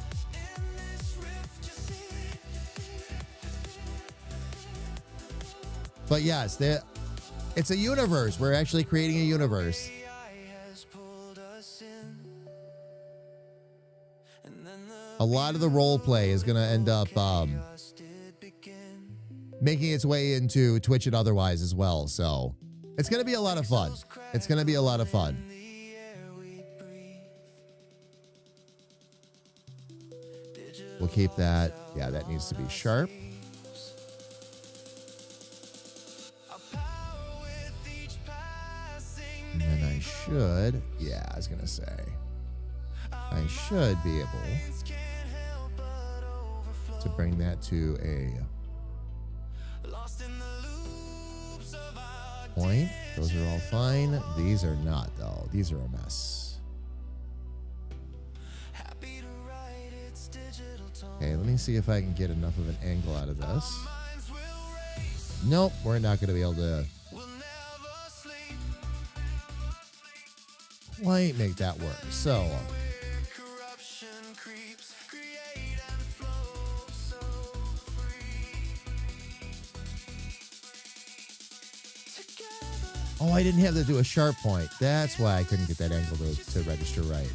But yes, it's a universe. We're actually creating a universe. A lot of the role play is going to end up making its way into Twitch and otherwise as well. So it's going to be a lot of fun. It's going to be a lot of fun. We'll keep that. Yeah, that needs to be sharp. And then I should, yeah, I was going to say, I should be able to bring that to a point. Those are all fine. These are not, though. These are a mess. Okay, let me see if I can get enough of an angle out of this. Nope, we're not going to be able to quite make that work. So oh, I didn't have to do a sharp point. That's why I couldn't get that angle to register right.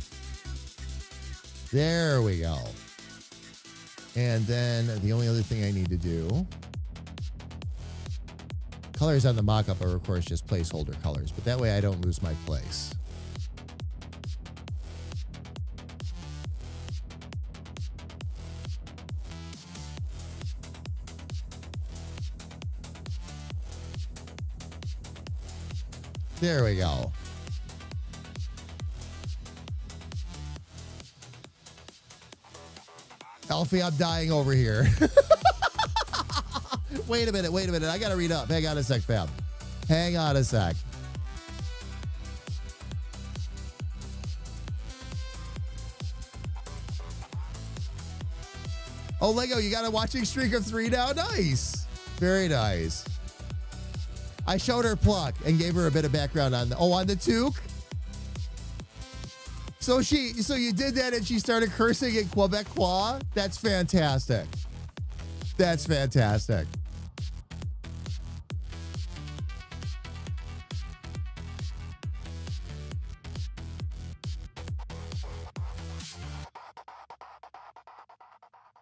There we go. And then the only other thing I need to do, colors on the mock-up are, of course, just placeholder colors, but that way I don't lose my place. There we go. Alfie, I'm dying over here. Wait a minute. I gotta read up. Hang on a sec, fam. Hang on a sec. Oh, Lego, you got a watching streak of 3 now? Nice. Very nice. I showed her Pluck and gave her a bit of background on the toque. So you did that and she started cursing in Quebecois? That's fantastic. That's fantastic.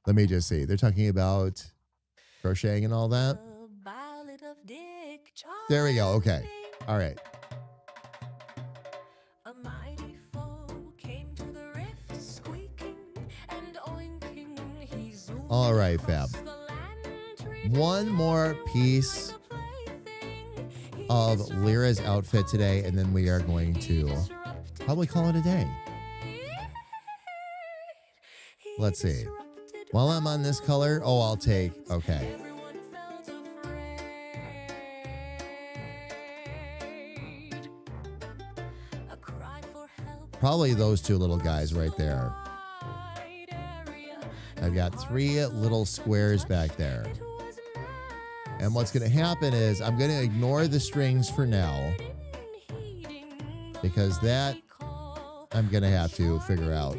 Let me just see. They're talking about crocheting and all that. There we go. Okay. All right. All right, fam. One more piece of Lyra's outfit today, and then we are going to probably call it a day. Let's see. While I'm on this color, I'll take, okay. Probably those two little guys right there. I've got 3 little squares back there. And what's going to happen is I'm going to ignore the strings for now, because that I'm going to have to figure out.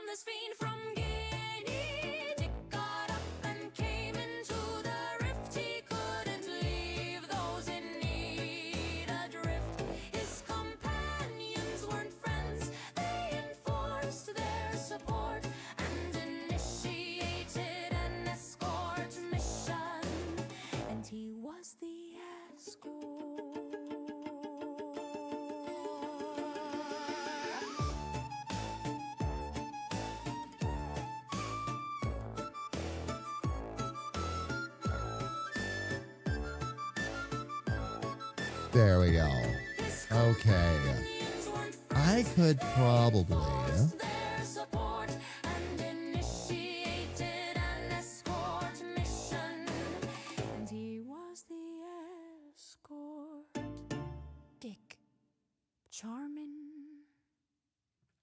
this fiend from Guinea. Dick got up and came into the rift. He couldn't leave those in need adrift. His companions weren't friends. They enforced their support and initiated an escort mission. And he was the escort. There we go. Okay. I could probably. Their support and initiated an escort mission. And he was the escort. Dick. Charming.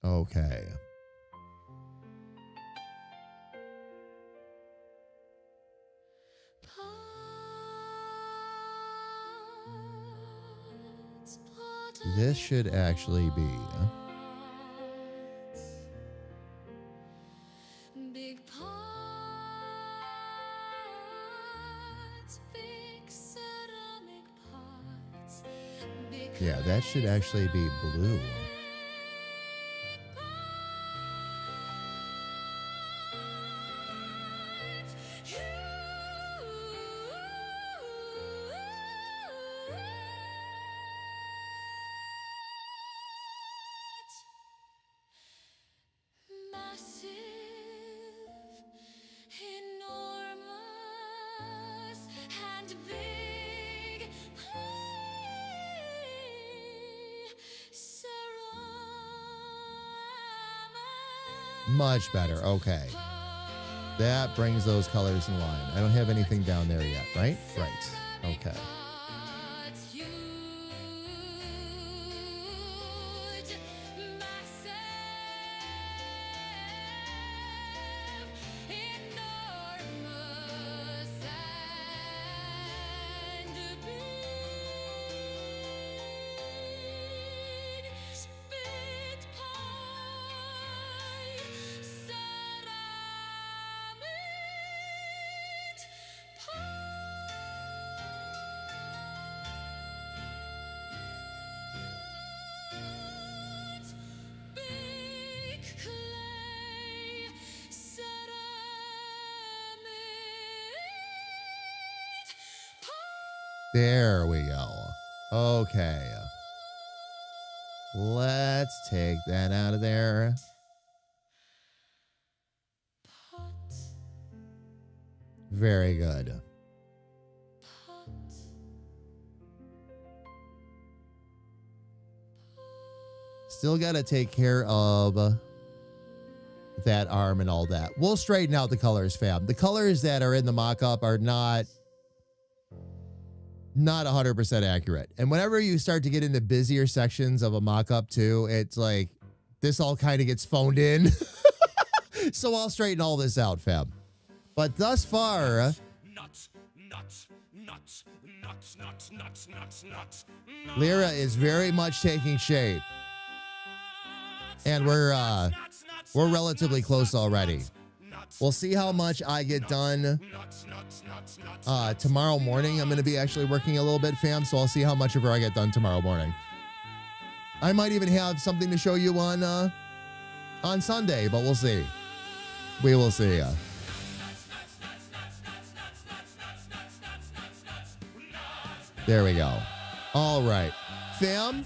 Okay. This should actually be. Big pots, big ceramic pots, big Yeah, that should actually be blue. massive, enormous, and big. Much better. Okay. That brings those colors in line. I don't have anything down there yet, right? Right. Okay. There we go. Okay. Let's take that out of there. Very good. Still got to take care of that arm and all that. We'll straighten out the colors, fam. The colors that are in the mock-up are not 100% accurate. And whenever you start to get into busier sections of a mock-up too, it's like this all kind of gets phoned in. So I'll straighten all this out, fam. But thus far, Lyra is very much taking shape. And we're relatively close already. We'll see how much I get done tomorrow morning. I'm going to be actually working a little bit, fam, so I'll see how much of her I get done tomorrow morning. I might even have something to show you on Sunday, but we'll see. We will see. There we go. All right. Fam,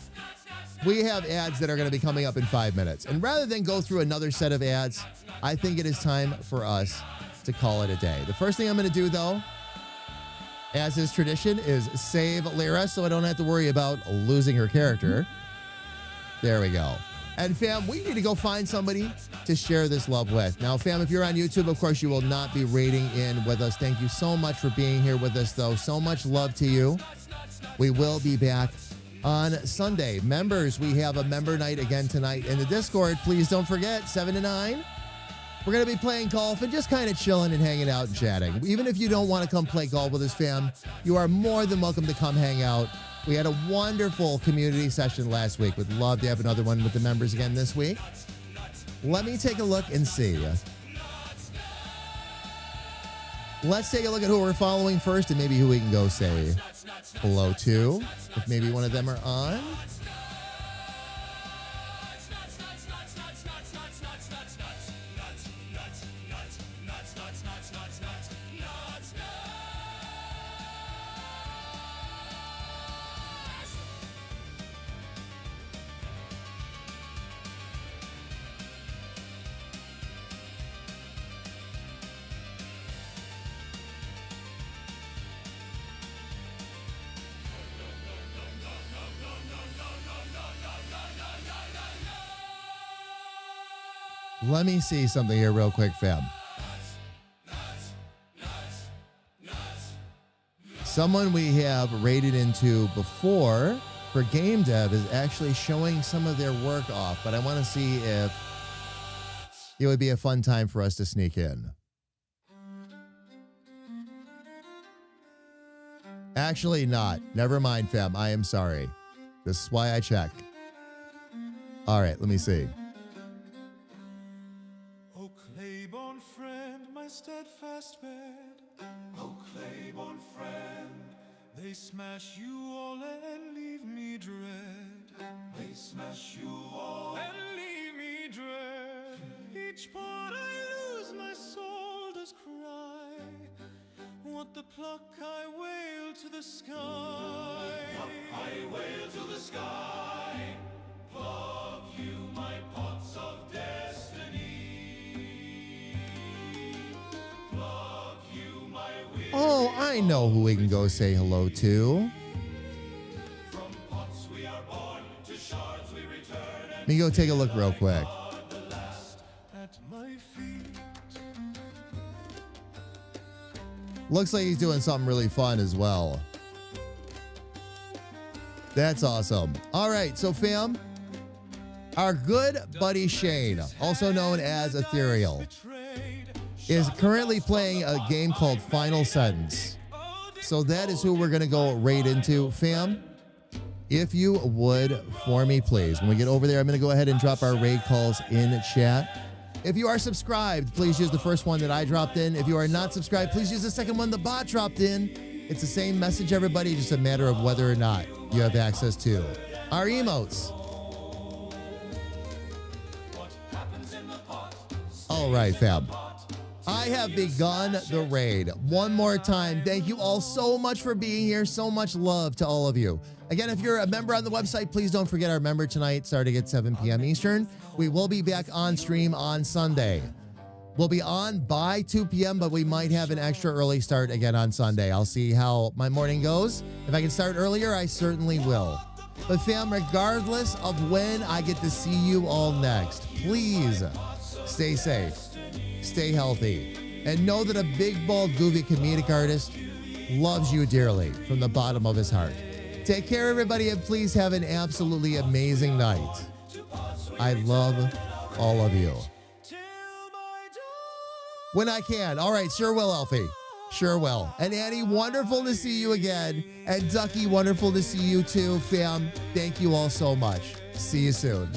we have ads that are going to be coming up in 5 minutes. And rather than go through another set of ads, I think it is time for us to call it a day. The first thing I'm going to do, though, as is tradition, is save Lyra so I don't have to worry about losing her character. There we go. And fam, we need to go find somebody to share this love with. Now, fam, if you're on YouTube, of course, you will not be rating in with us. Thank you so much for being here with us, though. So much love to you. We will be back on Sunday. Members, we have a member night again tonight in the Discord. Please don't forget, 7 to 9. We're going to be playing golf and just kind of chilling and hanging out and chatting. Even if you don't want to come play golf with us, fam, you are more than welcome to come hang out. We had a wonderful community session last week. Would love to have another one with the members again this week. Let me take a look and see. Let's take a look at who we're following first and maybe who we can go say hello to, if maybe one of them are on. Let me see something here real quick, fam. Someone we have rated into before for game dev is actually showing some of their work off, but I want to see if it would be a fun time for us to sneak in. Actually not. Never mind, fam. I am sorry. This is why I check. All right, let me see. Oh, Claiborne friend, my steadfast bed. Oh, Claiborne friend, they smash you all and leave me dread. They smash you all and leave me dread. Each part I lose, my soul does cry. What the pluck I wail to the sky. I wail to the sky. Pluck you my pots of destiny. Pluck you my wheels. Oh, I know who we can go say hello to. From pots we are born, to shards we return. Let me go take a look real quick. The last at my feet. Looks like he's doing something really fun as well. That's awesome. All right, so fam, our good buddy Shane, also known as Ethereal, is currently playing a game called Final Sentence. So that is who we're going to go raid into. Fam, if you would, for me, please. When we get over there, I'm going to go ahead and drop our raid calls in chat. If you are subscribed, please use the first one that I dropped in. If you are not subscribed, please use the second one the bot dropped in. It's the same message, everybody, just a matter of whether or not you have access to our emotes. All right, fam. I have begun the raid. One more time, thank you all so much for being here. So much love to all of you. Again, if you're a member on the website, please don't forget our member tonight starting at 7 p.m. Eastern. We will be back on stream on Sunday. We'll be on by 2 p.m., but we might have an extra early start again on Sunday. I'll see how my morning goes. If I can start earlier, I certainly will. But fam, regardless of when I get to see you all next, please stay safe, stay healthy, and know that a big, bald, goofy comedic artist loves you dearly from the bottom of his heart. Take care, everybody, and please have an absolutely amazing night. I love all of you. When I can. All right, sure will, Elfie. Sure will. And Annie, wonderful to see you again. And Ducky, wonderful to see you too, fam. Thank you all so much. See you soon.